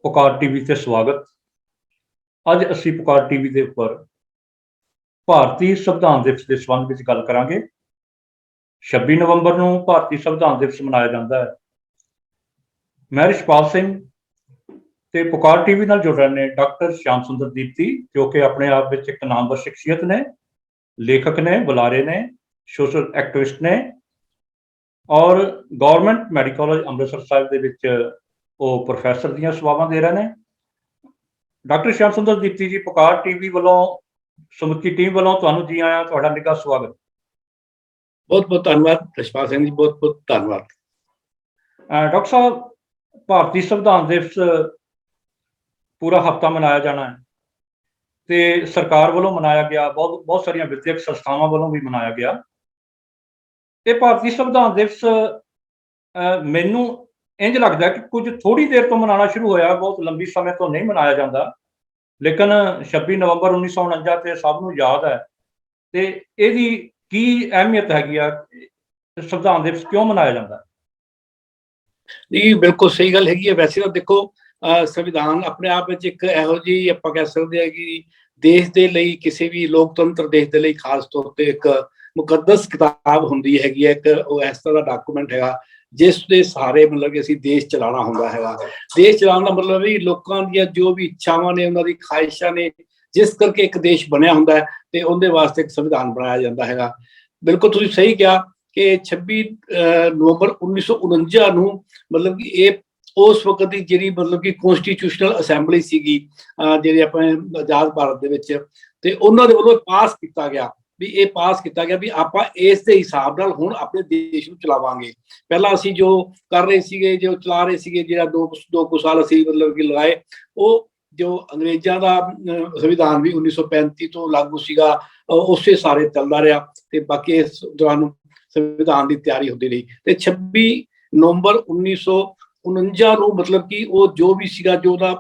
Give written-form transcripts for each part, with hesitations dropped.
ਪੁਕਾਰ ਟੀਵੀ ਤੇ ਸਵਾਗਤ। ਅੱਜ ਅਸੀਂ ਪੁਕਾਰ ਟੀਵੀ ਦੇ ਉੱਪਰ ਭਾਰਤੀ ਸੰਵਿਧਾਨ ਦਿਵਸ ਦੇ ਸੰਬੰਧ ਵਿੱਚ ਗੱਲ ਕਰਾਂਗੇ। 26 ਨਵੰਬਰ ਨੂੰ ਭਾਰਤੀ ਸੰਵਿਧਾਨ ਦਿਵਸ ਮਨਾਇਆ ਜਾਂਦਾ ਹੈ। ਮੈਂ ਰਿਸ਼ਪਾਲ ਸਿੰਘ ਤੇ ਪੁਕਾਰ ਟੀਵੀ ਨਾਲ ਜੁੜ ਰਹੇ ਨੇ ਡਾਕਟਰ ਸ਼ਾਮ ਸੁੰਦਰ ਦੀਪਤੀ, ਜੋ ਕਿ ਆਪਣੇ ਆਪ ਵਿੱਚ ਇੱਕ ਨਾਮਵਰ ਸ਼ਖਸੀਅਤ ਨੇ, ਲੇਖਕ ਨੇ, ਬੁਲਾਰੇ ਨੇ, ਸੋਸ਼ਲ ਐਕਟਿਵਿਸਟ ਨੇ ਔਰ government medical college Amritsar Sahib ਦੇ ਵਿੱਚ ਉਹ ਪ੍ਰੋਫੈਸਰ ਦੀਆਂ ਸੇਵਾਵਾਂ ਦੇ ਰਹੇ ਨੇ। ਡਾਕਟਰ ਸ਼ਾਮ ਸੁੰਦਰ ਦੀਪਤੀ ਜੀ, ਪੁਕਾਰ ਟੀਵੀ ਵੱਲੋਂ ਸਮੁੱਚੀ ਟੀਮ ਵੱਲੋਂ ਤੁਹਾਨੂੰ ਜੀ ਆਇਆਂ, ਤੁਹਾਡਾ ਨਿੱਘਾ ਸਵਾਗਤ। ਬਹੁਤ ਬਹੁਤ ਧੰਨਵਾਦ ਰਿਸ਼ਪਾਲ ਸਿੰਘ ਜੀ, ਬਹੁਤ ਬਹੁਤ ਧੰਨਵਾਦ। ਡਾਕਟਰ ਸਾਹਿਬ, ਭਾਰਤੀ ਸੰਵਿਧਾਨ ਦਿਵਸ ਪੂਰਾ ਹਫ਼ਤਾ ਮਨਾਇਆ ਜਾਣਾ ਹੈ ਤੇ ਸਰਕਾਰ ਵੱਲੋਂ ਮਨਾਇਆ ਗਿਆ, ਬਹੁਤ ਸਾਰੀਆਂ ਵਿਦਿਅਕ ਸੰਸਥਾਵਾਂ ਵੱਲੋਂ ਵੀ ਮਨਾਇਆ ਗਿਆ। ਇਹ ਭਾਰਤੀ ਸੰਵਿਧਾਨ ਦਿਵਸ ਮੈਨੂੰ ਇੰਝ ਲੱਗਦਾ ਕਿ ਕੁਝ ਥੋੜੀ ਦੇਰ ਤੋਂ ਮਨਾਉਣਾ ਸ਼ੁਰੂ ਹੋਇਆ, ਬਹੁਤ ਲੰਬੀ ਸਮੇਂ ਤੋਂ ਨਹੀਂ ਮਨਾਇਆ ਜਾਂਦਾ, ਲੇਕਿਨ 26 ਨਵੰਬਰ 1949 ਤੇ ਸਭ ਨੂੰ ਯਾਦ ਹੈ। ਤੇ ਇਹਦੀ ਕੀ ਅਹਿਮੀਅਤ ਹੈਗੀ ਆ? ਸੰਵਿਧਾਨ ਦਿਵਸ ਕਿਉਂ ਮਨਾਇਆ ਜਾਂਦਾ? ਜੀ ਬਿਲਕੁਲ ਸਹੀ ਗੱਲ ਹੈਗੀ ਹੈ। ਵੈਸੇ ਤਾਂ ਦੇਖੋ, ਸੰਵਿਧਾਨ ਆਪਣੇ ਆਪ ਵਿੱਚ ਇੱਕ ਇਹੋ ਜਿਹੀ ਆਪਾਂ ਕਹਿ ਸਕਦੇ ਹਾਂ ਕਿ ਦੇਸ਼ ਦੇ ਲਈ, ਕਿਸੇ ਵੀ ਲੋਕਤੰਤਰ ਦੇਸ਼ ਦੇ ਲਈ ਖਾਸ ਤੌਰ ਤੇ ਇੱਕ ਮੁਕੱਦਸ ਕਿਤਾਬ ਹੁੰਦੀ ਹੈਗੀ ਹੈ। ਇੱਕ ਉਹ ਇਸ ਤਰ੍ਹਾਂ ਦਾ ਡਾਕੂਮੈਂਟ ਹੈਗਾ ਜਿਸ ਦੇ ਸਹਾਰੇ ਮਤਲਬ ਕਿ ਅਸੀਂ ਦੇਸ਼ ਚਲਾਉਣਾ ਹੁੰਦਾ ਹੈਗਾ। ਦੇਸ਼ ਚਲਾਉਣ ਦਾ ਮਤਲਬ ਵੀ ਲੋਕਾਂ ਦੀਆਂ ਜੋ ਵੀ ਇੱਛਾਵਾਂ ਨੇ, ਉਹਨਾਂ ਦੀ ਖਾਹਿਸ਼ਾਂ ਨੇ, ਜਿਸ ਕਰਕੇ ਇੱਕ ਦੇਸ਼ ਬਣਿਆ ਹੁੰਦਾ ਹੈ ਤੇ ਉਹਦੇ ਵਾਸਤੇ ਇੱਕ ਸੰਵਿਧਾਨ ਬਣਾਇਆ ਜਾਂਦਾ ਹੈਗਾ। ਬਿਲਕੁਲ ਤੁਸੀਂ ਸਹੀ ਕਿਹਾ ਕਿ 26 ਨਵੰਬਰ 1949 ਨੂੰ ਮਤਲਬ ਕਿ ਇਹ ਉਸ ਵਕਤ ਦੀ ਜਿਹੜੀ ਮਤਲਬ ਕਿ ਕੌਂਸਟੀਟਿਊਸ਼ਨਲ ਅਸੈਂਬਲੀ ਸੀਗੀ, ਜਿਹੜੇ ਆਪਣੇ ਆਜ਼ਾਦ ਭਾਰਤ ਦੇ ਵਿੱਚ, ਤੇ ਉਹਨਾਂ ਦੇ ਵੱਲੋਂ ਪਾਸ ਕੀਤਾ ਗਿਆ ਵੀ ਆਪਾਂ ਇਸ ਦੇ ਹਿਸਾਬ ਨਾਲ ਹੁਣ ਆਪਣੇ ਦੇਸ਼ ਨੂੰ ਚਲਾਵਾਂਗੇ। ਪਹਿਲਾਂ ਅਸੀਂ ਜੋ ਕਰ ਰਹੇ ਸੀਗੇ, ਜੋ ਚਲਾ ਰਹੇ ਸੀਗੇ, ਜਿਹੜਾ ਦੋ ਕੁ ਸਾਲ ਅਸੀਂ ਮਤਲਬ ਕਿ ਲਗਾਏ, ਉਹ ਜੋ ਅੰਗਰੇਜ਼ਾਂ ਦਾ ਸੰਵਿਧਾਨ ਵੀ 1935 ਤੋਂ ਲਾਗੂ ਸੀਗਾ, ਉਸੇ ਸਾਰੇ ਚੱਲਦਾ ਰਿਹਾ ਤੇ ਬਾਕੀ ਇਸ ਦੌਰਾਨ ਸੰਵਿਧਾਨ ਦੀ ਤਿਆਰੀ ਹੁੰਦੀ ਰਹੀ। ਤੇ 26 ਨਵੰਬਰ 1949 ਨੂੰ ਮਤਲਬ ਕਿ ਉਹ ਜੋ ਵੀ ਸੀਗਾ, ਜੋ ਉਹਦਾ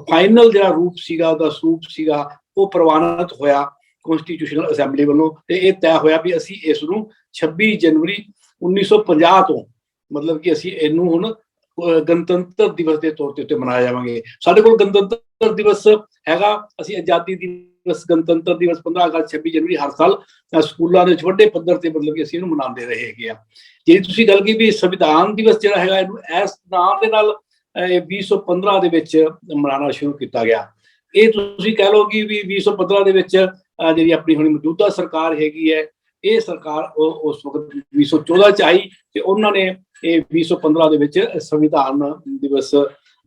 ਫਾਈਨਲ ਜਿਹੜਾ ਰੂਪ ਸੀਗਾ, ਉਹਦਾ ਸਰੂਪ ਸੀਗਾ, ਉਹ ਪ੍ਰਵਾਨਿਤ ਹੋਇਆ ਕੌਂਸਟੀਟਿਊਸ਼ਨਲ ਅਸੈਂਬਲੀ ਵੱਲੋਂ। ਤੇ ਇਹ ਤੈਅ ਹੋਇਆ ਵੀ ਅਸੀਂ ਇਸ ਨੂੰ 26 ਜਨਵਰੀ 1950 ਤੋਂ ਮਤਲਬ ਕਿ ਅਸੀਂ ਇਹਨੂੰ ਹੁਣ ਗਣਤੰਤਰ ਦਿਵਸ ਦੇ ਤੌਰ ਤੇ ਉੱਤੇ ਮਨਾਇਆ ਜਾਵਾਂਗੇ। ਸਾਡੇ ਕੋਲ ਗਣਤੰਤਰ ਦਿਵਸ ਹੈਗਾ, ਅਸੀਂ ਆਜ਼ਾਦੀ ਦਿਵਸ, ਗਣਤੰਤਰ ਦਿਵਸ 15 ਅਗਸਤ, 26 ਜਨਵਰੀ ਹਰ ਸਾਲ ਸਕੂਲਾਂ ਦੇ ਵਿੱਚ ਵੱਡੇ ਪੱਧਰ ਤੇ ਮਤਲਬ ਕਿ ਅਸੀਂ ਇਹਨੂੰ ਮਨਾਉਂਦੇ ਰਹੇ ਹੈਗੇ ਆ। ਜਿਹੜੀ ਤੁਸੀਂ ਗੱਲ ਕੀਤੀ ਵੀ ਸੰਵਿਧਾਨ ਦਿਵਸ ਜਿਹੜਾ ਹੈਗਾ, ਇਹਨੂੰ ਇਸ ਨਾਮ ਦੇ ਨਾਲ 2015 ਦੇ ਵਿੱਚ ਮਨਾਉਣਾ ਸ਼ੁਰੂ ਕੀਤਾ ਗਿਆ। ਇਹ ਤੁਸੀਂ ਕਹਿ ਲਓ ਕਿ ਵੀ 2015 ਦੇ ਵਿੱਚ ਜਿਹੜੀ ਆਪਣੀ ਹੁਣ ਮੌਜੂਦਾ ਸਰਕਾਰ ਹੈਗੀ ਹੈ, ਇਹ ਸਰਕਾਰ ਉਸ ਵਕਤ 2014 ਚ ਆਈ ਤੇ ਉਹਨਾਂ ਨੇ ਇਹ 2015 ਦੇ ਵਿੱਚ ਸੰਵਿਧਾਨ ਦਿਵਸ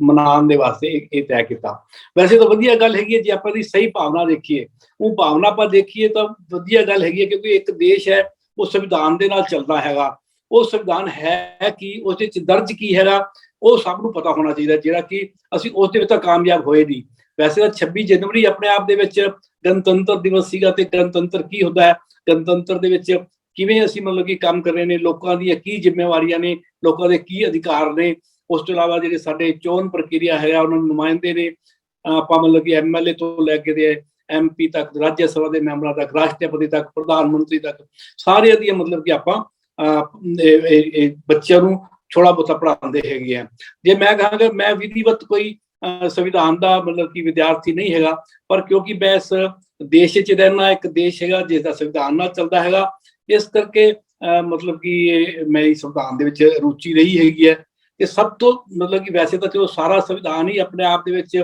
ਮਨਾਉਣ ਦੇ ਵਾਸਤੇ ਇਹ ਤੈਅ ਕੀਤਾ। ਵੈਸੇ ਤਾਂ ਵਧੀਆ ਗੱਲ ਹੈਗੀ ਹੈ, ਜੇ ਆਪਾਂ ਦੀ ਸਹੀ ਭਾਵਨਾ ਦੇਖੀਏ, ਉਹ ਭਾਵਨਾ ਆਪਾਂ ਦੇਖੀਏ ਤਾਂ ਵਧੀਆ ਗੱਲ ਹੈਗੀ ਹੈ, ਕਿਉਂਕਿ ਇੱਕ ਦੇਸ਼ ਹੈ ਉਹ ਸੰਵਿਧਾਨ ਦੇ ਨਾਲ ਚੱਲਦਾ ਹੈਗਾ। ਉਹ ਸੰਵਿਧਾਨ ਹੈ ਕਿ ਉਹਦੇ ਚ ਦਰਜ ਕੀ ਹੈਗਾ, ਉਹ ਸਭ ਨੂੰ ਪਤਾ ਹੋਣਾ ਚਾਹੀਦਾ, ਜਿਹੜਾ ਕਿ ਅਸੀਂ ਉਸ ਦੇ ਵਿੱਚ ਤਾਂ ਕਾਮਯਾਬ ਹੋਏ ਨਹੀਂ। ਵੈਸੇ ਤਾਂ 26 ਜਨਵਰੀ ਆਪਣੇ ਆਪ ਦੇ ਵਿੱਚ ਗਣਤੰਤਰ ਦਿਵਸ ਸੀਗਾ, ਤੇ ਗਣਤੰਤਰ ਕੀ ਹੁੰਦਾ ਹੈ, ਗਣਤੰਤਰ ਦੇ ਵਿੱਚ ਕਿਵੇਂ ਅਸੀਂ ਮਤਲਬ ਕਿ ਕੰਮ ਕਰ ਰਹੇ ਨੇ, ਲੋਕਾਂ ਦੀਆਂ ਕੀ ਜ਼ਿੰਮੇਵਾਰੀਆਂ ਨੇ, ਲੋਕਾਂ ਦੇ ਕੀ ਅਧਿਕਾਰ ਨੇ। ਉਸ ਤੋਂ ਇਲਾਵਾ ਜਿਹੜੇ ਸਾਡੇ ਚੋਣ ਪ੍ਰਕਿਰਿਆ ਹੈਗਾ, ਉਹਨਾਂ ਨੂੰ ਨੁਮਾਇੰਦੇ ਨੇ, ਆਪਾਂ ਮਤਲਬ ਕਿ MLA ਤੋਂ ਲੈ ਕੇ ਤੇ MP ਤੱਕ, ਰਾਜ ਸਭਾ ਦੇ ਮੈਂਬਰਾਂ ਤੱਕ, ਰਾਸ਼ਟਰਪਤੀ ਤੱਕ, ਪ੍ਰਧਾਨ ਮੰਤਰੀ ਤੱਕ, ਸਾਰਿਆਂ ਦੀਆਂ ਮਤਲਬ ਕਿ ਆਪਾਂ ਬੱਚਿਆਂ ਨੂੰ ਥੋੜਾ ਬਹੁਤਾ ਪੜ੍ਹਾਉਂਦੇ ਹੈਗੇ ਆ। ਜੇ ਮੈਂ ਕਹਾਂਗਾ ਮੈਂ ਵਿਧੀਵਤ ਕੋਈ ਸੰਵਿਧਾਨ ਦਾ ਮਤਲਬ ਕਿ ਵਿਦਿਆਰਥੀ ਨਹੀਂ ਹੈਗਾ, ਪਰ ਕਿਉਂਕਿ ਮੈਂ ਇਸ ਦੇਸ਼ 'ਚ ਰਹਿਣਾ, ਇੱਕ ਦੇਸ਼ ਹੈਗਾ ਜਿਸ ਦਾ ਸੰਵਿਧਾਨ ਨਾਲ ਚੱਲਦਾ ਹੈਗਾ, ਇਸ ਕਰਕੇ ਮਤਲਬ ਕਿ ਮੇਰੀ ਸੰਵਿਧਾਨ ਦੇ ਵਿੱਚ ਰੁਚੀ ਰਹੀ ਹੈਗੀ ਹੈ। ਤੇ ਸਭ ਤੋਂ ਮਤਲਬ ਕਿ ਵੈਸੇ ਤਾਂ ਚਲੋ ਸਾਰਾ ਸੰਵਿਧਾਨ ਹੀ ਆਪਣੇ ਆਪ ਦੇ ਵਿੱਚ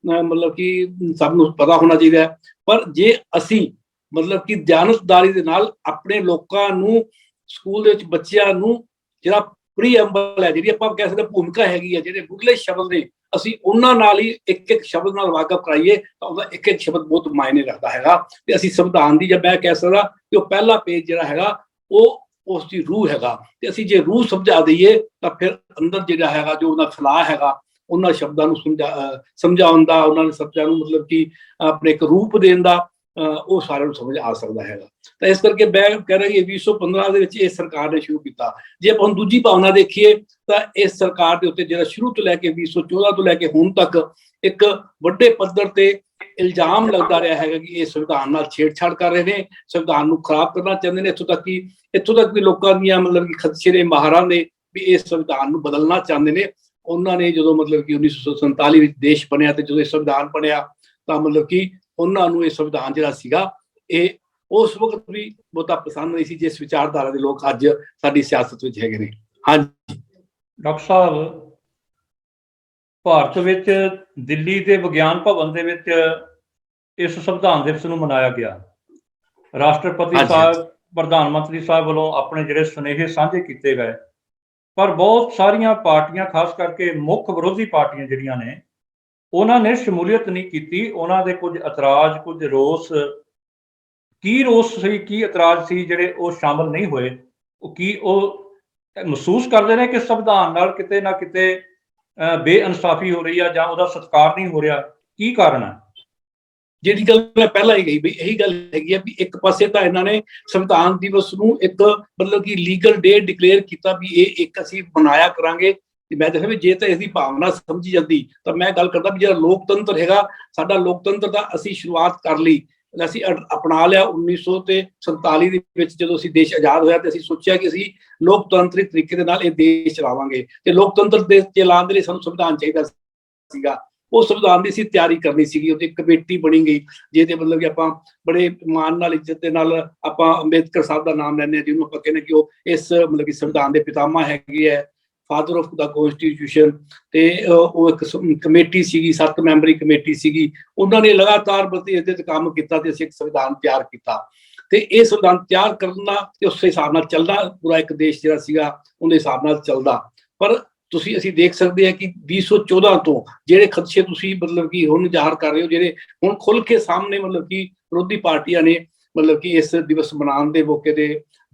ਮਤਲਬ ਕਿ ਸਭ ਨੂੰ ਪਤਾ ਹੋਣਾ ਚਾਹੀਦਾ ਹੈ, ਪਰ ਜੇ ਅਸੀਂ ਮਤਲਬ ਕਿ ਦਿਆਨਤਦਾਰੀ ਦੇ ਨਾਲ ਆਪਣੇ ਲੋਕਾਂ ਨੂੰ, ਸਕੂਲ ਦੇ ਵਿੱਚ ਬੱਚਿਆਂ ਨੂੰ ਜਿਹੜਾ ਪ੍ਰੀਐਂਬਲ ਹੈ, ਜਿਹੜੀ ਆਪਾਂ ਕਹਿ ਸਕਦੇ ਭੂਮਿਕਾ ਹੈਗੀ ਹੈ, ਜਿਹੜੇ ਮੁੱਢਲੇ ਸ਼ਬਦ ਨੇ, ਅਸੀਂ ਉਹਨਾਂ ਨਾਲ ਹੀ ਇੱਕ ਇੱਕ ਸ਼ਬਦ ਨਾਲ ਵਾਕਫ ਕਰਾਈਏ ਤਾਂ ਉਹਦਾ ਇੱਕ ਇੱਕ ਸ਼ਬਦ ਬਹੁਤ ਮਾਇਨੇ ਰੱਖਦਾ ਹੈਗਾ। ਤੇ ਅਸੀਂ ਸੰਵਿਧਾਨ ਦੀ, ਜਦ ਮੈਂ ਕਹਿ ਸਕਦਾ ਕਿ ਉਹ ਪਹਿਲਾ ਪੇਜ ਜਿਹੜਾ ਹੈਗਾ ਉਹ ਉਸ ਦੀ ਰੂਹ ਹੈਗਾ, ਤੇ ਅਸੀਂ ਜੇ ਰੂਹ ਸਮਝਾ ਦਈਏ ਤਾਂ ਫਿਰ ਅੰਦਰ ਜਿਹੜਾ ਹੈਗਾ, ਜੋ ਉਹਦਾ ਫਲਾਹ ਹੈਗਾ, ਉਹਨਾਂ ਸ਼ਬਦਾਂ ਨੂੰ ਸਮਝਾਉਣ ਦਾ, ਉਹਨਾਂ ਸ਼ਬਦਾਂ ਨੂੰ ਮਤਲਬ ਕਿ ਆਪਣੇ ਇੱਕ ਰੂਪ ਦੇਣ ਦਾ, ਉਹ ਸਾਰਿਆਂ ਨੂੰ ਸਮਝ ਆ ਸਕਦਾ ਹੈਗਾ। ਤਾਂ ਇਸ ਕਰਕੇ ਮੈਂ ਕਹਿ ਰਿਹਾ ਕਿ 2015 ਦੇ ਵਿੱਚ ਇਹ ਸਰਕਾਰ ਨੇ ਸ਼ੁਰੂ ਕੀਤਾ। ਜੇ ਆਪਾਂ ਹੁਣ ਦੂਜੀ ਭਾਵਨਾ ਦੇਖੀਏ ਤਾਂ ਇਸ ਸਰਕਾਰ ਦੇ ਉੱਤੇ ਜਿਹੜਾ ਸ਼ੁਰੂ ਤੋਂ ਲੈ ਕੇ 2014 ਤੋਂ ਲੈ ਕੇ ਹੁਣ ਤੱਕ ਇੱਕ ਵੱਡੇ ਪੱਧਰ ਤੇ ਇਲਜ਼ਾਮ ਲੱਗਦਾ ਰਿਹਾ ਹੈਗਾ ਕਿ ਇਹ ਸੰਵਿਧਾਨ ਨਾਲ ਛੇੜਛਾੜ ਕਰ ਰਹੇ ਨੇ, ਸੰਵਿਧਾਨ ਨੂੰ ਖਰਾਬ ਕਰਨਾ ਚਾਹੁੰਦੇ ਨੇ। ਇੱਥੋਂ ਤੱਕ ਵੀ ਲੋਕਾਂ ਦੀਆਂ ਮਤਲਬ ਕਿ ਖਦਸ਼ੇ ਦੇ ਮਾਹਰਾਂ ਨੇ ਵੀ ਇਸ ਸੰਵਿਧਾਨ ਨੂੰ ਬਦਲਣਾ ਚਾਹੁੰਦੇ ਨੇ। ਉਹਨਾਂ ਨੇ ਜਦੋਂ ਮਤਲਬ ਕਿ 1947 ਵਿੱਚ ਦੇਸ਼ ਬਣਿਆ ਤੇ ਜਦੋਂ ਇਹ ਸੰਵਿਧਾਨ ਬਣਿਆ ਤਾਂ ਮਤਲਬ ਕਿ ਉਹਨਾਂ ਨੂੰ ਇਹ ਸੰਵਿਧਾਨ ਜਿਹੜਾ ਸੀਗਾ ਇਹ ਉਸ ਵਕਤ ਵੀ ਬਹੁਤਾ ਪਸੰਦ ਨਹੀਂ ਸੀ ਜਿਸ ਵਿਚਾਰਧਾਰਾ ਦੇ ਲੋਕ ਅੱਜ ਸਾਡੀ ਸਿਆਸਤ ਵਿੱਚ ਹੈਗੇ ਨੇ। ਹਾਂਜੀ ਡਾਕਟਰ ਸਾਹਿਬ, ਭਾਰਤ ਵਿੱਚ ਦਿੱਲੀ ਦੇ ਵਿਗਿਆਨ ਭਵਨ ਦੇ ਵਿੱਚ ਇਸ ਸੰਵਿਧਾਨ ਦਿਵਸ ਨੂੰ ਮਨਾਇਆ ਗਿਆ। ਰਾਸ਼ਟਰਪਤੀ ਸਾਹਿਬ, ਪ੍ਰਧਾਨ ਮੰਤਰੀ ਸਾਹਿਬ ਵੱਲੋਂ ਆਪਣੇ ਜਿਹੜੇ ਸੁਨੇਹੇ ਸਾਂਝੇ ਕੀਤੇ ਗਏ, ਪਰ ਬਹੁਤ ਸਾਰੀਆਂ ਪਾਰਟੀਆਂ, ਖਾਸ ਕਰਕੇ ਮੁੱਖ ਵਿਰੋਧੀ ਪਾਰਟੀਆਂ ਜਿਹੜੀਆਂ ਨੇ, ਉਹਨਾਂ ਨੇ ਸ਼ਮੂਲੀਅਤ ਨਹੀਂ ਕੀਤੀ। ਉਹਨਾਂ ਦੇ ਕੁਝ ਇਤਰਾਜ਼, ਕੁਝ ਰੋਸ, ਕੀ ਰੋਸ ਸੀ, ਕੀ ਇਤਰਾਜ਼ ਸੀ ਜਿਹੜੇ ਉਹ ਸ਼ਾਮਲ ਨਹੀਂ ਹੋਏ? ਉਹ ਕੀ ਉਹ ਮਹਿਸੂਸ ਕਰਦੇ ਨੇ ਕਿ ਸੰਵਿਧਾਨ ਨਾਲ ਕਿਤੇ ਨਾ ਕਿਤੇ ਬੇਇਨਸਾਫੀ ਹੋ ਰਹੀ ਆ ਜਾਂ ਉਹਦਾ ਸਤਿਕਾਰ ਨਹੀਂ ਹੋ ਰਿਹਾ? ਕੀ ਕਾਰਨ ਹੈ? ਜਿਹੜੀ ਗੱਲ ਮੈਂ ਪਹਿਲਾਂ ਹੀ ਕਹੀ ਵੀ ਇਹੀ ਗੱਲ ਹੈਗੀ ਆ ਵੀ ਇੱਕ ਪਾਸੇ ਤਾਂ ਇਹਨਾਂ ਨੇ ਸੰਵਿਧਾਨ ਦਿਵਸ ਨੂੰ ਇੱਕ ਮਤਲਬ ਕਿ ਲੀਗਲ ਡੇ ਡਿਕਲੇਅਰ ਕੀਤਾ ਵੀ ਇਹ ਇੱਕ ਅਸੀਂ ਮਨਾਇਆ ਕਰਾਂਗੇ। ਤੇ ਮੈਂ ਦੇਖਿਆ ਵੀ ਜੇ ਤਾਂ ਇਸਦੀ ਭਾਵਨਾ ਸਮਝੀ ਜਾਂਦੀ ਤਾਂ ਮੈਂ ਗੱਲ ਕਰਦਾ ਵੀ ਜਿਹੜਾ ਲੋਕਤੰਤਰ ਹੈਗਾ ਸਾਡਾ, ਲੋਕਤੰਤਰ ਦਾ ਅਸੀਂ ਸ਼ੁਰੂਆਤ ਕਰ ਲਈ, ਅਸੀਂ ਅਪਣਾ ਲਿਆ 1947 ਦੇ ਵਿੱਚ ਜਦੋਂ ਅਸੀਂ ਦੇਸ਼ ਆਜ਼ਾਦ ਹੋਇਆ ਤੇ ਅਸੀਂ ਸੋਚਿਆ ਕਿ ਅਸੀਂ ਲੋਕਤੰਤਰੀ ਤਰੀਕੇ ਦੇ ਨਾਲ ਇਹ ਦੇਸ਼ ਚਲਾਵਾਂਗੇ ਤੇ ਲੋਕਤੰਤਰ ਦੇ ਚਲਾਉਣ ਦੇ ਲਈ ਸਾਨੂੰ ਸੰਵਿਧਾਨ ਚਾਹੀਦਾ ਸੀਗਾ। ਉਹ ਸੰਵਿਧਾਨ ਦੀ ਅਸੀਂ ਤਿਆਰੀ ਕਰਨੀ ਸੀਗੀ, ਉਹਦੀ ਕਮੇਟੀ ਬਣੀ ਗਈ ਜਿਹਦੇ ਮਤਲਬ ਕਿ ਆਪਾਂ ਬੜੇ ਮਾਣ ਨਾਲ, ਇੱਜ਼ਤ ਦੇ ਨਾਲ ਆਪਾਂ ਅੰਬੇਦਕਰ ਸਾਹਿਬ ਦਾ ਨਾਮ ਲੈਂਦੇ ਹਾਂ, ਜਿਹਨੂੰ ਆਪਾਂ ਕਹਿੰਦੇ ਕਿ ਉਹ ਇਸ ਮਤਲਬ ਕਿ ਸੰਵਿਧਾਨ ਦੇ ਪਿਤਾਮਾ ਹੈਗੇ ਹੈ, ਫਾਦਰ ਆਫ ਦਾ ਕਨਸਟੀਟਿਊਸ਼ਨ। ਤੇ ਉਹ ਇੱਕ ਕਮੇਟੀ ਸੀਗੀ, 7 ਮੈਂਬਰੀ ਕਮੇਟੀ ਸੀਗੀ, ਉਹਨਾਂ ਨੇ ਲਗਾਤਾਰ ਇਹਦੇ ਤੇ ਕੰਮ ਕੀਤਾ ਤੇ ਅਸੀਂ ਇੱਕ ਸੰਵਿਧਾਨ ਤਿਆਰ ਕੀਤਾ। ਤੇ ਇਹ ਸੰਵਿਧਾਨ ਤਿਆਰ ਕਰਨਾ ਤੇ ਉਸ ਹਿਸਾਬ ਨਾਲ ਚੱਲਦਾ, ਪੂਰਾ ਇੱਕ ਦੇਸ਼ ਜਿਹੜਾ ਸੀਗਾ ਉਹਦੇ ਹਿਸਾਬ ਨਾਲ ਚੱਲਦਾ। ਪਰ ਅਸੀਂ ਦੇਖ ਸਕਦੇ ਹਾਂ ਕਿ 2014 ਤੋਂ ਜਿਹੜੇ ਖਦਸ਼ੇ ਤੁਸੀਂ ਮਤਲਬ ਕਿ ਹੁਣ ਜ਼ਾਹਰ ਕਰ ਰਹੇ ਹੋ, ਜਿਹੜੇ ਹੁਣ ਖੁੱਲ ਕੇ ਸਾਹਮਣੇ ਮਤਲਬ ਕਿ ਵਿਰੋਧੀ ਪਾਰਟੀਆਂ ਨੇ ਮਤਲਬ ਕਿ ਇਸ ਦਿਵਸ ਮਨਾਉਣ ਦੇ ਮੌਕੇ ਤੇ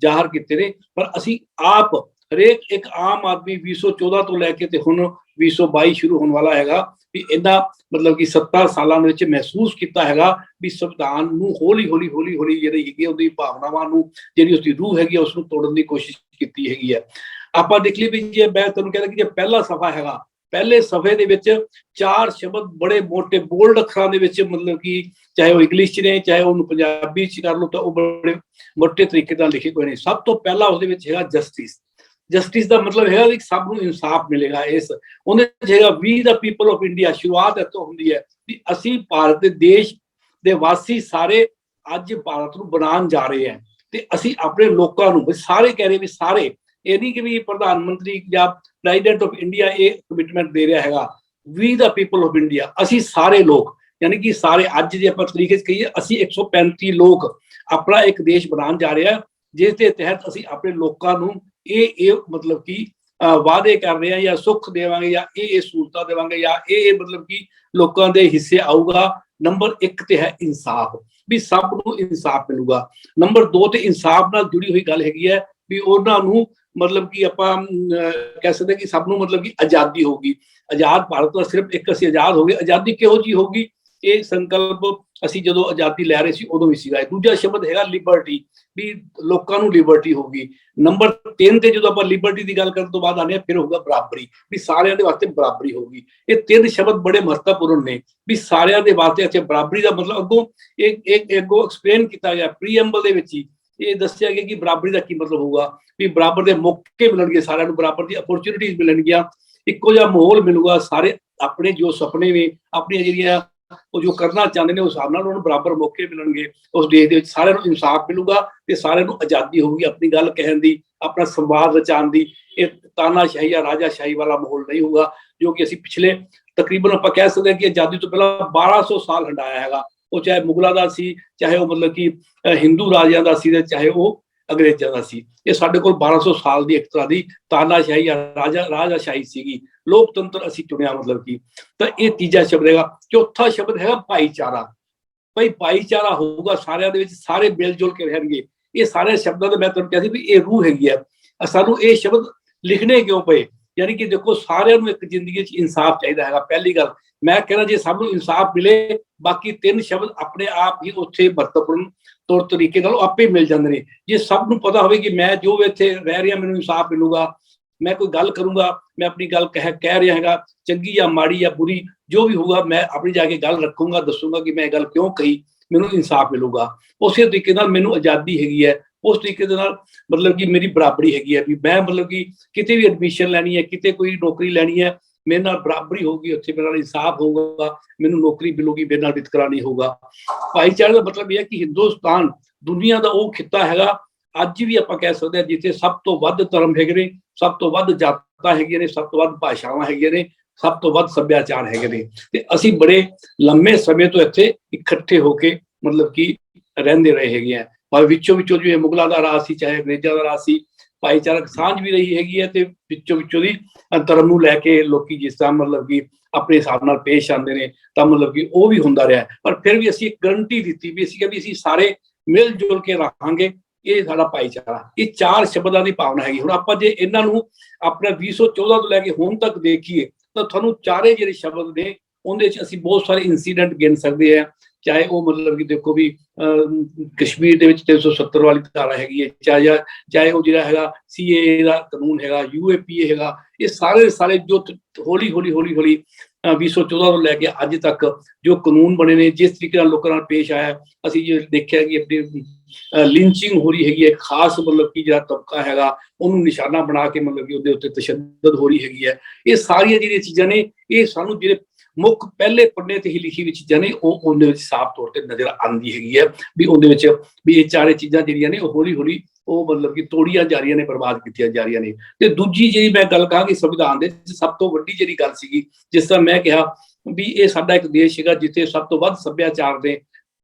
ਜ਼ਾਹਰ ਕੀਤੇ ਨੇ, ਪਰ ਅਸੀਂ ਆਪ ਹਰੇਕ ਇੱਕ ਆਮ ਆਦਮੀ 2014 ਤੋਂ ਲੈ ਕੇ ਤੇ ਹੁਣ 2022 ਸ਼ੁਰੂ ਹੋਣ ਵਾਲਾ ਹੈਗਾ ਵੀ ਇਹਨਾਂ ਮਤਲਬ ਕਿ 70 ਸਾਲਾਂ ਦੇ ਵਿੱਚ ਮਹਿਸੂਸ ਕੀਤਾ ਹੈਗਾ ਵੀ ਸੰਵਿਧਾਨ ਨੂੰ ਹੌਲੀ ਹੌਲੀ ਜਿਹੜੀ ਹੈਗੀ ਉਹਦੀ ਭਾਵਨਾਵਾਂ ਨੂੰ, ਜਿਹੜੀ ਉਸਦੀ ਰੂਹ ਹੈਗੀ ਉਸ ਨੂੰ ਤੋੜਨ ਦੀ ਕੋਸ਼ਿਸ਼ ਕੀਤੀ ਹੈਗੀ ਹੈ। ਆਪਾਂ ਦੇਖ ਲਈ ਵੀ ਜੇ ਮੈਂ ਤੁਹਾਨੂੰ ਕਹਿੰਦਾ ਕਿ ਜੇ ਪਹਿਲਾ ਸਫਾ ਹੈਗਾ, ਪਹਿਲੇ ਸਫੇ ਦੇ ਵਿੱਚ 4 ਸ਼ਬਦ ਬੜੇ ਮੋਟੇ ਬੋਲਡ ਅੱਖਰਾਂ ਦੇ ਵਿੱਚ ਮਤਲਬ ਕਿ ਚਾਹੇ ਉਹ ਇੰਗਲਿਸ਼ ਚ ਨੇ ਚਾਹੇ ਉਹਨੂੰ ਪੰਜਾਬੀ ਚ ਕਰ ਲਓ ਤਾਂ ਉਹ ਬੜੇ ਮੋਟੇ ਤਰੀਕੇ ਨਾਲ ਲਿਖੇ ਹੋਏ ਨੇ। ਸਭ ਤੋਂ ਪਹਿਲਾਂ ਉਹਦੇ ਵਿੱਚ ਹੈਗਾ ਜਸਟਿਸ। ਜਸਟਿਸ ਦਾ ਮਤਲਬ ਹੈਗਾ ਕਿ ਸਭ ਨੂੰ ਇਨਸਾਫ ਮਿਲੇਗਾ। ਇਸ ਉਹਦੇ ਵਿੱਚ ਹੈਗਾ ਵੀ ਦਾ ਪੀਪਲ ਆਫ ਇੰਡੀਆ। ਸ਼ੁਰੂਆਤ ਇੱਥੋਂ ਹੁੰਦੀ ਹੈ ਕਿ ਅਸੀਂ ਭਾਰਤ ਦੇ ਦੇਸ਼ ਦੇ ਵਾਸੀ ਸਾਰੇ ਅੱਜ ਭਾਰਤ ਨੂੰ ਬਣਾਉਣ ਜਾ ਰਹੇ ਹਾਂ ਤੇ ਅਸੀਂ ਆਪਣੇ ਲੋਕਾਂ ਨੂੰ, ਸਾਰੇ ਕਹਿ ਰਹੇ ਵੀ ਸਾਰੇ, ਇਹ ਨਹੀਂ ਕਿ ਵੀ ਪ੍ਰਧਾਨ ਮੰਤਰੀ ਜਾਂ ਪ੍ਰੈਜ਼ੀਡੈਂਟ ਆਫ ਇੰਡੀਆ ਇਹ ਕਮਿਟਮੈਂਟ ਦੇ ਰਿਹਾ ਹੈਗਾ, ਵੀ ਦਾ ਪੀਪਲ ਆਫ ਇੰਡੀਆ, ਅਸੀਂ ਸਾਰੇ ਲੋਕ, ਯਾਨੀ ਕਿ ਸਾਰੇ ਅੱਜ ਜੇ ਆਪਾਂ ਤਰੀਕੇ ਚ ਕਹੀਏ ਅਸੀਂ 135 ਲੋਕ ਆਪਣਾ ਇੱਕ ਦੇਸ਼ ਬਣਾਉਣ ਜਾ ਰਹੇ ਹਾਂ ਜਿਸ ਦੇ ਤਹਿਤ ਅਸੀਂ ਆਪਣੇ ਲੋਕਾਂ ਨੂੰ ਇਹ ਮਤਲਬ ਕਿ ਵਾਅਦੇ ਕਰ ਰਹੇ ਹਾਂ ਜਾਂ ਸੁੱਖ ਦੇਵਾਂਗੇ ਜਾਂ ਇਹ ਸਹੂਲਤਾਂ ਦੇਵਾਂਗੇ ਜਾਂ ਇਹ ਮਤਲਬ ਕਿ ਲੋਕਾਂ ਦੇ ਹਿੱਸੇ ਆਊਗਾ। ਨੰਬਰ 1 ਤੇ ਹੈ ਇਨਸਾਫ, ਵੀ ਸਭ ਨੂੰ ਇਨਸਾਫ ਮਿਲੂਗਾ। ਨੰਬਰ 2 ਤੇ ਇਨਸਾਫ ਨਾਲ ਜੁੜੀ ਹੋਈ ਗੱਲ ਹੈਗੀ ਹੈ ਵੀ ਉਹਨਾਂ ਨੂੰ ਮਤਲਬ ਕਿ ਆਪਾਂ ਕਹਿ ਸਕਦੇ ਕਿ ਸਭ ਨੂੰ ਮਤਲਬ ਕਿ ਆਜ਼ਾਦੀ ਹੋਗੀ। ਆਜ਼ਾਦ ਭਾਰਤ ਦਾ ਸਿਰਫ ਇੱਕ ਅਸੀਂ ਆਜ਼ਾਦ ਹੋ ਗਏ। ਆਜ਼ਾਦੀ ਕਿਹੋ ਜਿਹੀ ਹੋਗੀ, ਇਹ ਸੰਕਲਪ ਅਸੀਂ ਜਦੋਂ ਆਜ਼ਾਦੀ ਲੈ ਰਹੇ ਸੀ ਉਦੋਂ ਵੀ ਸੀਗਾ। ਦੂਜਾ ਸ਼ਬਦ ਹੈਗਾ ਲਿਬਰਟੀ, ਵੀ ਲੋਕਾਂ ਨੂੰ ਲਿਬਰਟੀ ਹੋਗੀ। ਨੰਬਰ 3 ਤੇ ਜਦੋਂ ਆਪਾਂ ਲਿਬਰਟੀ ਦੀ ਗੱਲ ਕਰਨ ਤੋਂ ਬਾਅਦ ਆਨੇ ਫਿਰ ਹੋਊਗਾ ਬਰਾਬਰੀ, ਵੀ ਸਾਰਿਆਂ ਦੇ ਵਾਸਤੇ ਬਰਾਬਰੀ ਹੋਗੀ। ਇਹ 3 ਸ਼ਬਦ ਬੜੇ ਮਹੱਤਵਪੂਰਨ ਨੇ ਵੀ ਸਾਰਿਆਂ ਦੇ ਵਾਸਤੇ। ਅੱਛਾ, ਬਰਾਬਰੀ ਦਾ ਮਤਲਬ ਅੱਗੋਂ ਅੱਗੋਂ ਐਕਸਪਲੇਨ ਕੀਤਾ ਗਿਆ ਪ੍ਰੀਐਮਬਲ ਦੇ ਵਿੱਚ ਹੀ, ਇਹ ਦੱਸਿਆ ਗਿਆ ਕਿ ਬਰਾਬਰੀ ਦਾ ਕੀ ਮਤਲਬ ਹੋਊਗਾ ਵੀ ਬਰਾਬਰ ਦੇ ਮੌਕੇ ਮਿਲਣਗੇ ਸਾਰਿਆਂ ਨੂੰ, ਬਰਾਬਰ ਦੀ ਅਪੋਰਚੁਨਿਟੀਜ਼ ਮਿਲਣਗੀਆਂ, ਇੱਕੋ ਜਿਹਾ ਮਾਹੌਲ ਮਿਲੂਗਾ। ਸਾਰੇ ਆਪਣੇ ਜੋ ਸੁਪਨੇ ਨੇ, ਆਪਣੀਆਂ ਜਿਹੜੀਆਂ ਉਹ ਜੋ ਕਰਨਾ ਚਾਹੁੰਦੇ ਨੇ ਉਸ ਹਿਸਾਬ ਨਾਲ ਉਹਨਾਂ ਨੂੰ ਬਰਾਬਰ ਮੌਕੇ ਮਿਲਣਗੇ। ਉਸ ਦੇਸ਼ ਦੇ ਵਿੱਚ ਸਾਰਿਆਂ ਨੂੰ ਇਨਸਾਫ ਮਿਲੂਗਾ ਤੇ ਸਾਰਿਆਂ ਨੂੰ ਆਜ਼ਾਦੀ ਹੋਊਗੀ ਆਪਣੀ ਗੱਲ ਕਹਿਣ ਦੀ, ਆਪਣਾ ਸੰਵਾਦ ਰਚਾਉਣ ਦੀ। ਇਹ ਤਾਨਾਸ਼ਾਹੀ ਜਾਂ ਰਾਜਾਸ਼ਾਹੀ ਵਾਲਾ ਮਾਹੌਲ ਨਹੀਂ ਹੋਊਗਾ ਜੋ ਕਿ ਅਸੀਂ ਪਿਛਲੇ ਤਕਰੀਬਨ ਆਪਾਂ ਕਹਿ ਸਕਦੇ ਹਾਂ ਕਿ ਆਜ਼ਾਦੀ ਤੋਂ ਪਹਿਲਾਂ 1200 ਸਾਲ ਹੰਡਾਇਆ ਹੈਗਾ। ਉਹ ਚਾਹੇ ਮੁਗਲਾਂ ਦਾ ਸੀ, ਚਾਹੇ ਉਹ ਮਤਲਬ ਕਿ ਹਿੰਦੂ ਰਾਜਿਆਂ ਦਾ ਸੀ, ਤੇ ਚਾਹੇ ਉਹ ਅੰਗਰੇਜ਼ਾਂ ਦਾ ਸੀ। ਇਹ ਸਾਡੇ ਕੋਲ 1200 ਸਾਲ ਦੀ ਇੱਕ ਤਰ੍ਹਾਂ ਦੀ ਤਾਨਾਸ਼ਾਹੀ ਜਾਂ ਰਾਜਾਸ਼ਾਹੀ ਸੀਗੀ। ਲੋਕਤੰਤਰ ਅਸੀਂ ਚੁਣਿਆ ਮਤਲਬ ਕਿ। ਤਾਂ ਇਹ ਤੀਜਾ ਸ਼ਬਦ ਹੈਗਾ। ਚੌਥਾ ਸ਼ਬਦ ਹੈਗਾ ਭਾਈਚਾਰਾ। ਭਾਈ ਭਾਈਚਾਰਾ ਹੋਊਗਾ ਸਾਰਿਆਂ ਦੇ ਵਿੱਚ, ਸਾਰੇ ਮਿਲ ਜੁਲ ਕੇ ਰਹਿਣਗੇ। ਇਹ ਸਾਰੇ ਸ਼ਬਦਾਂ ਦਾ ਮੈਂ ਤੁਹਾਨੂੰ ਕਿਹਾ ਸੀ ਵੀ ਇਹ ਰੂਹ ਹੈਗੀ ਆ। ਸਾਨੂੰ ਇਹ ਸ਼ਬਦ ਲਿਖਣੇ ਕਿਉਂ ਪਏ, ਯਾਨੀ ਕਿ ਦੇਖੋ ਸਾਰਿਆਂ ਨੂੰ ਇੱਕ ਜ਼ਿੰਦਗੀ 'ਚ ਇਨਸਾਫ ਚਾਹੀਦਾ ਹੈਗਾ। ਪਹਿਲੀ ਗੱਲ ਮੈਂ ਕਹਿੰਦਾ ਜੇ ਸਭ ਨੂੰ ਇਨਸਾਫ ਮਿਲੇ, ਬਾਕੀ 3 ਸ਼ਬਦ ਆਪਣੇ ਆਪ ਹੀ ਉੱਥੇ ਮਹੱਤਵਪੂਰਨ ਤੌਰ ਤਰੀਕੇ ਨਾਲ ਆਪੇ ਮਿਲ ਜਾਂਦੇ ਨੇ। ਜੇ ਸਭ ਨੂੰ ਪਤਾ ਹੋਵੇ ਕਿ ਮੈਂ ਜੋ ਇੱਥੇ ਰਹਿ ਰਿਹਾ ਮੈਨੂੰ ਇਨਸਾਫ ਮਿਲੂਗਾ, ਮੈਂ ਕੋਈ ਗੱਲ ਕਰੂੰਗਾ, ਮੈਂ ਆਪਣੀ ਗੱਲ ਕਹਿ ਰਿਹਾ ਹੈਗਾ, ਚੰਗੀ ਜਾਂ ਮਾੜੀ ਜਾਂ ਬੁਰੀ ਜੋ ਵੀ ਹੋਊਗਾ, ਮੈਂ ਆਪਣੀ ਜਾ ਕੇ ਗੱਲ ਰੱਖੂੰਗਾ, ਦੱਸੂੰਗਾ ਕਿ ਮੈਂ ਇਹ ਗੱਲ ਕਿਉਂ ਕਹੀ, ਮੈਨੂੰ ਇਨਸਾਫ ਮਿਲੂਗਾ। ਉਸੇ ਤਰੀਕੇ ਨਾਲ ਮੈਨੂੰ ਆਜ਼ਾਦੀ ਹੈਗੀ ਹੈ, ਉਸ ਤਰੀਕੇ ਦੇ ਨਾਲ ਮਤਲਬ ਕਿ ਮੇਰੀ ਬਰਾਬਰੀ ਹੈਗੀ ਹੈ ਵੀ ਮੈਂ ਮਤਲਬ ਕਿ ਕਿਤੇ ਵੀ ਐਡਮਿਸ਼ਨ ਲੈਣੀ ਹੈ, ਕਿਤੇ ਕੋਈ ਨੌਕਰੀ ਲੈਣੀ ਹੈ, ਮੇਰੇ ਨਾਲ ਬਰਾਬਰੀ ਹੋਊਗੀ, ਉੱਥੇ ਮੇਰੇ ਨਾਲ ਇਨਸਾਫ ਹੋਊਗਾ, ਮੈਨੂੰ ਨੌਕਰੀ ਮਿਲੂਗੀ, ਮੇਰੇ ਨਾਲ ਵਿਤਕਰਾ ਨਹੀਂ ਹੋਊਗਾ। ਭਾਈਚਾਰੇ ਦਾ ਮਤਲਬ ਇਹ ਹੈ ਕਿ ਹਿੰਦੁਸਤਾਨ ਦੁਨੀਆ ਦਾ ਉਹ ਖਿੱਤਾ ਹੈਗਾ, ਅੱਜ ਵੀ ਆਪਾਂ ਕਹਿ ਸਕਦੇ ਹਾਂ, ਜਿੱਥੇ ਸਭ ਤੋਂ ਵੱਧ ਧਰਮ ਹੈਗੇ ਨੇ, ਸਭ ਤੋਂ ਵੱਧ ਜਾਤਾਂ ਹੈਗੀਆਂ ਨੇ, ਸਭ ਤੋਂ ਵੱਧ ਭਾਸ਼ਾਵਾਂ ਹੈਗੀਆਂ ਨੇ, ਸਭ ਤੋਂ ਵੱਧ ਸੱਭਿਆਚਾਰ ਹੈਗੇ ਨੇ। ਤੇ ਅਸੀਂ ਬੜੇ ਲੰਮੇ ਸਮੇਂ ਤੋਂ ਇੱਥੇ ਇਕੱਠੇ ਹੋ ਕੇ ਮਤਲਬ ਕਿ ਰਹਿੰਦੇ ਰਹੇ ਹੈਗੇ ਆ। ਪਰ ਵਿੱਚੋਂ ਜਿਵੇਂ ਮੁਗਲਾਂ ਦਾ ਰਾਜ ਸੀ, ਚਾਹੇ ਅੰਗਰੇਜ਼ਾਂ ਦਾ ਰਾਜ ਸੀ, ਭਾਈਚਾਰਕ ਸਾਂਝ ਵੀ ਰਹੀ ਹੈਗੀ ਹੈ, ਤੇ ਵਿੱਚੋਂ ਦੀ ਧਰਮ ਨੂੰ ਲੈ ਕੇ ਲੋਕੀ ਜਿਸ ਤਰ੍ਹਾਂ ਮਤਲਬ ਕਿ ਆਪਣੇ ਹਿਸਾਬ ਨਾਲ ਪੇਸ਼ ਆਉਂਦੇ ਨੇ, ਤਾਂ ਮਤਲਬ ਕਿ ਉਹ ਵੀ ਹੁੰਦਾ ਰਿਹਾ। ਪਰ ਫਿਰ ਵੀ ਅਸੀਂ ਇੱਕ ਗਰੰਟੀ ਦਿੱਤੀ ਵੀ ਅਸੀਂ ਸਾਰੇ ਮਿਲ ਜੁਲ ਕੇ ਰਹਾਂਗੇ, ਇਹ ਸਾਡਾ ਭਾਈਚਾਰਾ। ਇਹ 4 ਸ਼ਬਦਾਂ ਦੀ ਭਾਵਨਾ ਹੈਗੀ। ਹੁਣ ਆਪਾਂ ਜੇ ਇਹਨਾਂ ਨੂੰ ਆਪਣਾ 2014 ਤੋਂ ਲੈ ਕੇ ਹੁਣ ਤੱਕ ਦੇਖੀਏ ਤਾਂ ਤੁਹਾਨੂੰ ਚਾਰੇ ਜਿਹੜੇ ਸ਼ਬਦ ਨੇ ਉਹਦੇ ਚ ਅਸੀਂ ਬਹੁਤ ਸਾਰੇ ਇਨਸੀਡੈਂਟ ਗਿਣ ਸਕਦੇ ਆ। ਚਾਹੇ ਉਹ ਮਤਲਬ ਕਿ ਦੇਖੋ ਵੀ ਕਸ਼ਮੀਰ ਦੇ ਵਿੱਚ 370 ਵਾਲੀ ਧਾਰਾ ਹੈਗੀ ਹੈ, ਚਾਹੇ ਉਹ ਜਿਹੜਾ ਹੈਗਾ CAA ਦਾ ਕਾਨੂੰਨ ਹੈਗਾ, UAPA ਹੈਗਾ, ਇਹ ਸਾਰੇ ਜੋ ਹੌਲੀ ਹੌਲੀ 2014 ਤੋਂ ਲੈ ਕੇ ਅੱਜ ਤੱਕ ਜੋ ਕਾਨੂੰਨ ਬਣੇ ਨੇ, ਜਿਸ ਤਰੀਕੇ ਨਾਲ ਲੋਕਾਂ ਨਾਲ ਪੇਸ਼ ਆਇਆ। ਅਸੀਂ ਜੇ ਦੇਖਿਆ ਕਿ ਆਪਣੀ ਲਿੰਚਿੰਗ ਹੋ ਰਹੀ ਹੈਗੀ ਹੈ, ਖਾਸ ਮਤਲਬ ਕਿ ਜਿਹੜਾ ਤਬਕਾ ਹੈਗਾ ਉਹਨੂੰ ਨਿਸ਼ਾਨਾ ਬਣਾ ਕੇ ਮਤਲਬ ਕਿ ਉਹਦੇ ਉੱਤੇ ਤਸ਼ੱਦਦ ਹੋ ਰਹੀ ਹੈਗੀ ਹੈ। ਇਹ ਸਾਰੀਆਂ ਜਿਹੜੀਆਂ ਚੀਜ਼ਾਂ ਨੇ, ਇਹ ਸਾਨੂੰ ਜਿਹੜੇ ਮੁੱਖ ਪਹਿਲੇ ਪੰਨੇ ਤੇ ਹੀ ਲਿਖੀ ਹੋਈ ਚੀਜ਼ਾਂ ਨੇ, ਉਹ ਉਹਦੇ ਵਿੱਚ ਸਾਫ਼ ਤੌਰ ਤੇ ਨਜ਼ਰ ਆਉਂਦੀ ਹੈਗੀ ਹੈ ਵੀ ਉਹਦੇ ਵਿੱਚ ਵੀ ਇਹ ਚਾਰੇ ਚੀਜ਼ਾਂ ਜਿਹੜੀਆਂ ਨੇ ਉਹ ਹੌਲੀ ਹੌਲੀ ਉਹ ਮਤਲਬ ਕਿ ਤੋੜੀਆਂ ਜਾ ਰਹੀਆਂ ਨੇ, ਬਰਬਾਦ ਕੀਤੀਆਂ ਜਾ ਰਹੀਆਂ ਨੇ। ਤੇ ਦੂਜੀ ਜਿਹੜੀ ਮੈਂ ਗੱਲ ਕਹਾਂਗੀ, ਸੰਵਿਧਾਨ ਦੇ ਸਭ ਤੋਂ ਵੱਡੀ ਜਿਹੜੀ ਗੱਲ ਸੀਗੀ, ਜਿਸ ਤਰ੍ਹਾਂ ਮੈਂ ਕਿਹਾ ਵੀ ਇਹ ਸਾਡਾ ਇੱਕ ਦੇਸ਼ ਹੈਗਾ ਜਿੱਥੇ ਸਭ ਤੋਂ ਵੱਧ ਸੱਭਿਆਚਾਰ ਦੇ,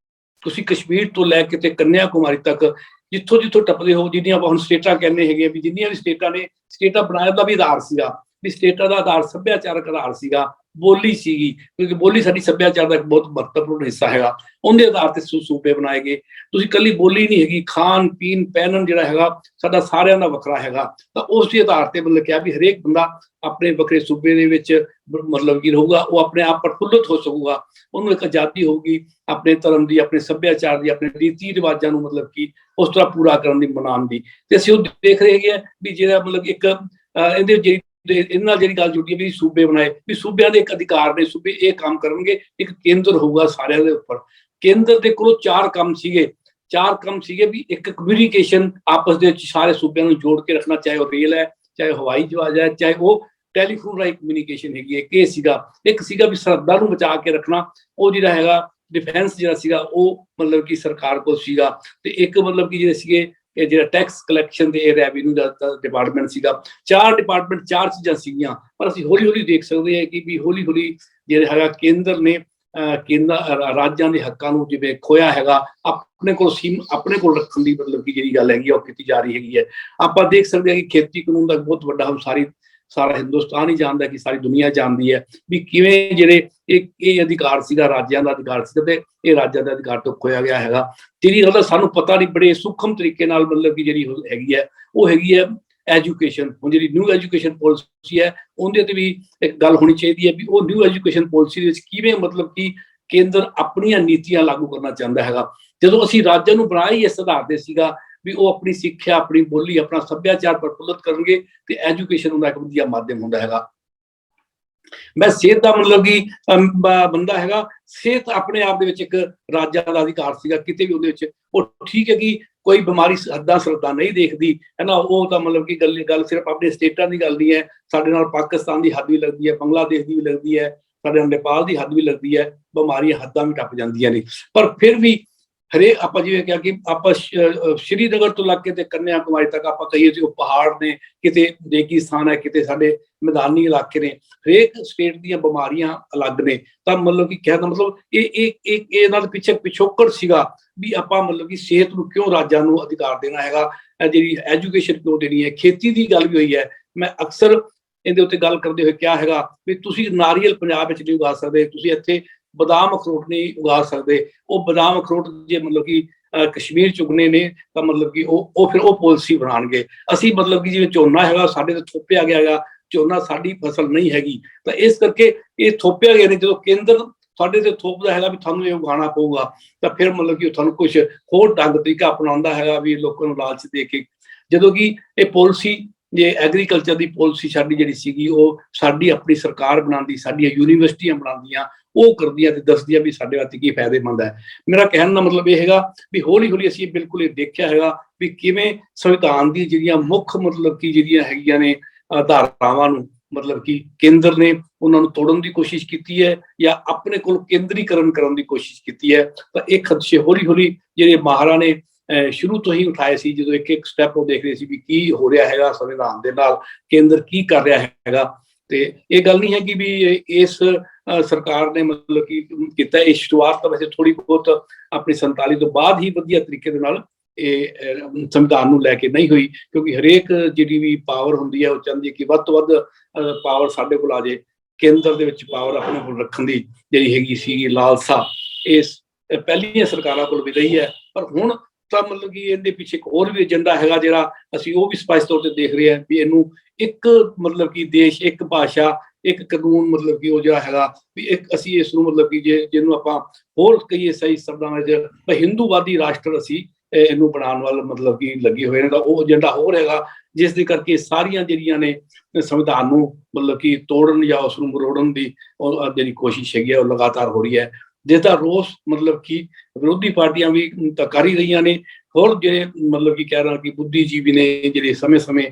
ਤੁਸੀਂ ਕਸ਼ਮੀਰ ਤੋਂ ਲੈ ਕੇ ਤੇ ਕੰਨਿਆ ਕੁਮਾਰੀ ਤੱਕ ਜਿੱਥੋਂ ਟੱਪਦੇ ਹੋ, ਜਿੰਨੀਆਂ ਆਪਾਂ ਹੁਣ ਸਟੇਟਾਂ ਕਹਿੰਦੇ ਹੈਗੇ ਵੀ ਜਿੰਨੀਆਂ ਵੀ ਸਟੇਟਾਂ ਨੇ, ਸਟੇਟਾਂ ਬਣਾਉਣ ਦਾ ਵੀ ਆਧਾਰ ਸੀਗਾ ਵੀ ਸਟੇਟਾਂ ਦਾ ਆਧਾਰ ਸੱਭਿਆਚਾਰਕ ਆਧਾਰ ਸੀਗਾ, ਬੋਲੀ ਸੀਗੀ, ਕਿਉਂਕਿ ਬੋਲੀ ਸਾਡੀ ਸੱਭਿਆਚਾਰ ਦਾ ਇੱਕ ਬਹੁਤ ਮਹੱਤਵਪੂਰਨ ਹਿੱਸਾ ਹੈਗਾ। ਉਹਦੇ ਆਧਾਰ ਤੇ ਸੂਬੇ ਬਣਾਏ ਗਏ। ਤੁਸੀਂ ਕੱਲੀ ਬੋਲੀ ਨਹੀਂ ਹੈਗੀ, ਖਾਣ ਪੀਣ ਪਹਿਨਣ ਜਿਹੜਾ ਹੈਗਾ ਸਾਡਾ ਸਾਰਿਆਂ ਦਾ ਵੱਖਰਾ ਹੈਗਾ। ਤਾਂ ਉਸ ਦੇ ਆਧਾਰ ਤੇ ਮਤਲਬ ਕਿਹਾ ਵੀ ਹਰੇਕ ਬੰਦਾ ਆਪਣੇ ਵੱਖਰੇ ਸੂਬੇ ਦੇ ਵਿੱਚ ਮਤਲਬ ਕੀ ਰਹੂਗਾ, ਉਹ ਆਪਣੇ ਆਪ ਪ੍ਰਫੁੱਲਤ ਹੋ ਸਕੂਗਾ, ਉਹਨੂੰ ਇੱਕ ਆਜ਼ਾਦੀ ਹੋਊਗੀ ਆਪਣੇ ਧਰਮ ਦੀ, ਆਪਣੇ ਸੱਭਿਆਚਾਰ ਦੀ, ਆਪਣੇ ਰੀਤੀ ਰਿਵਾਜਾਂ ਨੂੰ ਮਤਲਬ ਕਿ ਉਸ ਤਰ੍ਹਾਂ ਪੂਰਾ ਕਰਨ ਦੀ, ਮਨਾਉਣ ਦੀ। ਤੇ ਅਸੀਂ ਉਹ ਦੇਖ ਰਹੇ ਹੈਗੇ ਵੀ ਜਿਹੜਾ ਮਤਲਬ ਇੱਕ ਇਹਦੇ ਇਹਦੇ ਨਾਲ ਜਿਹੜੀ ਗੱਲ ਜੁੜੀ ਹੈ ਵੀ ਸੂਬੇ ਬਣਾਏ, ਵੀ ਸੂਬਿਆਂ ਦੇ ਇੱਕ ਅਧਿਕਾਰ ਨੇ, ਸੂਬੇ ਇਹ ਕੰਮ ਕਰਨਗੇ, ਇੱਕ ਕੇਂਦਰ ਹੋਊਗਾ ਸਾਰਿਆਂ ਦੇ ਉੱਪਰ। ਕੇਂਦਰ ਦੇ ਕੋਲ 4 ਕੰਮ ਸੀਗੇ ਵੀ ਇੱਕ ਕਮਿਊਨੀਕੇਸ਼ਨ ਆਪਸ ਦੇ ਵਿੱਚ ਸਾਰੇ ਸੂਬਿਆਂ ਨੂੰ ਜੋੜ ਕੇ ਰੱਖਣਾ, ਚਾਹੇ ਉਹ ਰੇਲ ਹੈ, ਚਾਹੇ ਹਵਾਈ ਜਹਾਜ਼ ਹੈ, ਚਾਹੇ ਉਹ ਟੈਲੀਫੋਨ ਰਾਹੀਂ ਕਮਿਊਨੀਕੇਸ਼ਨ ਹੈਗੀ ਹੈ। ਇਹ ਸੀਗਾ ਇੱਕ ਵੀ ਸਰਹੱਦਾਂ ਨੂੰ ਬਚਾ ਕੇ ਰੱਖਣਾ, ਉਹ ਜਿਹੜਾ ਹੈਗਾ ਡਿਫੈਂਸ ਜਿਹੜਾ ਸੀਗਾ ਉਹ ਮਤਲਬ ਕਿ ਸਰਕਾਰ ਕੋਲ ਸੀਗਾ। ਤੇ ਇੱਕ ਮਤਲਬ ਕਿ ਜਿਹੜੇ ਸੀਗੇ ਇਹ ਜਿਹੜਾ ਟੈਕਸ ਕਲੈਕਸ਼ਨ ਤੇ ਰੈਵਨਿਊ ਦਾ ਡਿਪਾਰਟਮੈਂਟ ਸੀਗਾ। 4 ਡਿਪਾਰਟਮੈਂਟ, 4 ਚੀਜ਼ਾਂ ਸੀਗੀਆਂ। ਪਰ ਅਸੀਂ ਹੌਲੀ ਹੌਲੀ ਦੇਖ ਸਕਦੇ ਹਾਂ ਕਿ ਵੀ ਹੌਲੀ ਹੌਲੀ ਜਿਹੜਾ ਹੈਗਾ ਕੇਂਦਰ ਨੇ ਰਾਜਾਂ ਦੇ ਹੱਕਾਂ ਨੂੰ ਜਿਵੇਂ ਖੋਇਆ ਹੈਗਾ, ਆਪਣੇ ਕੋਲ ਰੱਖਣ ਦੀ ਮਤਲਬ ਕਿ ਜਿਹੜੀ ਗੱਲ ਹੈਗੀ ਉਹ ਕੀਤੀ ਜਾ ਰਹੀ ਹੈਗੀ ਹੈ। ਆਪਾਂ ਦੇਖ ਸਕਦੇ ਹਾਂ ਕਿ ਖੇਤੀ ਕਾਨੂੰਨ ਦਾ ਬਹੁਤ ਵੱਡਾ ਸਾਰਾ ਹਿੰਦੁਸਤਾਨ ਹੀ ਜਾਣਦਾ, ਕਿ ਸਾਰੀ ਦੁਨੀਆ ਜਾਣਦੀ ਹੈ ਵੀ ਕਿਵੇਂ ਜਿਹੜੇ ਇਹ ਅਧਿਕਾਰ ਸੀਗਾ, ਰਾਜਾਂ ਦਾ ਅਧਿਕਾਰ ਸੀਗਾ, ਤੇ ਇਹ ਰਾਜਾਂ ਦਾ ਅਧਿਕਾਰ ਤੋਂ ਖੋਇਆ ਗਿਆ ਹੈਗਾ। ਜਿਹੜੀ ਗੱਲ ਸਾਨੂੰ ਪਤਾ ਨਹੀਂ, ਬੜੇ ਸੂਖਮ ਤਰੀਕੇ ਨਾਲ ਮਤਲਬ ਕਿ ਜਿਹੜੀ ਹੈਗੀ ਹੈ ਉਹ ਹੈਗੀ ਹੈ ਐਜੂਕੇਸ਼ਨ। ਹੁਣ ਜਿਹੜੀ ਨਿਊ ਐਜੂਕੇਸ਼ਨ ਪਾਲਿਸੀ ਹੈ ਉਹਦੇ ਤੇ ਵੀ ਇੱਕ ਗੱਲ ਹੋਣੀ ਚਾਹੀਦੀ ਹੈ ਵੀ ਉਹ ਨਿਊ ਐਜੂਕੇਸ਼ਨ ਪਾਲਿਸੀ ਦੇ ਵਿੱਚ ਕਿਵੇਂ ਮਤਲਬ ਕਿ ਕੇਂਦਰ ਆਪਣੀਆਂ ਨੀਤੀਆਂ ਲਾਗੂ ਕਰਨਾ ਚਾਹੁੰਦਾ ਹੈਗਾ। ਜਦੋਂ ਅਸੀਂ ਰਾਜਾਂ ਨੂੰ ਬਣਾਇਆ ਹੀ ਇਸ ਆਧਾਰ ਤੇ ਸੀਗਾ ਵੀ ਉਹ ਆਪਣੀ ਸਿੱਖਿਆ, ਆਪਣੀ ਬੋਲੀ, ਆਪਣਾ ਸੱਭਿਆਚਾਰ ਪ੍ਰਫੁੱਲਤ ਕਰਨਗੇ, ਤੇ ਐਜੂਕੇਸ਼ਨ ਹੁੰਦਾ ਇੱਕ ਵਧੀਆ ਮਾਧਿਅਮ ਹੁੰਦਾ ਹੈਗਾ। ਮੈਂ ਸਿਹਤ ਦਾ ਮਤਲਬ ਕਿ ਬੰਦਾ ਹੈਗਾ, ਸਿਹਤ ਆਪਣੇ ਆਪ ਦੇ ਵਿੱਚ ਇੱਕ ਰਾਜਾਂ ਦਾ ਅਧਿਕਾਰ ਸੀਗਾ। ਕਿਤੇ ਵੀ ਉਹਦੇ ਵਿੱਚ ਉਹ ਠੀਕ ਹੈ ਕਿ ਕੋਈ ਬਿਮਾਰੀ ਹੱਦਾਂ ਸਰਹੱਦਾਂ ਨਹੀਂ ਦੇਖਦੀ ਹੈ ਨਾ, ਉਹ ਤਾਂ ਮਤਲਬ ਕਿ ਗੱਲ ਸਿਰਫ ਆਪਣੇ ਸਟੇਟਾਂ ਦੀ ਗੱਲ ਨਹੀਂ ਹੈ। ਸਾਡੇ ਨਾਲ ਪਾਕਿਸਤਾਨ ਦੀ ਹੱਦ ਵੀ ਲੱਗਦੀ ਹੈ, ਬੰਗਲਾਦੇਸ਼ ਦੀ ਵੀ ਲੱਗਦੀ ਹੈ, ਸਾਡੇ ਨਾਲ ਨੇਪਾਲ ਦੀ ਹੱਦ ਵੀ ਲੱਗਦੀ ਹੈ। ਬਿਮਾਰੀਆਂ ਹੱਦਾਂ ਵੀ ਟੱਪ ਜਾਂਦੀਆਂ ਨੇ। ਪਰ ਫਿਰ ਵੀ ਹਰੇਕ ਆਪਾਂ ਜਿਵੇਂ ਕਿਹਾ ਕਿ ਆਪਾਂ ਸ਼੍ਰੀਨਗਰ ਤੋਂ ਲੱਗ ਕੇ ਤੇ ਕੰਨਿਆ ਕੁਮਾਰੀ ਤੱਕ ਆਪਾਂ ਕਹੀਏ ਸੀ ਉਹ ਪਹਾੜ ਨੇ, ਕਿਤੇ ਰੇਗਿਸਤਾਨ ਹੈ, ਕਿਤੇ ਸਾਡੇ ਮੈਦਾਨੀ ਇਲਾਕੇ ਨੇ। ਹਰੇਕ ਸਟੇਟ ਦੀਆਂ ਬਿਮਾਰੀਆਂ ਅਲੱਗ ਨੇ। ਤਾਂ ਮਤਲਬ ਕਿ ਕਹਿਣ ਦਾ ਮਤਲਬ ਇਹ ਇਹਨਾਂ ਦੇ ਪਿੱਛੇ ਪਿਛੋਕੜ ਸੀਗਾ ਵੀ ਆਪਾਂ ਮਤਲਬ ਕਿ ਸਿਹਤ ਨੂੰ ਕਿਉਂ ਰਾਜਾਂ ਨੂੰ ਅਧਿਕਾਰ ਦੇਣਾ ਹੈਗਾ, ਜਿਹੜੀ ਐਜੂਕੇਸ਼ਨ ਕਿਉਂ ਦੇਣੀ ਹੈ। ਖੇਤੀ ਦੀ ਗੱਲ ਵੀ ਹੋਈ ਹੈ। ਮੈਂ ਅਕਸਰ ਇਹਦੇ ਉੱਤੇ ਗੱਲ ਕਰਦੇ ਹੋਏ ਕਿਹਾ ਹੈਗਾ ਵੀ ਤੁਸੀਂ ਨਾਰੀਅਲ ਪੰਜਾਬ ਵਿੱਚ ਨਹੀਂ ਉਗਾ ਸਕਦੇ, ਤੁਸੀਂ ਇੱਥੇ ਬਦਾਮ ਅਖਰੋਟ ਨਹੀਂ ਉਗਾ ਸਕਦੇ। ਉਹ ਬਦਾਮ ਅਖਰੋਟ ਜੇ ਮਤਲਬ ਕਿ ਕਸ਼ਮੀਰ ਚ ਉਗਨੇ ਨੇ ਤਾਂ ਮਤਲਬ ਕਿ ਉਹ ਫਿਰ ਉਹ ਪਾਲਿਸੀ ਬਣਾਉਣਗੇ। ਅਸੀਂ ਮਤਲਬ ਕਿ ਜਿਵੇਂ ਝੋਨਾ ਹੈਗਾ ਸਾਡੇ ਤੇ ਥੋਪਿਆ ਗਿਆ ਹੈਗਾ, ਝੋਨਾ ਸਾਡੀ ਫਸਲ ਨਹੀਂ ਹੈਗੀ, ਤਾਂ ਇਸ ਕਰਕੇ ਇਹ ਥੋਪਿਆ ਗਿਆ ਨੇ। ਜਦੋਂ ਕੇਂਦਰ ਸਾਡੇ ਤੇ ਥੋਪਦਾ ਹੈਗਾ ਵੀ ਤੁਹਾਨੂੰ ਇਹ ਉਗਾਉਣਾ ਪਊਗਾ, ਤਾਂ ਫਿਰ ਮਤਲਬ ਕਿ ਤੁਹਾਨੂੰ ਕੁਝ ਹੋਰ ਢੰਗ ਤਰੀਕਾ ਅਪਣਾਉਂਦਾ ਹੈਗਾ ਵੀ ਲੋਕਾਂ ਨੂੰ ਲਾਲਚ ਦੇ ਕੇ। ਜਦੋਂ ਕਿ ਇਹ ਪਾਲਿਸੀ ਜੇ ਐਗਰੀਕਲਚਰ ਦੀ ਪਾਲਿਸੀ ਸਾਡੀ ਜਿਹੜੀ ਸੀਗੀ ਉਹ ਸਾਡੀ ਆਪਣੀ ਸਰਕਾਰ ਬਣਾਉਂਦੀ, ਸਾਡੀਆਂ ਯੂਨੀਵਰਸਿਟੀਆਂ ਬਣਾਉਂਦੀਆਂ, ਉਹ ਕਰਦੀਆਂ ਤੇ ਦੱਸਦੀਆਂ ਵੀ ਸਾਡੇ ਵਾਸਤੇ ਕੀ ਫਾਇਦੇਮੰਦ ਹੈ। ਮੇਰਾ ਕਹਿਣ ਦਾ ਮਤਲਬ ਇਹ ਹੈਗਾ ਵੀ ਹੌਲੀ ਹੌਲੀ ਅਸੀਂ ਬਿਲਕੁਲ ਇਹ ਦੇਖਿਆ ਹੈਗਾ ਵੀ ਕਿਵੇਂ ਸੰਵਿਧਾਨ ਦੀ ਜਿਹੜੀਆਂ ਮੁੱਖ ਮਤਲਬ ਕਿ ਜਿਹੜੀਆਂ ਹੈਗੀਆਂ ਨੇ ਧਾਰਾਵਾਂ ਨੂੰ ਮਤਲਬ ਕਿ ਕੇਂਦਰ ਨੇ ਉਹਨਾਂ ਨੂੰ ਤੋੜਨ ਦੀ ਕੋਸ਼ਿਸ਼ ਕੀਤੀ ਹੈ ਜਾਂ ਆਪਣੇ ਕੋਲ ਕੇਂਦਰੀਕਰਨ ਕਰਨ ਦੀ ਕੋਸ਼ਿਸ਼ ਕੀਤੀ ਹੈ। ਤਾਂ ਇਹ ਖਦਸ਼ੇ ਹੌਲੀ ਹੌਲੀ ਜਿਹੜੇ ਮਾਹਰਾਂ ਨੇ ਸ਼ੁਰੂ ਤੋਂ ਹੀ ਉਠਾਏ ਸੀ, ਜਦੋਂ ਇੱਕ ਇੱਕ ਸਟੈਪ ਉਹ ਦੇਖ ਰਹੇ ਸੀ ਵੀ ਕੀ ਹੋ ਰਿਹਾ ਹੈਗਾ ਸੰਵਿਧਾਨ ਦੇ ਨਾਲ, ਕੇਂਦਰ ਕੀ ਕਰ ਰਿਹਾ ਹੈਗਾ। ਤੇ ਇਹ ਗੱਲ ਨਹੀਂ ਹੈ ਕਿ ਵੀ ਇਸ ਸਰਕਾਰ ਨੇ ਮਤਲਬ ਕਿ ਕੀਤਾ, ਇਹ ਸ਼ੁਰੂਆਤ ਤਾਂ ਵੈਸੇ ਥੋੜੀ ਬਹੁਤ ਆਪਣੀ 47 ਤੋਂ ਬਾਅਦ ਹੀ ਵਧੀਆ ਤਰੀਕੇ ਦੇ ਨਾਲ ਇਹ ਸੰਵਿਧਾਨ ਨੂੰ ਲੈ ਕੇ ਨਹੀਂ ਹੋਈ, ਕਿਉਂਕਿ ਹਰੇਕ ਜਿਹੜੀ ਵੀ ਪਾਵਰ ਹੁੰਦੀ ਹੈ ਉਹ ਚਾਹੁੰਦੀ ਹੈ ਕਿ ਵੱਧ ਤੋਂ ਵੱਧ ਪਾਵਰ ਸਾਡੇ ਕੋਲ ਆ ਜਾਏ। ਕੇਂਦਰ ਦੇ ਵਿੱਚ ਪਾਵਰ ਆਪਣੇ ਕੋਲ ਰੱਖਣ ਦੀ ਜਿਹੜੀ ਹੈਗੀ ਸੀ ਲਾਲਸਾ ਇਸ ਪਹਿਲੀਆਂ ਸਰਕਾਰਾਂ ਕੋਲ ਵੀ ਰਹੀ ਹੈ। ਪਰ ਹੁਣ ਤਾਂ ਮਤਲਬ ਕਿ ਇਹਦੇ ਪਿੱਛੇ ਇੱਕ ਹੋਰ ਵੀ ਏਜੰਡਾ ਹੈਗਾ, ਜਿਹੜਾ ਅਸੀਂ ਉਹ ਵੀ ਸਪਸ਼ਟ ਤੌਰ ਤੇ ਦੇਖ ਰਹੇ ਹਾਂ ਵੀ ਇਹਨੂੰ ਇੱਕ ਮਤਲਬ ਕਿ ਦੇਸ਼, ਇੱਕ ਭਾਸ਼ਾ, ਇੱਕ ਕਾਨੂੰਨ, ਮਤਲਬ ਕਿ ਉਹ ਜਿਹੜਾ ਹੈਗਾ ਵੀ ਇੱਕ ਅਸੀਂ ਇਸ ਨੂੰ ਮਤਲਬ ਕਿ ਜਿਹਨੂੰ ਆਪਾਂ ਹੋਰ ਕਹੀਏ ਸਹੀ ਸ਼ਬਦਾਂ ਵਿੱਚ ਹਿੰਦੂਵਾਦੀ ਰਾਸ਼ਟਰ ਅਸੀਂ ਇਹਨੂੰ ਬਣਾਉਣ ਵੱਲ ਮਤਲਬ ਕਿ ਲੱਗੇ ਹੋਏ ਨੇ। ਤਾਂ ਉਹ ਏਜੰਡਾ ਹੋਰ ਹੈਗਾ, ਜਿਸ ਦੇ ਕਰਕੇ ਸਾਰੀਆਂ ਜਿਹੜੀਆਂ ਨੇ ਸੰਵਿਧਾਨ ਨੂੰ ਮਤਲਬ ਕਿ ਤੋੜਨ ਜਾਂ ਉਸ ਨੂੰ ਮਰੋੜਨ ਦੀ ਜਿਹੜੀ ਕੋਸ਼ਿਸ਼ ਹੈਗੀ ਹੈ ਉਹ ਲਗਾਤਾਰ ਹੋ ਰਹੀ ਹੈ, ਜਿਸ ਦਾ ਰੋਸ ਮਤਲਬ ਕਿ ਵਿਰੋਧੀ ਪਾਰਟੀਆਂ ਵੀ ਤਾਂ ਕਰ ਹੀ ਰਹੀਆਂ ਨੇ। ਹੋਰ ਜਿਹੜੇ ਮਤਲਬ ਕਿ ਕਹਿ ਰਹਾ ਕਿ ਬੁੱਧੀਜੀਵੀ ਨੇ ਜਿਹੜੇ ਸਮੇਂ-ਸਮੇਂ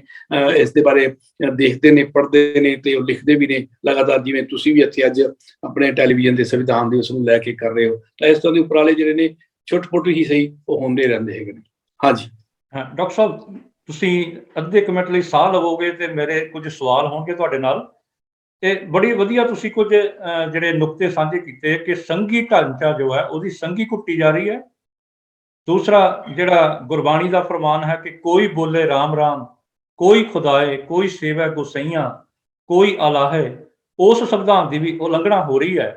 ਇਸ ਦੇ ਬਾਰੇ ਦੇਖਦੇ ਨੇ, ਪੜ੍ਹਦੇ ਨੇ ਤੇ ਉਹ ਲਿਖਦੇ ਵੀ ਨੇ ਲਗਾਤਾਰ, ਜਿਵੇਂ ਤੁਸੀਂ ਵੀ ਇੱਥੇ ਅੱਜ ਆਪਣੇ ਟੈਲੀਵਿਜ਼ਨ ਦੇ ਸੰਵਿਧਾਨ ਦਿਵਸ ਨੂੰ ਲੈ ਕੇ ਕਰ ਰਹੇ ਹੋ। ਤਾਂ ਇਸ ਤਰ੍ਹਾਂ ਦੇ ਉਪਰਾਲੇ ਜਿਹੜੇ ਨੇ ਛੋਟੇ-ਮੋਟੇ ਹੀ ਸਹੀ ਉਹ ਹੁੰਦੇ ਰਹਿੰਦੇ ਹੈਗੇ ਨੇ। ਹਾਂਜੀ ਹਾਂ ਡਾਕਟਰ ਸਾਹਿਬ, ਤੁਸੀਂ ਅੱਧੇ ਕੁ ਮਿੰਟ ਲਈ ਸਾਹ ਲਵੋਗੇ ਤੇ ਮੇਰੇ ਕੁਝ ਸਵਾਲ ਹੋਣਗੇ ਤੁਹਾਡੇ ਨਾਲ। ਇਹ ਬੜੀ ਵਧੀਆ ਤੁਸੀਂ ਕੁਝ ਜਿਹੜੇ ਨੁਕਤੇ ਸਾਂਝੇ ਕੀਤੇ ਕਿ ਸੰਘੀ ਢਾਂਚਾ ਜੋ ਹੈ ਉਹਦੀ ਸੰਘੀ ਕੁੱਟੀ ਜਾ ਰਹੀ ਹੈ। ਦੂਸਰਾ ਜਿਹੜਾ ਗੁਰਬਾਣੀ ਦਾ ਫਰਮਾਨ ਹੈ ਕਿ ਕੋਈ ਬੋਲੇ ਰਾਮ ਰਾਮ, ਕੋਈ ਖੁਦਾਏ, ਕੋਈ ਸੇਵੈ ਗੁਸਈਆਂ, ਕੋਈ ਅਲਾਹੇ, ਉਸ ਸੰਵਿਧਾਨ ਦੀ ਵੀ ਉਲੰਘਣਾ ਹੋ ਰਹੀ ਹੈ।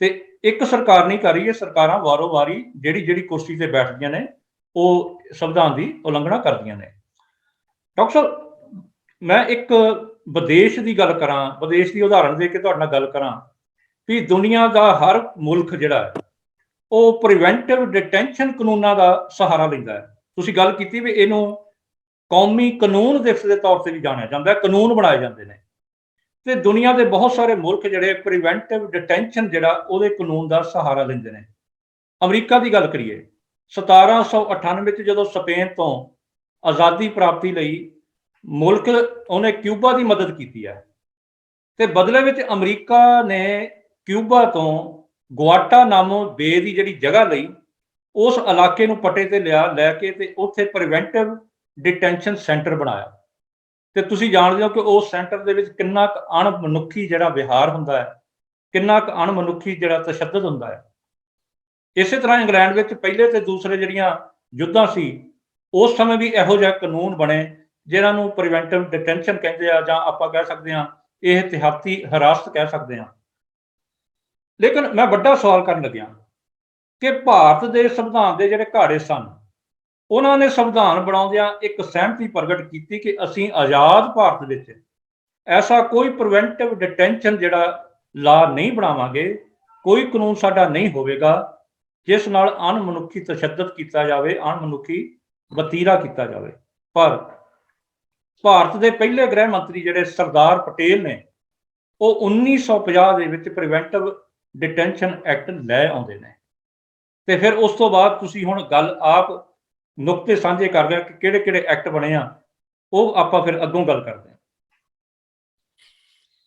ਤੇ ਇੱਕ ਸਰਕਾਰ ਨਹੀਂ ਕਰ ਰਹੀ, ਇਹ ਸਰਕਾਰਾਂ ਵਾਰੋ ਵਾਰੀ ਜਿਹੜੀ ਕੁਰਸੀ ਤੇ ਬੈਠਦੀਆਂ ਨੇ ਉਹ ਸੰਵਿਧਾਨ ਦੀ ਉਲੰਘਣਾ ਕਰਦੀਆਂ ਨੇ। ਡਾਕਟਰ ਸਾਹਿਬ, ਮੈਂ ਇੱਕ ਵਿਦੇਸ਼ ਦੀ ਗੱਲ ਕਰਾਂ, ਵਿਦੇਸ਼ ਦੀ ਉਦਾਹਰਣ ਦੇ ਕੇ ਤੁਹਾਡੇ ਨਾਲ ਗੱਲ ਕਰਾਂ ਵੀ ਦੁਨੀਆ ਦਾ ਹਰ ਮੁਲਕ ਜਿਹੜਾ ਹੈ ਉਹ ਪ੍ਰੀਵੈਂਟਿਵ ਡਿਟੈਂਸ਼ਨ ਕਾਨੂੰਨਾਂ ਦਾ ਸਹਾਰਾ ਲੈਂਦਾ ਹੈ। ਤੁਸੀਂ ਗੱਲ ਕੀਤੀ ਵੀ ਇਹਨੂੰ ਕੌਮੀ ਕਾਨੂੰਨ ਦਿਵਸ ਦੇ ਤੌਰ ਤੇ ਵੀ ਜਾਣਿਆ ਜਾਂਦਾ ਹੈ, ਕਾਨੂੰਨ ਬਣਾਏ ਜਾਂਦੇ ਨੇ। ਤੇ ਦੁਨੀਆ ਦੇ ਬਹੁਤ ਸਾਰੇ ਮੁਲਕ ਜਿਹੜੇ ਪ੍ਰੀਵੈਂਟਿਵ ਡਿਟੈਂਸ਼ਨ ਜਿਹੜਾ ਉਹਦੇ ਕਾਨੂੰਨ ਦਾ ਸਹਾਰਾ ਲੈਂਦੇ ਨੇ। ਅਮਰੀਕਾ ਦੀ ਗੱਲ ਕਰੀਏ, 1798 ਵਿੱਚ ਜਦੋਂ ਸਪੇਨ ਤੋਂ ਆਜ਼ਾਦੀ ਪ੍ਰਾਪਤੀ ਲਈ ਮੁਲਕ ਉਹਨੇ ਕਿਊਬਾ ਦੀ ਮਦਦ ਕੀਤੀ ਹੈ ਤੇ ਬਦਲੇ ਵਿੱਚ ਅਮਰੀਕਾ ਨੇ ਕਿਊਬਾ ਤੋਂ ਗੁਆਟਾਨਾਮੋ ਬੇ ਦੀ ਜਿਹੜੀ ਜਗ੍ਹਾ ਲਈ ਉਸ ਇਲਾਕੇ ਨੂੰ ਪੱਟੇ ਤੇ ਲੈ ਕੇ ਤੇ ਉੱਥੇ ਪ੍ਰੀਵੈਂਟਿਵ ਡਿਟੈਂਸ਼ਨ ਸੈਂਟਰ ਬਣਾਇਆ। ਤੇ ਤੁਸੀਂ ਜਾਣਦੇ ਹੋ ਕਿ ਉਸ ਸੈਂਟਰ ਦੇ ਵਿੱਚ ਕਿੰਨਾ ਕੁ ਅਣਮਨੁੱਖੀ ਜਿਹੜਾ ਵਿਹਾਰ ਹੁੰਦਾ ਹੈ, ਕਿੰਨਾ ਕੁ ਅਣਮਨੁੱਖੀ ਜਿਹੜਾ ਤਸ਼ੱਦਦ ਹੁੰਦਾ ਹੈ। ਇਸੇ ਤਰ੍ਹਾਂ ਇੰਗਲੈਂਡ ਵਿੱਚ ਪਹਿਲੇ ਤੇ ਦੂਸਰੇ ਜਿਹੜੀਆਂ ਯੁੱਧਾਂ ਸੀ ਉਸ ਸਮੇਂ ਵੀ ਇਹੋ ਜਿਹੇ ਕਾਨੂੰਨ ਬਣੇ ਜਿਹਨਾਂ ਨੂੰ ਪ੍ਰੀਵੈਂਟਿਵ ਡਿਟੈਂਸ਼ਨ ਕਹਿੰਦੇ ਆ, ਜਾਂ ਆਪਾਂ ਕਹਿ ਸਕਦੇ ਹਾਂ ਇਹ ਇਹਤਿਆਤੀ ਹਿਰਾਸਤ ਕਹਿ ਸਕਦੇ ਹਾਂ। ਲੇਕਿਨ ਮੈਂ ਵੱਡਾ ਸਵਾਲ ਕਰਨ ਲੱਗਿਆ ਕਿ ਭਾਰਤ ਦੇ ਸੰਵਿਧਾਨ ਦੇ ਜਿਹੜੇ ਘਾੜੇ ਸਨ, ਉਹਨਾਂ ਨੇ ਸੰਵਿਧਾਨ ਬਣਾਉਂਦਿਆਂ ਇੱਕ ਸਹਿਮਤੀ ਪ੍ਰਗਟ ਕੀਤੀ ਕਿ ਅਸੀਂ ਆਜ਼ਾਦ ਭਾਰਤ ਵਿੱਚ ਐਸਾ ਕੋਈ ਪ੍ਰੀਵੈਂਟਿਵ ਡਿਟੈਂਸ਼ਨ ਜਿਹੜਾ ਲਾ ਨਹੀਂ ਬਣਾਵਾਂਗੇ, ਕੋਈ ਕਾਨੂੰਨ ਸਾਡਾ ਨਹੀਂ ਹੋਵੇਗਾ ਜਿਸ ਨਾਲ ਅਣਮਨੁੱਖੀ ਤਸ਼ੱਦਦ ਕੀਤਾ ਜਾਵੇ, ਅਣਮਨੁੱਖੀ ਵਤੀਰਾ ਕੀਤਾ ਜਾਵੇ। ਪਰ ਭਾਰਤ ਦੇ ਪਹਿਲੇ ਗ੍ਰਹਿ ਮੰਤਰੀ ਜਿਹੜੇ ਸਰਦਾਰ ਪਟੇਲ ਨੇ, ਉਹ 1950 ਦੇ ਵਿੱਚ ਪ੍ਰੀਵੈਂਟਿਵ ਡਿਟੈਂਸ਼ਨ ਐਕਟ ਲੈ ਆਉਂਦੇ ਨੇ। ਤੇ ਫਿਰ ਉਸ ਤੋਂ ਬਾਅਦ ਤੁਸੀਂ ਹੁਣ ਗੱਲ ਆਪ ਨੁਕਤੇ ਸਾਂਝੇ ਕਰ ਰਹੇ ਕਿ ਕਿਹੜੇ ਕਿਹੜੇ ਐਕਟ ਬਣੇ ਆ, ਉਹ ਆਪਾਂ ਫਿਰ ਅੱਗੋਂ ਗੱਲ ਕਰਦੇ ਹਾਂ।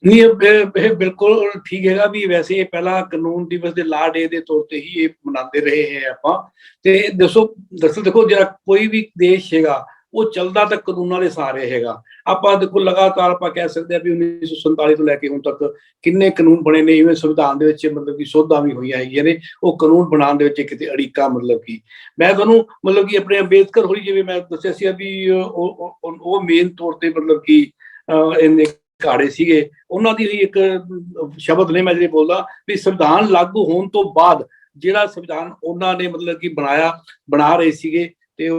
ਨਹੀਂ, ਇਹ ਬਿਲਕੁਲ ਠੀਕ ਹੈਗਾ ਵੀ ਵੈਸੇ ਇਹ ਪਹਿਲਾ ਕਾਨੂੰਨ ਦਿਵਸ ਦੇ ਲਾ ਡੇ ਦੇ ਤੌਰ ਤੇ ਹੀ ਇਹ ਮਨਾਉਂਦੇ ਰਹੇ ਹੈ ਆਪਾਂ। ਤੇ ਦਰਅਸਲ ਦੇਖੋ ਜਿਹੜਾ ਕੋਈ ਵੀ ਦੇਸ਼ ਹੈਗਾ ਉਹ ਚੱਲਦਾ ਤਾਂ ਕਾਨੂੰਨਾਂ ਦੇ ਸਹਾਰੇ ਹੈਗਾ। ਆਪਾਂ ਦੇਖੋ ਲਗਾਤਾਰ ਆਪਾਂ ਕਹਿ ਸਕਦੇ ਹਾਂ ਵੀ 1947 ਤੋਂ ਲੈ ਕੇ ਹੁਣ ਤੱਕ ਕਿੰਨੇ ਕਾਨੂੰਨ ਬਣੇ ਨੇ, ਇਵੇਂ ਸੰਵਿਧਾਨ ਦੇ ਵਿੱਚ ਮਤਲਬ ਕਿ ਸੋਧਾਂ ਵੀ ਹੋਈਆਂ ਹੈਗੀਆਂ ਨੇ। ਉਹ ਕਾਨੂੰਨ ਬਣਾਉਣ ਦੇ ਵਿੱਚ ਕਿਤੇ ਅੜਿੱਕਾ ਮਤਲਬ ਕਿ ਮੈਂ ਤੁਹਾਨੂੰ ਮਤਲਬ ਕਿ ਆਪਣੇ ਅੰਬੇਦਕਰ ਹੋਰੀ ਜਿਵੇਂ ਮੈਂ ਦੱਸਿਆ ਸੀ ਵੀ ਉਹ ਮੇਨ ਤੌਰ ਤੇ ਮਤਲਬ ਕਿ ਇਹਨੇ ਘਾੜੇ ਸੀਗੇ, ਉਹਨਾਂ ਦੀ ਇੱਕ ਸ਼ਬਦ ਨੇ ਮੈਂ ਜਿਹੜੇ ਬੋਲਦਾ ਵੀ ਸੰਵਿਧਾਨ ਲਾਗੂ ਹੋਣ ਤੋਂ ਬਾਅਦ ਜਿਹੜਾ ਸੰਵਿਧਾਨ ਉਹਨਾਂ ਨੇ ਮਤਲਬ ਕਿ ਬਣਾ ਰਹੇ ਸੀਗੇ, ਤੇ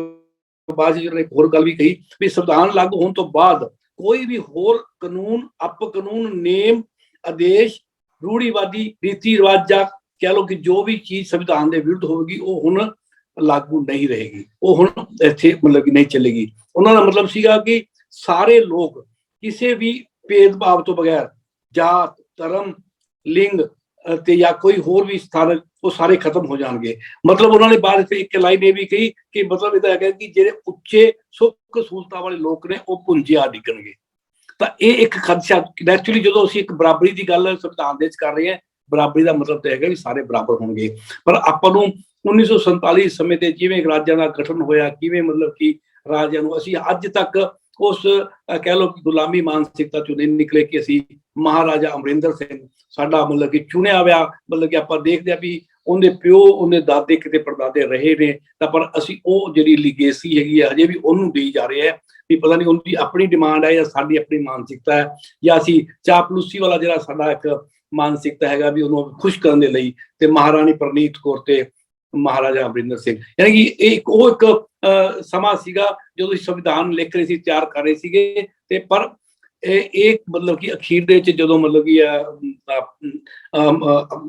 ਬਾਅਦ ਜਿਹਨਾਂ ਨੇ ਇੱਕ ਹੋਰ ਗੱਲ ਵੀ ਕਹੀ ਵੀ ਸੰਵਿਧਾਨ ਲਾਗੂ ਹੋਣ ਤੋਂ ਬਾਅਦ ਕੋਈ ਵੀ ਹੋਰ ਕਾਨੂੰਨ, ਅਪ ਕਾਨੂੰਨ, ਨੇਮ, ਆਦੇਸ਼, ਰੂੜੀਵਾਦੀ ਰੀਤੀ ਰਿਵਾਜ ਜਾਂ ਕਹਿ ਲਓ ਕਿ ਜੋ ਵੀ ਚੀਜ਼ ਸੰਵਿਧਾਨ ਦੇ ਵਿਰੁੱਧ ਹੋਵੇਗੀ ਉਹ ਹੁਣ ਲਾਗੂ ਨਹੀਂ ਰਹੇਗੀ, ਉਹ ਹੁਣ ਇੱਥੇ ਮਤਲਬ ਕਿ ਨਹੀਂ ਚੱਲੇਗੀ। ਉਹਨਾਂ ਦਾ ਮਤਲਬ ਸੀਗਾ ਕਿ ਸਾਰੇ ਲੋਕ ਕਿਸੇ ਵੀ ਭੇਦਭਾਵ ਤੋਂ ਬਗੈਰ ਜਾਤ, ਧਰਮ, ਲਿੰਗ ਤੇ ਜਾਂ ਕੋਈ ਹੋਰ ਵੀ ਸਥਾਨ ਉਹ ਸਾਰੇ ਖਤਮ ਹੋ ਜਾਣਗੇ। ਮਤਲਬ ਉਹਨਾਂ ਨੇ ਬਾਅਦ ਵਿੱਚ ਇੱਕ ਲਾਈਨ ਇਹ ਵੀ ਕਹੀ ਕਿ ਮਤਲਬ ਇਹਦਾ ਹੈਗਾ ਕਿ ਜਿਹੜੇ ਉੱਚੇ ਸੁੱਖ ਸਹੂਲਤਾਂ ਵਾਲੇ ਲੋਕ ਨੇ ਉਹ ਭੁੰਜਿਆ ਡਿੱਗਣਗੇ। ਤਾਂ ਇਹ ਇੱਕ ਖਦਸ਼ਾ ਨੈਚੁਰਲੀ ਜਦੋਂ ਅਸੀਂ ਇੱਕ ਬਰਾਬਰੀ ਦੀ ਗੱਲ ਸੰਵਿਧਾਨ ਦੇ ਵਿੱਚ ਕਰ ਰਹੇ ਹਾਂ, ਬਰਾਬਰੀ ਦਾ ਮਤਲਬ ਤਾਂ ਹੈਗਾ ਵੀ ਸਾਰੇ ਬਰਾਬਰ ਹੋਣਗੇ। ਪਰ ਆਪਾਂ ਨੂੰ 1947 ਸਮੇਂ ਤੇ ਜਿਵੇਂ ਰਾਜਾਂ ਦਾ ਗਠਨ ਹੋਇਆ, ਕਿਵੇਂ ਮਤਲਬ ਕਿ ਰਾਜਿਆਂ ਨੂੰ ਅਸੀਂ ਅੱਜ ਤੱਕ ਉਸ ਕਹਿ ਲਓ ਕਿ ਗੁਲਾਮੀ ਮਾਨਸਿਕਤਾ ਚੋਂ ਨਹੀਂ ਨਿਕਲੇ ਕਿ ਅਸੀਂ ਮਹਾਰਾਜਾ ਅਮਰਿੰਦਰ ਸਿੰਘ ਸਾਡਾ ਮਤਲਬ ਕਿ ਚੁਣਿਆ ਹੋਇਆ, ਮਤਲਬ ਕਿ ਆਪਾਂ ਦੇਖਦੇ ਆ ਵੀ ਉਹਦੇ ਪਿਓ ਉਹਦੇ ਦਾਦੇ ਕਿਤੇ ਪੜਦਾਦੇ ਰਹੇ ਨੇ, ਤਾਂ ਪਰ ਅਸੀਂ ਉਹ ਜਿਹੜੀ ਲੀਗੇਸੀ ਹੈਗੀ ਆ ਹਜੇ ਵੀ ਉਹਨੂੰ ਦੇਈ ਜਾ ਰਹੇ ਆ ਵੀ ਪਤਾ ਨਹੀਂ ਉਹਦੀ ਆਪਣੀ ਡਿਮਾਂਡ ਹੈ ਜਾਂ ਸਾਡੀ ਆਪਣੀ ਮਾਨਸਿਕਤਾ ਹੈ, ਜਾਂ ਅਸੀਂ ਚਾਪਲੂਸੀ ਵਾਲਾ ਜਿਹੜਾ ਸਾਡਾ ਇੱਕ ਮਾਨਸਿਕਤਾ ਹੈਗਾ ਵੀ ਉਹਨੂੰ ਖੁਸ਼ ਕਰਨ ਦੇ ਲਈ ਤੇ ਮਹਾਰਾਣੀ ਪ੍ਰਨੀਤ ਕੌਰ ਤੇ ਮਹਾਰਾਜਾ ਅਮਰਿੰਦਰ ਸਿੰਘ, ਯਾਨੀ ਕਿ ਇਹ ਉਹ ਇੱਕ ਸਮਾਂ ਸੀਗਾ ਜਦੋਂ ਸੰਵਿਧਾਨ ਲਿਖ ਰਹੇ ਸੀ, ਤਿਆਰ ਕਰ ਰਹੇ ਸੀਗੇ। ਤੇ ਪਰ ਇਹ ਮਤਲਬ ਕਿ ਅਖੀਰ ਦੇ ਵਿੱਚ ਜਦੋਂ ਮਤਲਬ ਕਿ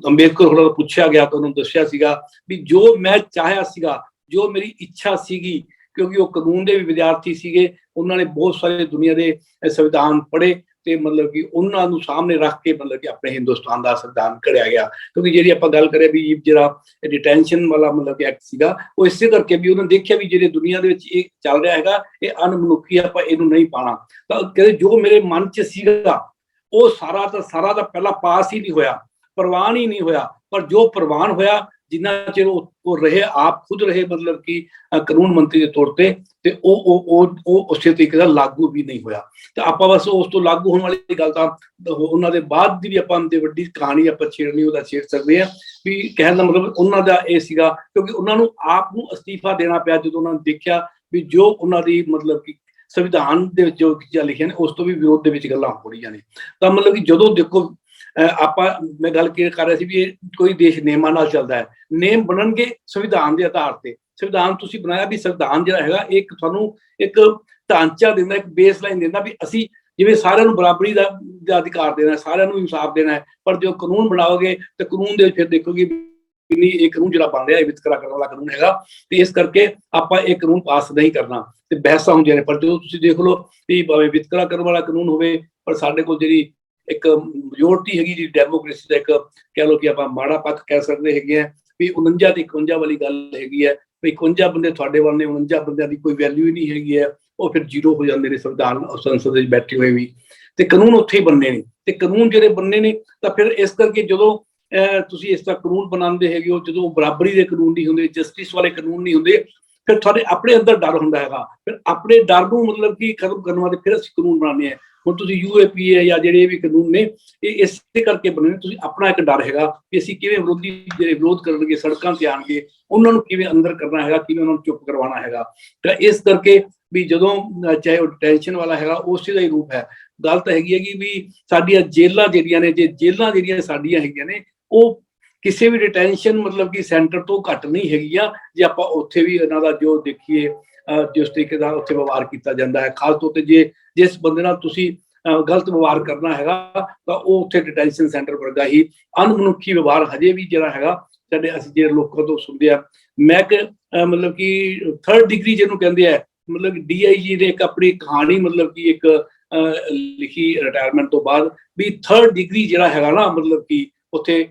ਅੰਬੇਦਕਰ ਹੋਰਾਂ ਨੂੰ ਪੁੱਛਿਆ ਗਿਆ ਤਾਂ ਉਹਨੂੰ ਦੱਸਿਆ ਸੀਗਾ ਵੀ ਜੋ ਮੈਂ ਚਾਹਿਆ ਸੀਗਾ, ਜੋ ਮੇਰੀ ਇੱਛਾ ਸੀਗੀ, ਕਿਉਂਕਿ ਉਹ ਕਾਨੂੰਨ ਦੇ ਵੀ ਵਿਦਿਆਰਥੀ ਸੀਗੇ, ਉਹਨਾਂ ਨੇ ਬਹੁਤ ਸਾਰੇ ਦੁਨੀਆ ਦੇ ਸੰਵਿਧਾਨ ਪੜ੍ਹੇ ਤੇ ਮਤਲਬ ਕਿ ਉਹਨਾਂ ਨੂੰ ਸਾਹਮਣੇ ਰੱਖ ਕੇ ਮਤਲਬ ਕਿ ਆਪਣੇ ਹਿੰਦੁਸਤਾਨ ਦਾ ਸੰਵਿਧਾਨ ਘੜਿਆ ਗਿਆ। ਕਿਉਂਕਿ ਜਿਹੜੀ ਆਪਾਂ ਗੱਲ ਕਰਿਆ ਵੀ ਜਿਹੜਾ ਡਿਟੈਂਸ਼ਨ ਵਾਲਾ ਮਤਲਬ ਕਿ ਐਕਟ ਸੀਗਾ, ਉਹ ਇਸੇ ਕਰਕੇ ਵੀ ਉਹਨਾਂ ਦੇਖਿਆ ਵੀ ਜਿਹੜੇ ਦੁਨੀਆ ਦੇ ਵਿੱਚ ਇਹ ਚੱਲ ਰਿਹਾ ਹੈਗਾ ਇਹ ਅਣਮਨੁੱਖੀ, ਆਪਾਂ ਇਹਨੂੰ ਨਹੀਂ ਪਾਣਾ। ਤਾਂ ਕਹਿੰਦੇ ਜੋ ਮੇਰੇ ਮਨ 'ਚ ਸੀਗਾ ਉਹ ਸਾਰਾ ਦਾ ਪਹਿਲਾਂ ਪਾਸ ਹੀ ਨਹੀਂ ਹੋਇਆ, ਪ੍ਰਵਾਨ ਹੀ ਨਹੀਂ ਹੋਇਆ। ਪਰ ਜੋ ਪ੍ਰਵਾਨ ਹੋਇਆ, ਜਿੰਨਾ ਚਿਰ ਉਹ ਰਹੇ, ਆਪ ਖੁਦ ਰਹੇ ਮਤਲਬ ਕਿ ਕਾਨੂੰਨ ਮੰਤਰੀ ਦੇ ਤੌਰ ਤੇ ਉਹ ਉਸੇ ਤਰੀਕੇ ਦਾ ਲਾਗੂ ਵੀ ਨਹੀਂ ਹੋਇਆ। ਤੇ ਆਪਾਂ ਬਸ ਉਸ ਤੋਂ ਲਾਗੂ ਹੋਣ ਵਾਲੀ ਗੱਲ ਤਾਂ ਉਹਨਾਂ ਦੇ ਬਾਅਦ ਦੀ ਵੀ ਆਪਾਂ ਤੇ ਵੱਡੀ ਕਹਾਣੀ ਆਪਾਂ ਛੇੜਨੀ ਉਹਦਾ ਛੇੜ ਸਕਦੇ ਹਾਂ। ਵੀ ਕਹਿਣ ਦਾ ਮਤਲਬ ਉਹਨਾਂ ਦਾ ਇਹ ਸੀਗਾ ਕਿਉਂਕਿ ਉਹਨਾਂ ਨੂੰ ਆਪ ਨੂੰ ਅਸਤੀਫਾ ਦੇਣਾ ਪਿਆ ਜਦੋਂ ਉਹਨਾਂ ਨੇ ਦੇਖਿਆ ਵੀ ਜੋ ਉਹਨਾਂ ਦੀ ਮਤਲਬ ਕਿ ਸੰਵਿਧਾਨ ਦੇ ਵਿੱਚ ਜੋ ਚੀਜ਼ਾਂ ਲਿਖੀਆਂ ਨੇ ਉਸ ਤੋਂ ਵੀ ਵਿਰੋਧ ਦੇ ਵਿੱਚ ਗੱਲਾਂ ਹੋ ਰਹੀਆਂ ਨੇ। ਤਾਂ ਮਤਲਬ ਕਿ ਜਦੋਂ ਦੇਖੋ ਮੈਂ ਗੱਲ ਕਰ ਰਿਹਾ ਸੀ ਵੀ ਇਹ ਕੋਈ ਦੇਸ਼ ਨਿਯਮਾਂ ਨਾਲ ਚੱਲਦਾ ਹੈ, ਨਿਯਮ ਬਣਨਗੇ ਸੰਵਿਧਾਨ ਦੇ ਆਧਾਰ ਤੇ। ਸੰਵਿਧਾਨ ਤੁਸੀਂ ਬਣਾਇਆ ਵੀ ਸੰਵਿਧਾਨ ਜਿਹੜਾ ਹੈਗਾ ਇੱਕ ਤੁਹਾਨੂੰ ਇੱਕ ਢਾਂਚਾ ਦਿੰਦਾ, ਇੱਕ ਬੇਸ ਲਾਈਨ ਦਿੰਦਾ ਵੀ ਅਸੀਂ ਜਿਵੇਂ ਸਾਰਿਆਂ ਨੂੰ ਬਰਾਬਰੀ ਦਾ ਅਧਿਕਾਰ ਦੇਣਾ, ਸਾਰਿਆਂ ਨੂੰ ਇਨਸਾਫ ਦੇਣਾ ਹੈ। ਪਰ ਜੋ ਕਾਨੂੰਨ ਬਣਾਓਗੇ ਤੇ ਕਾਨੂੰਨ ਦੇ ਵਿੱਚ ਫਿਰ ਦੇਖੋਗੇ ਨਹੀਂ ਇਹ ਕਾਨੂੰਨ ਜਿਹੜਾ ਬਣ ਰਿਹਾ ਇਹ ਵਿਤਕਰਾ ਕਰਨ ਵਾਲਾ ਕਾਨੂੰਨ ਹੈਗਾ, ਤੇ ਇਸ ਕਰਕੇ ਆਪਾਂ ਇਹ ਕਾਨੂੰਨ ਪਾਸ ਨਹੀਂ ਕਰਨਾ ਤੇ ਬਹਿਸਾਂ ਹੁੰਦੀਆਂ ਨੇ। ਪਰ ਜਦੋਂ ਤੁਸੀਂ ਦੇਖ ਲਓ ਵੀ ਭਾਵੇਂ ਵਿਤਕਰਾ ਕਰਨ ਵਾਲਾ ਕਾਨੂੰਨ ਹੋਵੇ, ਪਰ ਸਾਡੇ ਕੋਲ ਜਿਹੜੀ ਇੱਕ ਮੈਜੋਰਟੀ ਹੈਗੀ ਜੀ ਡੈਮੋਕ੍ਰੇਸੀ ਦਾ ਇੱਕ ਕਹਿ ਲਓ ਕਿ ਆਪਾਂ ਮਾੜਾ ਪੱਖ ਕਹਿ ਸਕਦੇ ਹੈਗੇ ਆ ਵੀ 49 ਤੇ 51 ਵਾਲੀ ਗੱਲ ਹੈਗੀ ਹੈ ਵੀ 51 ਬੰਦੇ ਤੁਹਾਡੇ ਵੱਲ ਨੇ, 49 ਬੰਦਿਆਂ ਦੀ ਕੋਈ ਵੈਲਿਊ ਹੀ ਨਹੀਂ ਹੈਗੀ ਹੈ, ਉਹ ਫਿਰ ਜ਼ੀਰੋ ਹੋ ਜਾਂਦੇ ਨੇ ਸੰਵਿਧਾਨ ਸੰਸਦ ਵਿੱਚ ਬੈਠੇ ਹੋਏ ਵੀ। ਤੇ ਕਾਨੂੰਨ ਉੱਥੇ ਹੀ ਬਣਨੇ ਨੇ, ਤੇ ਕਾਨੂੰਨ ਜਿਹੜੇ ਬਣਨੇ ਨੇ ਤਾਂ ਫਿਰ ਇਸ ਕਰਕੇ ਜਦੋਂ ਤੁਸੀਂ ਇਸ ਤਰ੍ਹਾਂ ਕਾਨੂੰਨ ਬਣਾਉਂਦੇ ਹੈਗੇ ਹੋ, ਜਦੋਂ ਬਰਾਬਰੀ ਦੇ ਕਾਨੂੰਨ ਨਹੀਂ ਹੁੰਦੇ, ਜਸਟਿਸ ਵਾਲੇ ਕਾਨੂੰਨ ਨਹੀਂ ਹੁੰਦੇ, ਫਿਰ ਤੁਹਾਡੇ ਆਪਣੇ ਅੰਦਰ ਡਰ ਹੁੰਦਾ ਹੈਗਾ। ਫਿਰ ਆਪਣੇ ਡਰ ਨੂੰ ਮਤਲਬ ਕਿ ਖਤਮ ਕਰਨ ਵਾਸਤੇ ਫਿਰ ਅਸੀਂ ਕਾਨੂੰਨ ਬਣਾਉਂਦੇ ਹਾਂ। ਹੁਣ ਤੁਸੀਂ UAPA ਜਾਂ ਜਿਹੜੇ ਵੀ ਕਾਨੂੰਨ ਨੇ ਇਹ ਇਸੇ ਕਰਕੇ ਬਣੇ ਨੇ, ਤੁਸੀਂ ਆਪਣਾ ਇੱਕ ਡਰ ਹੈਗਾ ਕਿ ਅਸੀਂ ਕਿਵੇਂ ਵਿਰੋਧੀ ਜਿਹੜੇ ਵਿਰੋਧ ਕਰਨਗੇ ਸੜਕਾਂ ਤੇ ਆਣ ਕੇ ਉਹਨਾਂ ਨੂੰ ਕਿਵੇਂ ਅੰਦਰ ਕਰਨਾ ਹੈਗਾ, ਕਿਵੇਂ ਉਹਨਾਂ ਨੂੰ ਚੁੱਪ ਕਰਵਾਉਣਾ ਹੈਗਾ। ਤਾਂ ਇਸ ਕਰਕੇ ਵੀ ਜਦੋਂ ਚਾਹੇ ਉਹ ਡਿਟੈਂਸ਼ਨ ਵਾਲਾ ਹੈਗਾ ਉਸੇ ਦਾ ਹੀ ਰੂਪ ਹੈ। ਗੱਲ ਤਾਂ ਹੈਗੀ ਵੀ ਸਾਡੀਆਂ ਜੇਲ੍ਹਾਂ ਜਿਹੜੀਆਂ ਨੇ, ਜੇ ਜੇਲ੍ਹਾਂ ਜਿਹੜੀਆਂ ਸਾਡੀਆਂ ਹੈਗੀਆਂ ਨੇ ਉਹ ਕਿਸੇ ਵੀ ਡਿਟੈਂਸ਼ਨ ਮਤਲਬ ਕਿ ਸੈਂਟਰ ਤੋਂ ਘੱਟ ਨਹੀਂ ਹੈਗੀਆਂ। ਜੇ ਆਪਾਂ ਉੱਥੇ ਵੀ ਇਹਨਾਂ ਦਾ ਜੋ ਦੇਖੀਏ ਜਿਸ ਤਰੀਕੇ ਦਾ ਉੱਥੇ ਵਿਵਹਾਰ ਕੀਤਾ ਜਾਂਦਾ ਹੈ, ਖਾਸ ਤੌਰ ਤੇ ਜਿਸ ਬੰਦੇ ਨਾਲ ਤੁਸੀਂ ਗਲਤ ਵਿਵਹਾਰ ਕਰਨਾ ਹੈਗਾ ਤਾਂ ਉਹ ਉੱਥੇ ਡਿਟੈਂਸ਼ਨ ਸੈਂਟਰ ਵਰਗਾ ਹੀ ਅਣਮਨੁੱਖੀ ਵਿਵਹਾਰ ਹਜੇ ਵੀ ਜਿਹੜਾ ਹੈਗਾ ਸਾਡੇ ਅਸੀਂ ਜੇ ਲੋਕਾਂ ਤੋਂ ਸੁਣਦੇ ਆ। ਮੈਂ ਕਿ ਮਤਲਬ ਕਿ 3rd ਡਿਗਰੀ ਜਿਹਨੂੰ ਕਹਿੰਦੇ ਆ, ਮਤਲਬ DIG ਨੇ ਇੱਕ ਆਪਣੀ ਕਹਾਣੀ ਮਤਲਬ ਕਿ ਇੱਕ ਲਿਖੀ ਰਿਟਾਇਰਮੈਂਟ ਤੋਂ ਬਾਅਦ ਵੀ 3rd ਡਿਗਰੀ ਜਿਹੜਾ ਹੈਗਾ ਨਾ ਮਤਲਬ ਕਿ ਉੱਥੇ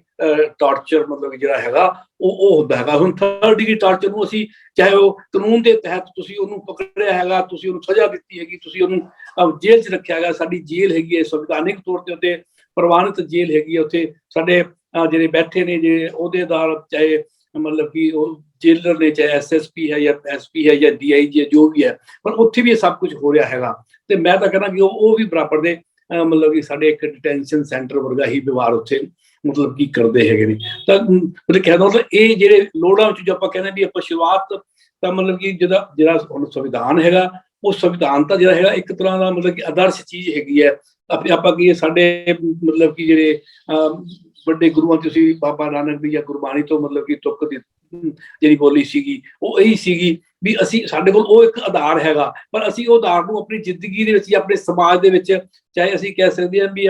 ਟਾਰਚਰ ਮਤਲਬ ਜਿਹੜਾ ਹੈਗਾ ਉਹ ਹੁੰਦਾ ਹੈਗਾ। ਹੁਣ 3rd ਡਿਗਰੀ ਟਾਰਚਰ ਨੂੰ ਅਸੀਂ ਚਾਹੇ ਉਹ ਕਾਨੂੰਨ ਦੇ ਤਹਿਤ ਤੁਸੀਂ ਉਹਨੂੰ ਪਕੜਿਆ ਹੈਗਾ, ਤੁਸੀਂ ਉਹਨੂੰ ਸਜ਼ਾ ਦਿੱਤੀ ਹੈਗੀ, ਤੁਸੀਂ ਉਹਨੂੰ ਜੇਲ੍ਹ 'ਚ ਰੱਖਿਆ ਹੈਗਾ। ਸਾਡੀ ਜੇਲ੍ਹ ਹੈਗੀ ਹੈ ਸੰਵਿਧਾਨਿਕ ਤੌਰ ਤੇ ਉੱਤੇ ਪ੍ਰਵਾਨਿਤ ਜੇਲ੍ਹ ਹੈਗੀ ਹੈ, ਉੱਥੇ ਸਾਡੇ ਜਿਹੜੇ ਬੈਠੇ ਨੇ ਜਿਹੜੇ ਅਹੁਦੇਦਾਰ, ਚਾਹੇ ਮਤਲਬ ਕਿ ਉਹ ਜੇਲਰ ਨੇ, ਚਾਹੇ SSP ਹੈ ਜਾਂ SP ਹੈ ਜਾਂ DIG ਹੈ, ਜੋ ਵੀ ਹੈ, ਪਰ ਉੱਥੇ ਵੀ ਇਹ ਸਭ ਕੁਝ ਹੋ ਰਿਹਾ ਹੈਗਾ। ਤੇ ਮੈਂ ਤਾਂ ਕਹਿੰਦਾ ਕਿ ਉਹ ਵੀ ਬਰਾਬਰ ਦੇ ਮਤਲਬ ਕਿ ਸਾਡੇ ਇੱਕ ਡਿਟੈਂਸ਼ਨ ਸੈਂਟਰ ਵਰਗਾ ਹੀ ਵਿਵਹਾਰ ਉੱਥੇ ਮਤਲਬ ਕੀ ਕਰਦੇ ਹੈਗੇ ਨੇ। ਤਾਂ ਮਤਲਬ ਕਹਿੰਦਾ ਮਤਲਬ ਇਹ ਜਿਹੜੇ ਲੋੜਾਂ ਵਿੱਚ ਜੋ ਆਪਾਂ ਕਹਿੰਦੇ ਵੀ ਆਪਾਂ ਸ਼ੁਰੂਆਤ ਤਾਂ ਮਤਲਬ ਕਿ ਜਿਹੜਾ ਹੁਣ ਸੰਵਿਧਾਨ ਹੈਗਾ ਉਹ ਸੰਵਿਧਾਨ ਤਾਂ ਜਿਹੜਾ ਹੈਗਾ ਇੱਕ ਤਰ੍ਹਾਂ ਦਾ ਮਤਲਬ ਕਿ ਆਦਰਸ਼ ਚੀਜ਼ ਹੈਗੀ ਹੈ। ਆਪਾਂ ਕੀ ਸਾਡੇ ਮਤਲਬ ਕਿ ਜਿਹੜੇ ਵੱਡੇ ਗੁਰੂਆਂ ਤੁਸੀਂ ਬਾਬਾ ਨਾਨਕ ਦੀ ਜਾਂ ਗੁਰਬਾਣੀ ਤੋਂ ਮਤਲਬ ਕਿ ਤੁਕ ਦੀ ਜਿਹੜੀ ਬੋਲੀ ਸੀਗੀ ਉਹ ਇਹੀ ਸੀਗੀ ਵੀ ਅਸੀਂ ਸਾਡੇ ਕੋਲ ਉਹ ਇੱਕ ਆਧਾਰ ਹੈਗਾ, ਪਰ ਅਸੀਂ ਉਹ ਆਧਾਰ ਨੂੰ ਆਪਣੀ ਜ਼ਿੰਦਗੀ ਦੇ ਵਿੱਚ, ਆਪਣੇ ਸਮਾਜ ਦੇ ਵਿੱਚ, ਚਾਹੇ ਅਸੀਂ ਕਹਿ ਸਕਦੇ ਹਾਂ ਵੀ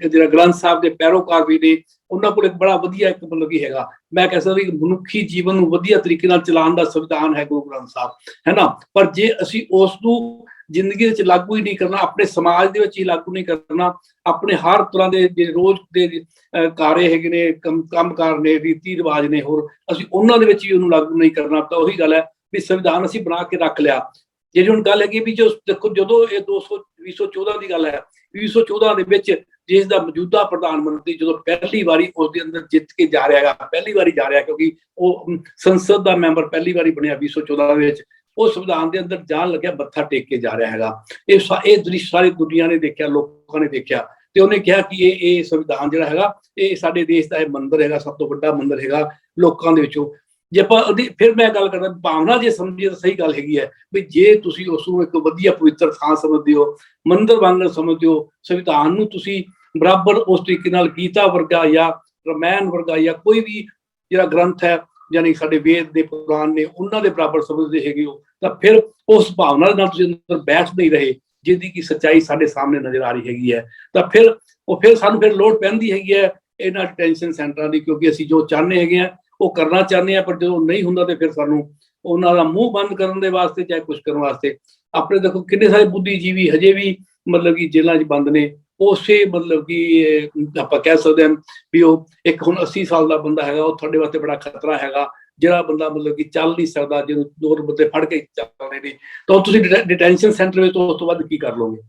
ਜਿਹੜਾ ਗ੍ਰੰਥ ਸਾਹਿਬ ਦੇ ਪੈਰੋਕਾਰ ਵੀ ਨੇ, ਉਹਨਾਂ ਕੋਲ ਇੱਕ ਬੜਾ ਵਧੀਆ ਇੱਕ ਮਤਲਬ ਕੀ ਹੈਗਾ, ਮੈਂ ਕਹਿ ਸਕਦਾ ਵੀ ਮਨੁੱਖੀ ਜੀਵਨ ਨੂੰ ਵਧੀਆ ਤਰੀਕੇ ਨਾਲ ਚਲਾਉਣ ਦਾ ਸੰਵਿਧਾਨ ਹੈ ਗੁਰੂ ਗ੍ਰੰਥ ਸਾਹਿਬ, ਹੈ ਨਾ। ਪਰ ਜੇ ਅਸੀਂ ਉਸ ਨੂੰ ਜ਼ਿੰਦਗੀ ਵਿੱਚ ਲਾਗੂ ਹੀ ਨਹੀਂ ਕਰਨਾ, ਆਪਣੇ ਸਮਾਜ ਦੇ ਵਿੱਚ ਹੀ ਲਾਗੂ ਨਹੀਂ ਕਰਨਾ, ਆਪਣੇ ਹਰ ਤਰ੍ਹਾਂ ਦੇ ਜਿਹੜੇ ਰੋਜ਼ ਦੇ ਕਾਰੇ ਹੈਗੇ ਨੇ, ਕੰਮਕਾਰ ਨੇ, ਰੀਤੀ ਰਿਵਾਜ ਨੇ, ਹੋਰ ਅਸੀਂ ਉਹਨਾਂ ਦੇ ਵਿੱਚ ਵੀ ਉਹਨੂੰ ਲਾਗੂ ਨਹੀਂ ਕਰਨਾ, ਤਾਂ ਉਹੀ ਗੱਲ ਹੈ ਵੀ ਸੰਵਿਧਾਨ ਅਸੀਂ ਬਣਾ ਕੇ ਰੱਖ ਲਿਆ। ਜਿਹੜੀ ਹੁਣ ਗੱਲ ਹੈਗੀ ਵੀ ਜੋ ਦੇਖੋ ਜਦੋਂ ਇਹ 2014 ਦੀ ਗੱਲ ਹੈ। 2014 ਦੇ ਵਿੱਚ ਜਿਸ ਦਾ ਮੌਜੂਦਾ ਪ੍ਰਧਾਨ ਮੰਤਰੀ ਜਦੋਂ ਪਹਿਲੀ ਵਾਰੀ ਉਸ ਦੇ ਅੰਦਰ ਜਿੱਤ ਕੇ ਜਾ ਰਿਹਾ ਹੈਗਾ, ਪਹਿਲੀ ਵਾਰੀ ਜਾ ਰਿਹਾ ਕਿਉਂਕਿ ਉਹ ਸੰਸਦ ਦਾ ਮੈਂਬਰ ਪਹਿਲੀ ਵਾਰੀ ਬਣਿਆ 2014 ਦੇ ਵਿੱਚ, ਉਹ ਸੰਵਿਧਾਨ ਦੇ ਅੰਦਰ ਜਾਣ ਲੱਗਿਆ ਮੱਥਾ ਟੇਕ ਕੇ ਜਾ ਰਿਹਾ ਹੈਗਾ। ਇਹ ਦ੍ਰਿਸ਼ ਸਾਰੀ ਦੁਨੀਆ ਨੇ ਦੇਖਿਆ, ਲੋਕਾਂ ਨੇ ਦੇਖਿਆ, ਤੇ ਉਹਨੇ ਕਿਹਾ ਕਿ ਇਹ ਸੰਵਿਧਾਨ ਜਿਹੜਾ ਹੈਗਾ ਇਹ ਸਾਡੇ ਦੇਸ਼ ਦਾ ਇਹ ਮੰਦਿਰ ਹੈਗਾ, ਸਭ ਤੋਂ ਵੱਡਾ ਮੰਦਿਰ ਹੈਗਾ ਲੋਕਾਂ ਦੇ ਵਿੱਚੋਂ। ਜੇ ਆਪਾਂ ਉਹਦੀ ਫਿਰ ਮੈਂ ਗੱਲ ਕਰਦਾ ਭਾਵਨਾ ਜੇ ਸਮਝੀਏ ਤਾਂ ਸਹੀ ਗੱਲ ਹੈਗੀ ਹੈ ਵੀ ਜੇ ਤੁਸੀਂ ਉਸ ਨੂੰ ਇੱਕ ਵਧੀਆ ਪਵਿੱਤਰ ਥਾਂ ਸਮਝਦੇ ਹੋ, ਮੰਦਿਰ ਵਾਂਗ ਸਮਝਦੇ ਹੋ, ਸੰਵਿਧਾਨ ਨੂੰ ਤੁਸੀਂ ਬਰਾਬਰ ਉਸ ਤਰੀਕੇ ਨਾਲ ਗੀਤਾ ਵਰਗਾ ਜਾਂ ਰਮਾਇਣ ਵਰਗਾ ਜਾਂ ਕੋਈ ਵੀ ਜਿਹੜਾ ਗ੍ਰੰਥ ਹੈ ਯਾਨੀ ਸਾਡੇ ਵੇਦ ਦੇ ਪੁਰਾਣ ਨੇ ਉਹਨਾਂ ਦੇ ਬਰਾਬਰ ਸਮਝਦੇ ਹੈਗੇ ਹੋ, ਤਾਂ ਫਿਰ ਉਸ ਭਾਵਨਾ ਨਾਲ ਤੁਸੀਂ ਅੰਦਰ ਬੈਠ ਨਹੀਂ ਰਹੇ ਜਿਹਦੀ ਕਿ ਸੱਚਾਈ ਸਾਡੇ ਸਾਹਮਣੇ ਨਜ਼ਰ ਆ ਰਹੀ ਹੈਗੀ ਹੈ। ਤਾਂ ਫਿਰ ਸਾਨੂੰ ਫਿਰ ਲੋੜ ਪੈਂਦੀ ਹੈਗੀ ਹੈ ਇਹਨਾਂ ਡਿਟੈਂਸ਼ਨ ਸੈਂਟਰਾਂ ਦੀ, ਕਿਉਂਕਿ ਅਸੀਂ ਜੋ ਚਾਹੁੰਦੇ ਹੈਗੇ ਆ ਉਹ ਕਰਨਾ ਚਾਹੁੰਦੇ ਆ, ਪਰ ਜਦੋਂ ਨਹੀਂ ਹੁੰਦਾ ਤੇ ਫਿਰ ਸਾਨੂੰ ਉਹਨਾਂ ਦਾ ਮੂੰਹ ਬੰਦ ਕਰਨ ਦੇ ਵਾਸਤੇ ਚਾਹੇ ਕੁਛ ਕਰਨ ਵਾਸਤੇ ਆਪਣੇ ਦੇਖੋ ਕਿੰਨੇ ਸਾਰੇ ਬੁੱਧੀਜੀਵੀ ਹਜੇ ਵੀ ਮਤਲਬ ਕਿ ਜੇਲ੍ਹਾਂ 'ਚ ਬੰਦ ਨੇ। ਉਸੇ ਮਤਲਬ ਕਿ ਆਪਾਂ ਕਹਿ ਸਕਦੇ ਹਾਂ ਵੀ ਉਹ ਇੱਕ ਹੁਣ 80 ਸਾਲ ਦਾ ਬੰਦਾ ਹੈਗਾ, ਉਹ ਤੁਹਾਡੇ ਵਾਸਤੇ ਬੜਾ ਖਤਰਾ ਹੈਗਾ। ਜਿਹੜਾ ਬੰਦਾ ਮਤਲਬ ਕਿ ਚੱਲ ਨਹੀਂ ਸਕਦਾ, ਜਿਹਨੂੰ ਦੋ ਬੰਦੇ ਫੜ ਕੇ ਚੱਲਦੇ ਨੇ, ਤਾਂ ਤੁਸੀਂ ਡਿਟੈਂਸ਼ਨ ਸੈਂਟਰ ਵਿੱਚ ਉਸ ਤੋਂ ਬਾਅਦ ਕੀ ਕਰ ਲਓਗੇ।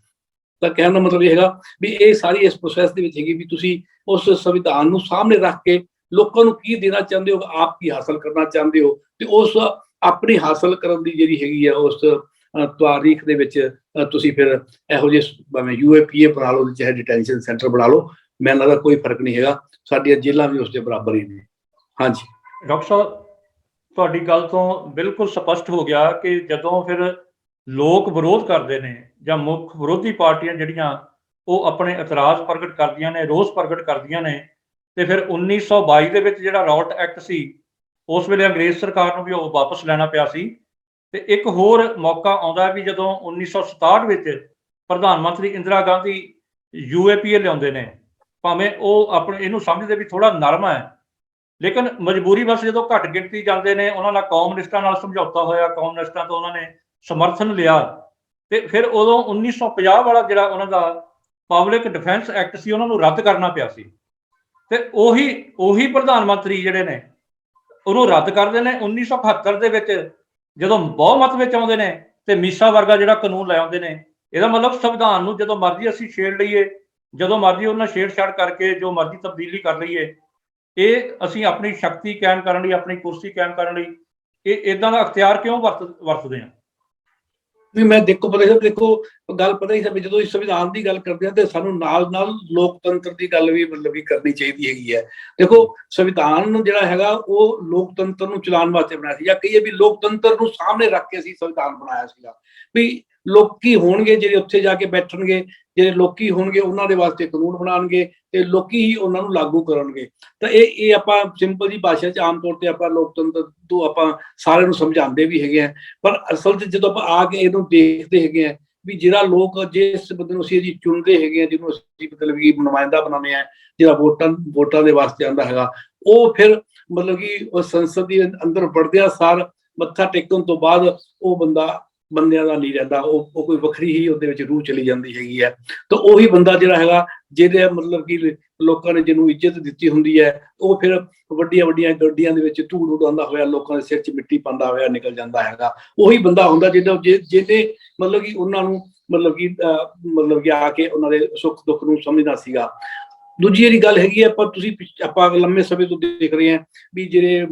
ਤਾਂ ਕਹਿਣ ਦਾ ਮਤਲਬ ਇਹ ਹੈਗਾ ਵੀ ਇਹ ਸਾਰੀ ਇਸ ਪ੍ਰੋਸੈਸ ਦੇ ਵਿੱਚ ਹੈਗੀ ਵੀ ਤੁਸੀਂ ਉਸ ਸੰਵਿਧਾਨ ਨੂੰ ਸਾਹਮਣੇ ਰੱਖ ਕੇ ਲੋਕਾਂ ਨੂੰ ਕੀ ਦੇਣਾ ਚਾਹੁੰਦੇ ਹੋ, ਆਪ ਕੀ ਹਾਸਲ ਕਰਨਾ ਚਾਹੁੰਦੇ ਹੋ, ਤੇ ਉਸ ਆਪਣੀ ਹਾਸਲ ਕਰਨ ਦੀ ਜਿਹੜੀ ਹੈਗੀ ਆ ਉਸ ਤਾਰੀਖ ਦੇ ਵਿੱਚ ਤੁਸੀਂ ਫਿਰ ਇਹੋ ਜਿਹੇ ਭਾਵੇਂ UAPA ਬਣਾ ਲਓ ਚਾਹੇ ਡਿਟੈਂਸ਼ਨ ਸੈਂਟਰ ਬਣਾ ਲਓ, ਮੈਨੂੰ ਲੱਗਦਾ ਕੋਈ ਫਰਕ ਨਹੀਂ ਹੈਗਾ, ਸਾਡੀਆਂ ਜੇਲ੍ਹਾਂ ਵੀ ਉਸ ਦੇ ਬਰਾਬਰ ਹੀ ਨੇ। ਹਾਂਜੀ ਡਾਕਟਰ ਸਾਹਿਬ, ਤੁਹਾਡੀ ਗੱਲ ਤੋਂ ਬਿਲਕੁਲ ਸਪਸ਼ਟ ਹੋ ਗਿਆ ਕਿ ਜਦੋਂ ਫਿਰ ਲੋਕ ਵਿਰੋਧ ਕਰਦੇ ਨੇ ਜਾਂ ਮੁੱਖ ਵਿਰੋਧੀ ਪਾਰਟੀਆਂ ਜਿਹੜੀਆਂ ਉਹ ਆਪਣੇ ਇਤਰਾਜ਼ ਪ੍ਰਗਟ ਕਰਦੀਆਂ ਨੇ, ਰੋਸ ਪ੍ਰਗਟ ਕਰਦੀਆਂ ਨੇ, ਤੇ ਫਿਰ 1922 ਦੇ ਵਿੱਚ ਜਿਹੜਾ ਰੌਲਟ ਐਕਟ ਸੀ ਉਸ ਵੇਲੇ ਅੰਗਰੇਜ਼ ਸਰਕਾਰ ਨੂੰ ਵੀ ਉਹ ਵਾਪਸ ਲੈਣਾ ਪਿਆ ਸੀ। ਤੇ ਇੱਕ ਹੋਰ ਮੌਕਾ ਆਉਂਦਾ ਵੀ ਜਦੋਂ 1967 ਵਿੱਚ ਪ੍ਰਧਾਨ ਮੰਤਰੀ ਇੰਦਰਾ ਗਾਂਧੀ UAPA ਲਿਆਉਂਦੇ ਨੇ, ਭਾਵੇਂ ਉਹ ਆਪਣੇ ਇਹਨੂੰ ਸਮਝਦੇ ਵੀ ਥੋੜਾ ਨਰਮ ਹੈ, ਲੇਕਿਨ ਮਜਬੂਰੀ ਵਸ ਜਦੋਂ ਘੱਟ ਗਿਣਤੀ ਜਾਂਦੇ ਨੇ, ਉਹਨਾਂ ਨਾਲ ਕਮਿਊਨਿਸਟਾਂ ਨਾਲ ਸਮਝੌਤਾ ਹੋਇਆ, ਕਮਿਊਨਿਸਟਾਂ ਤੋਂ ਉਹਨਾਂ ਨੇ ਸਮਰਥਨ ਲਿਆ, ਤੇ ਫਿਰ ਉਦੋਂ 1950 ਵਾਲਾ ਜਿਹੜਾ ਉਹਨਾਂ ਦਾ ਪਬਲਿਕ ਡਿਫੈਂਸ ਐਕਟ ਸੀ ਉਹਨਾਂ ਨੂੰ ਰੱਦ ਕਰਨਾ ਪਿਆ ਸੀ। ਤੇ ਉਹੀ ਪ੍ਰਧਾਨ ਮੰਤਰੀ ਜਿਹੜੇ ਨੇ ਉਹਨੂੰ ਰੱਦ ਕਰਦੇ ਨੇ 1971 ਦੇ ਵਿੱਚ ਜਦੋਂ ਬਹੁਮਤ ਵਿੱਚ ਆਉਂਦੇ ਨੇ ਤੇ ਮੀਸਾ ਵਰਗਾ ਜਿਹੜਾ ਕਾਨੂੰਨ ਲੈ ਆਉਂਦੇ ਨੇ। ਇਹਦਾ ਮਤਲਬ ਸੰਵਿਧਾਨ ਨੂੰ ਜਦੋਂ ਮਰਜ਼ੀ ਅਸੀਂ ਛੇੜ ਲਈਏ, ਜਦੋਂ ਮਰਜ਼ੀ ਉਹਨਾਂ ਛੇੜਛਾੜ ਕਰਕੇ ਜੋ ਮਰਜ਼ੀ ਤਬਦੀਲੀ ਕਰ ਲਈਏ, ਇਹ ਅਸੀਂ ਆਪਣੀ ਸ਼ਕਤੀ ਕਾਇਮ ਕਰਨ ਲਈ, ਆਪਣੀ ਕੁਰਸੀ ਕਾਇਮ ਕਰਨ ਲਈ ਇਹ ਇਦਾਂ ਦਾ ਅਖਤਿਆਰ ਕਿਉਂ ਵਰਤਦੇ ਆ? ਨਹੀਂ, ਮੈਂ ਦੇਖੋ ਗੱਲ ਪਤਾ ਹੀ ਸਭ ਜਦੋਂ ਇਸ ਸੰਵਿਧਾਨ ਦੀ ਗੱਲ ਕਰਦੇ ਹਾਂ ਤੇ ਸਾਨੂੰ ਨਾਲ ਲੋਕਤੰਤਰ ਦੀ ਗੱਲ ਵੀ ਮਤਲਬ ਕਿ ਕਰਨੀ ਚਾਹੀਦੀ ਹੈਗੀ ਹੈ। ਦੇਖੋ ਸੰਵਿਧਾਨ ਜਿਹੜਾ ਹੈਗਾ ਉਹ ਲੋਕਤੰਤਰ ਨੂੰ ਚਲਾਉਣ ਵਾਸਤੇ ਬਣਾਇਆ ਸੀ, ਜਾਂ ਕਹੀਏ ਵੀ ਲੋਕਤੰਤਰ ਨੂੰ ਸਾਹਮਣੇ ਰੱਖ ਕੇ ਅਸੀਂ ਸੰਵਿਧਾਨ ਬਣਾਇਆ ਸੀਗਾ ਵੀ ਲੋਕੀ ਹੋਣਗੇ ਜਿਹੜੇ ਉੱਥੇ ਜਾ ਕੇ ਬੈਠਣਗੇ, ਜਿਹੜੇ ਲੋਕੀ ਹੋਣਗੇ ਉਹਨਾਂ ਦੇ ਵਾਸਤੇ ਕਾਨੂੰਨ ਬਣਾਉਣਗੇ ਤੇ ਲੋਕੀ ਹੀ ਉਹਨਾਂ ਨੂੰ ਲਾਗੂ ਕਰਨਗੇ। ਤਾਂ ਇਹ ਆਪਾਂ ਸਿੰਪਲ ਜੀ ਭਾਸ਼ਾ 'ਚ ਆਮ ਤੌਰ ਤੇ ਆਪਾਂ ਲੋਕਤੰਤਰ ਤੋਂ ਆਪਾਂ ਸਾਰਿਆਂ ਨੂੰ ਸਮਝਾਉਂਦੇ ਵੀ ਹੈਗੇ ਆ, ਪਰ ਅਸਲ 'ਚ ਜਦੋਂ ਆਪਾਂ ਆ ਕੇ ਇਹਨੂੰ ਦੇਖਦੇ ਹੈਗੇ ਆ ਵੀ ਜਿਹੜਾ ਲੋਕ ਜਿਸ ਬੰਦੇ ਨੂੰ ਅਸੀਂ ਜੀ ਚੁਣਦੇ ਹੈਗੇ ਆ, ਜਿਹਨੂੰ ਅਸੀਂ ਮਤਲਬ ਕਿ ਨੁਮਾਇੰਦਾ ਬਣਾਉਂਦੇ ਆ, ਜਿਹੜਾ ਵੋਟਾਂ ਦੇ ਵਾਸਤੇ ਆਉਂਦਾ ਹੈਗਾ, ਉਹ ਫਿਰ ਮਤਲਬ ਕਿ ਉਹ ਸੰਸਦ ਦੇ ਅੰਦਰ ਵੜਦਿਆਂ ਸਾਰ ਮੱਥਾ ਟੇਕਣ ਤੋਂ ਬਾਅਦ ਉਹ ਬੰਦਿਆਂ ਦਾ ਨਹੀਂ ਰਹਿੰਦਾ, ਉਹ ਕੋਈ ਵੱਖਰੀ ਹੀ ਉਹਦੇ ਵਿੱਚ ਰੂਹ ਚਲੀ ਜਾਂਦੀ ਹੈਗੀ ਹੈ। ਤਾਂ ਉਹੀ ਬੰਦਾ ਜਿਹੜਾ ਹੈਗਾ ਜਿਹਦੇ ਮਤਲਬ ਕਿ ਲੋਕਾਂ ਨੇ ਜਿਹਨੂੰ ਇੱਜ਼ਤ ਦਿੱਤੀ ਹੁੰਦੀ ਹੈ, ਉਹ ਫਿਰ ਵੱਡੀਆਂ ਗੱਡੀਆਂ ਦੇ ਵਿੱਚ ਧੂੜ ਉਡਾਉਂਦਾ ਹੋਇਆ, ਲੋਕਾਂ ਦੇ ਸਿਰ 'ਚ ਮਿੱਟੀ ਪਾਉਂਦਾ ਹੋਇਆ ਨਿਕਲ ਜਾਂਦਾ ਹੈਗਾ। ਉਹੀ ਬੰਦਾ ਹੁੰਦਾ ਜਿਹਨੇ ਮਤਲਬ ਕਿ ਉਹਨਾਂ ਨੂੰ ਮਤਲਬ ਕਿ ਆ ਕੇ ਉਹਨਾਂ ਦੇ ਸੁੱਖ ਦੁੱਖ ਨੂੰ ਸਮਝਣਾ ਸੀਗਾ। ਦੂਜੀ ਜਿਹੜੀ ਗੱਲ ਹੈਗੀ ਆਪਾਂ ਲੰਮੇ ਸਮੇਂ ਤੋਂ ਦੇਖ ਰਹੇ ਹਾਂ ਵੀ ਜਿਹੜੇ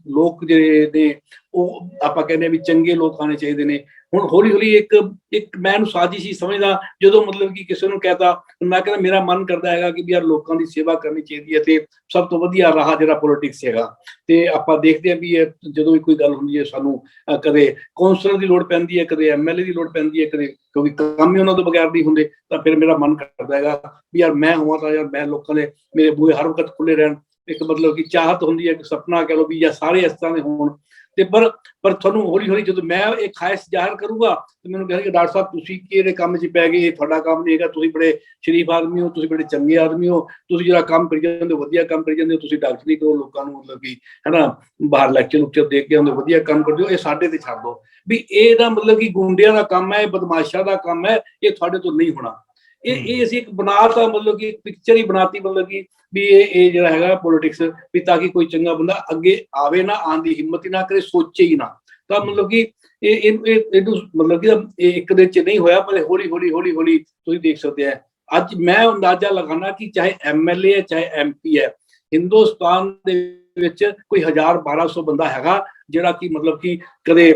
ਲੋਕ ਜਿਹੜੇ ਨੇ ਉਹ ਆਪਾਂ ਕਹਿੰਦੇ ਆ ਵੀ ਚੰਗੇ ਲੋਕ ਆਉਣੇ ਚਾਹੀਦੇ ਨੇ। ਹੁਣ ਹੌਲੀ ਹੌਲੀ ਇੱਕ ਮੈਂ ਇਹਨੂੰ ਸਾਜ਼ਿਸ਼ ਹੀ ਸਮਝਦਾ, ਜਦੋਂ ਮਤਲਬ ਕਿ ਕਿਸੇ ਨੂੰ ਕਹਿਤਾ, ਮੈਂ ਕਹਿੰਦਾ ਮੇਰਾ ਮਨ ਕਰਦਾ ਹੈਗਾ ਕਿ ਵੀ ਯਾਰ ਲੋਕਾਂ ਦੀ ਸੇਵਾ ਕਰਨੀ ਚਾਹੀਦੀ ਹੈ ਤੇ ਸਭ ਤੋਂ ਵਧੀਆ ਰਾਹ ਜਿਹੜਾ ਪੋਲੀਟਿਕਸ ਹੈਗਾ। ਤੇ ਆਪਾਂ ਦੇਖਦੇ ਹਾਂ ਵੀ ਜਦੋਂ ਵੀ ਕੋਈ ਗੱਲ ਹੁੰਦੀ ਹੈ ਸਾਨੂੰ ਕਦੇ ਕੌਂਸਲਰ ਦੀ ਲੋੜ ਪੈਂਦੀ ਹੈ, ਕਦੇ MLA ਦੀ ਲੋੜ ਪੈਂਦੀ ਹੈ, ਕਦੇ ਕਿਉਂਕਿ ਕੰਮ ਹੀ ਉਹਨਾਂ ਤੋਂ ਬਗੈਰ ਨਹੀਂ ਹੁੰਦੇ, ਤਾਂ ਫਿਰ ਮੇਰਾ ਮਨ ਕਰਦਾ ਹੈਗਾ ਵੀ ਯਾਰ ਮੈਂ ਹੋਵਾਂ ਤਾਂ ਯਾਰ ਮੈਂ ਲੋਕਾਂ ਦੇ ਮੇਰੇ ਬੂਹੇ ਹਰ ਵਕਤ ਖੁੱਲੇ ਰਹਿਣ। ਇੱਕ ਮਤਲਬ ਕਿ ਚਾਹਤ ਹੁੰਦੀ ਹੈ, ਇੱਕ ਸੁਪਨਾ ਕਹਿ ਲਓ ਵੀ ਜਾਂ ਸਾਰੇ ਇਸ ਤਰ੍ਹਾਂ ਦੇ ਹੋਣ। ਤੇ ਪਰ ਤੁਹਾਨੂੰ ਹੌਲੀ ਹੌਲੀ ਜਦੋਂ ਮੈਂ ਇਹ ਖਾਹਿਸ਼ ਜ਼ਾਹਿਰ ਕਰੂੰਗਾ ਤੇ ਮੈਨੂੰ ਕਹਿਣਗੇ ਡਾਕਟਰ ਸਾਹਿਬ ਤੁਸੀਂ ਕਿਹੜੇ ਕੰਮ 'ਚ ਪੈ ਗਏ, ਤੁਹਾਡਾ ਕੰਮ ਨਹੀਂ ਹੈਗਾ, ਤੁਸੀਂ ਬੜੇ ਸ਼ਰੀਫ ਆਦਮੀ ਹੋ, ਤੁਸੀਂ ਬੜੇ ਚੰਗੇ ਆਦਮੀ ਹੋ, ਤੁਸੀਂ ਜਿਹੜਾ ਕੰਮ ਕਰੀ ਜਾਂਦੇ ਹੋ ਵਧੀਆ ਕੰਮ ਕਰੀ ਜਾਂਦੇ ਹੋ, ਤੁਸੀਂ ਡਾਕਟਰੀ ਕਰੋ, ਲੋਕਾਂ ਨੂੰ ਮਤਲਬ ਕਿ ਹੈ ਨਾ ਬਾਹਰ ਲੈਕਚਰ ਦੇ ਕੇ ਆਉਂਦੇ ਵਧੀਆ ਕੰਮ ਕਰਦੇ ਹੋ, ਇਹ ਸਾਡੇ ਤੇ ਛੱਡ ਦਿਓ ਵੀ ਇਹਦਾ ਮਤਲਬ ਕਿ ਗੁੰਡਿਆਂ ਦਾ ਕੰਮ ਹੈ, ਬਦਮਾਸ਼ਾਂ ਦਾ ਕੰਮ ਹੈ, ਇਹ ਤੁਹਾਡੇ ਤੋਂ ਨਹੀਂ ਹੋਣਾ। ਇਹ ਅਸੀਂ ਇੱਕ ਬਣਾਤਾ ਮਤਲਬ ਕਿ ਪਿਕਚਰ ਹੀ ਬਣਾਤੀ ਮਤਲਬ ਕਿ ਵੀ ਇਹ ਜਿਹੜਾ ਹੈਗਾ ਪੋਲੀਟਿਕਸ ਵੀ ਤਾਂ ਕਿ ਕੋਈ ਚੰਗਾ ਬੰਦਾ ਅੱਗੇ ਆਵੇ ਨਾ, ਆਉਣ ਦੀ ਹਿੰਮਤ ਹੀ ਨਾ ਕਰੇ, ਸੋਚੇ ਹੀ ਨਾ। ਤਾਂ ਮਤਲਬ ਕਿ ਇਹਨੂੰ ਮਤਲਬ ਕਿ ਇਹ ਇੱਕ ਦਿਨ ਚ ਨਹੀਂ ਹੋਇਆ, ਪਰ ਹੌਲੀ ਹੌਲੀ ਤੁਸੀਂ ਦੇਖ ਸਕਦੇ ਆ। ਅੱਜ ਮੈਂ ਅੰਦਾਜ਼ਾ ਲਗਾਣਾ ਕਿ ਚਾਹੇ MLA ਹੈ ਚਾਹੇ MP ਹੈ, ਹਿੰਦੁਸਤਾਨ ਦੇ ਵਿੱਚ ਕੋਈ 1000-1200 ਬੰਦਾ ਹੈਗਾ ਜਿਹੜਾ ਕਿ ਮਤਲਬ ਕਿ ਕਦੇ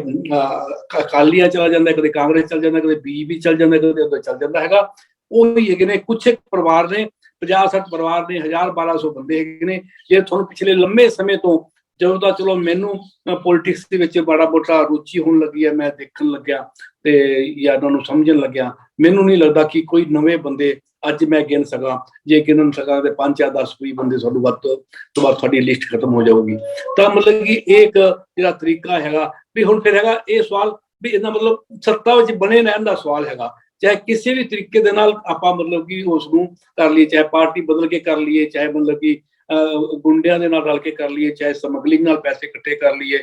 ਅਕਾਲੀਆਂ ਚਲਾ ਜਾਂਦਾ, ਕਦੇ ਕਾਂਗਰਸ ਚਲ ਜਾਂਦਾ, ਕਦੇ BJP ਚਲ ਜਾਂਦਾ, ਕਦੇ ਉੱਧਰ ਚਲ ਜਾਂਦਾ ਹੈਗਾ। ਉਹ ਹੀ ਹੈਗੇ ਨੇ ਕੁਛ ਪਰਿਵਾਰ ਨੇ, 50-60 ਪਰਿਵਾਰ ਨੇ, 1000-1200 ਬੰਦੇ ਹੈਗੇ ਨੇ। ਜੇ ਤੁਹਾਨੂੰ ਪਿਛਲੇ ਲੰਮੇ ਸਮੇਂ ਤੋਂ, ਜਦੋਂ ਤਾਂ ਚਲੋ ਮੈਨੂੰ ਪੋਲਿਟਿਕਸ ਦੇ ਵਿੱਚ ਬੜਾ ਮੋਟਾ ਰੁਚੀ ਹੋਣ ਲੱਗੀ ਹੈ, ਮੈਂ ਦੇਖਣ ਲੱਗਿਆ ਤੇ ਜਾਂ ਉਹਨਾਂ ਨੂੰ ਸਮਝਣ ਲੱਗਿਆ, ਮੈਨੂੰ ਨਹੀਂ ਲੱਗਦਾ ਕਿ ਕੋਈ ਨਵੇਂ ਬੰਦੇ ਅੱਜ ਮੈਂ ਗਿਣ ਸਕਾਂ। ਜੇ ਗਿਣ ਸਕਾਂ ਤੇ 5 ਜਾਂ 10 20 ਬੰਦੇ ਤੁਹਾਨੂੰ ਵੱਧ ਤੋਂ ਵੱਧ ਤੁਹਾਡੀ ਲਿਸਟ ਖਤਮ ਹੋ ਜਾਊਗੀ। ਤਾਂ ਮਤਲਬ ਕਿ ਇਹ ਇੱਕ ਜਿਹੜਾ ਤਰੀਕਾ ਹੈਗਾ ਵੀ ਹੁਣ ਫਿਰ ਹੈਗਾ ਇਹ ਸਵਾਲ ਵੀ ਇਹਦਾ ਮਤਲਬ ਸੱਤਾ ਵਿੱਚ ਬਣੇ ਰਹਿਣ ਦਾ ਸਵਾਲ ਹੈਗਾ, ਚਾਹੇ ਕਿਸੇ ਵੀ ਤਰੀਕੇ ਦੇ ਨਾਲ ਆਪਾਂ ਮਤਲਬ ਕਿ ਉਸ ਨੂੰ ਕਰ ਲਈਏ, ਚਾਹੇ ਪਾਰਟੀ ਬਦਲ ਕੇ ਕਰ ਲਈਏ, ਚਾਹੇ ਮਤਲਬ ਕਿ ਗੁੰਡਿਆਂ ਦੇ ਨਾਲ ਰਲ ਕੇ ਕਰ ਲਈਏ, ਚਾਹੇ ਸਮਗਲਿੰਗ ਨਾਲ ਪੈਸੇ ਇਕੱਠੇ ਕਰ ਲਈਏ।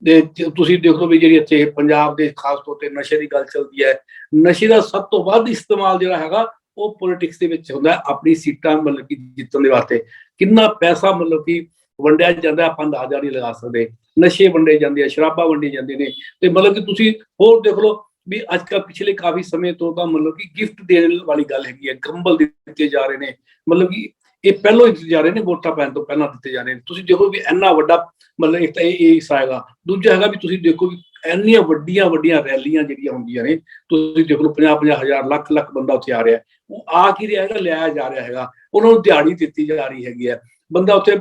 ਤੇ ਤੁਸੀਂ ਦੇਖੋ ਵੀ ਜਿਹੜੀ ਇੱਥੇ ਪੰਜਾਬ ਦੇ ਖਾਸ ਤੌਰ ਤੇ ਨਸ਼ੇ ਦੀ ਗੱਲ ਚੱਲਦੀ ਹੈ, ਨਸ਼ੇ ਦਾ ਸਭ ਤੋਂ ਵੱਧ ਇਸਤੇਮਾਲ ਜਿਹੜਾ ਹੈਗਾ ਉਹ ਪੋਲਿਟਿਕਸ ਦੇ ਵਿੱਚ ਹੁੰਦਾ ਹੈ, ਆਪਣੀ ਸੀਟਾਂ ਮਤਲਬ ਕਿ ਜਿੱਤਣ ਦੇ ਵਾਸਤੇ। ਕਿੰਨਾ ਪੈਸਾ ਮਤਲਬ ਕਿ ਵੰਡਿਆ ਜਾਂਦਾ ਆਪਾਂ ਅੰਦਾਜ਼ਾ ਨਹੀਂ ਲਗਾ ਸਕਦੇ। ਨਸ਼ੇ ਵੰਡੇ ਜਾਂਦੇ ਆ, ਸ਼ਰਾਬਾਂ ਵੰਡੀ ਜਾਂਦੇ ਨੇ, ਤੇ ਮਤਲਬ ਕਿ ਤੁਸੀਂ ਹੋਰ ਦੇਖ ਲਓ ਵੀ ਅੱਜ ਕੱਲ੍ਹ ਪਿਛਲੇ ਕਾਫੀ ਸਮੇਂ ਤੋਂ ਤਾਂ ਮਤਲਬ ਕਿ ਗਿਫਟ ਦੇਣ ਵਾਲੀ ਗੱਲ ਹੈਗੀ ਹੈ, ਕੰਬਲ ਦਿੱਤੇ ਜਾ ਰਹੇ ਨੇ, ਮਤਲਬ ਕਿ ਇਹ ਪਹਿਲਾਂ ਹੀ ਦਿੱਤੇ ਜਾ ਰਹੇ ਨੇ, ਵੋਟਾਂ ਪੈਣ ਤੋਂ ਪਹਿਲਾਂ ਦਿੱਤੇ ਜਾ ਰਹੇ ਨੇ। ਤੁਸੀਂ ਦੇਖੋ ਵੀ ਇੰਨਾ ਵੱਡਾ ਮਤਲਬ ਇੱਕ ਤਾਂ ਇਹ ਹਿੱਸਾ ਹੈਗਾ। ਦੂਜਾ ਹੈਗਾ ਵੀ ਤੁਸੀਂ ਦੇਖੋ ਵੀ ਇੰਨੀਆਂ ਵੱਡੀਆਂ ਰੈਲੀਆਂ ਜਿਹੜੀਆਂ ਹੁੰਦੀਆਂ ਨੇ, ਤੁਸੀਂ ਦੇਖ ਲਓ 50-50 ਹਜ਼ਾਰ ਲੱਖ ਬੰਦਾ ਉੱਥੇ ਆ ਰਿਹਾ, ਉਹ ਆ ਕੀ ਰਿਹਾ ਹੈਗਾ, ਲਿਆਇਆ ਜਾ ਰਿਹਾ ਹੈਗਾ, ਉਹਨਾਂ ਨੂੰ ਦਿਹਾੜੀ ਦਿੱਤੀ ਜਾ ਰਹੀ ਹੈਗੀ ਹੈ। ਬੰਦਾ ਉੱਥੇ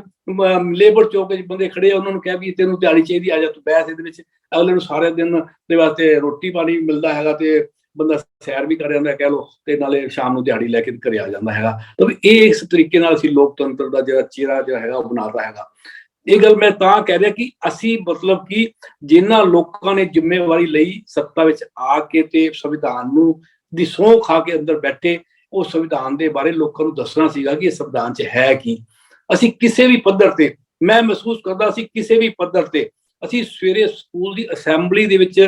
ਲੇਬਰ ਚੌਕ ਵਿੱਚ ਬੰਦੇ ਖੜੇ ਆ, ਉਹਨਾਂ ਨੂੰ ਕਹਿ ਵੀ ਤੈਨੂੰ ਦਿਹਾੜੀ ਚਾਹੀਦੀ, ਆ ਜਾ ਤੂੰ ਬੈਠ ਇਹਦੇ ਵਿੱਚ। ਅਗਲੇ ਨੂੰ ਸਾਰੇ ਦਿਨ ਦੇ ਵਾਸਤੇ ਰੋਟੀ ਪਾਣੀ ਮਿਲਦਾ ਹੈਗਾ ਤੇ ਬੰਦਾ ਸੈਰ ਵੀ ਕਰ ਜਾਂਦਾ ਕਹਿ ਲਓ, ਤੇ ਨਾਲੇ ਸ਼ਾਮ ਨੂੰ ਦਿਹਾੜੀ ਲੈ ਕੇ ਘਰੇ ਆ ਜਾਂਦਾ ਹੈਗਾ। ਤਾਂ ਇਹ ਇਸ ਤਰੀਕੇ ਨਾਲ ਅਸੀਂ ਲੋਕਤੰਤਰ ਦਾ ਜਿਹੜਾ ਚਿਹਰਾ ਜਿਹੜਾ ਹੈਗਾ ਉਹ ਬਣਾਤਾ ਹੈਗਾ। ਇਹ ਗੱਲ ਮੈਂ ਤਾਂ ਕਹਿ ਰਿਹਾ ਕਿ ਅਸੀਂ ਮਤਲਬ ਕਿ ਜਿਨ੍ਹਾਂ ਲੋਕਾਂ ਨੇ ਜ਼ਿੰਮੇਵਾਰੀ ਲਈ ਸੱਤਾ ਵਿੱਚ ਆ ਕੇ ਤੇ ਸੰਵਿਧਾਨ ਨੂੰ ਦੀ ਸਹੁੰ ਖਾ ਕੇ ਅੰਦਰ ਬੈਠੇ, ਉਹ ਸੰਵਿਧਾਨ ਦੇ ਬਾਰੇ ਲੋਕਾਂ ਨੂੰ ਦੱਸਣਾ ਸੀਗਾ ਕਿ ਇਹ ਸੰਵਿਧਾਨ 'ਚ ਹੈ ਕੀ। ਅਸੀਂ ਕਿਸੇ ਵੀ ਪੱਧਰ ਤੇ, ਮੈਂ ਮਹਿਸੂਸ ਕਰਦਾ ਸੀ ਕਿਸੇ ਵੀ ਪੱਧਰ ਤੇ ਅਸੀਂ ਸਵੇਰੇ ਸਕੂਲ ਦੀ ਅਸੈਂਬਲੀ ਦੇ ਵਿੱਚ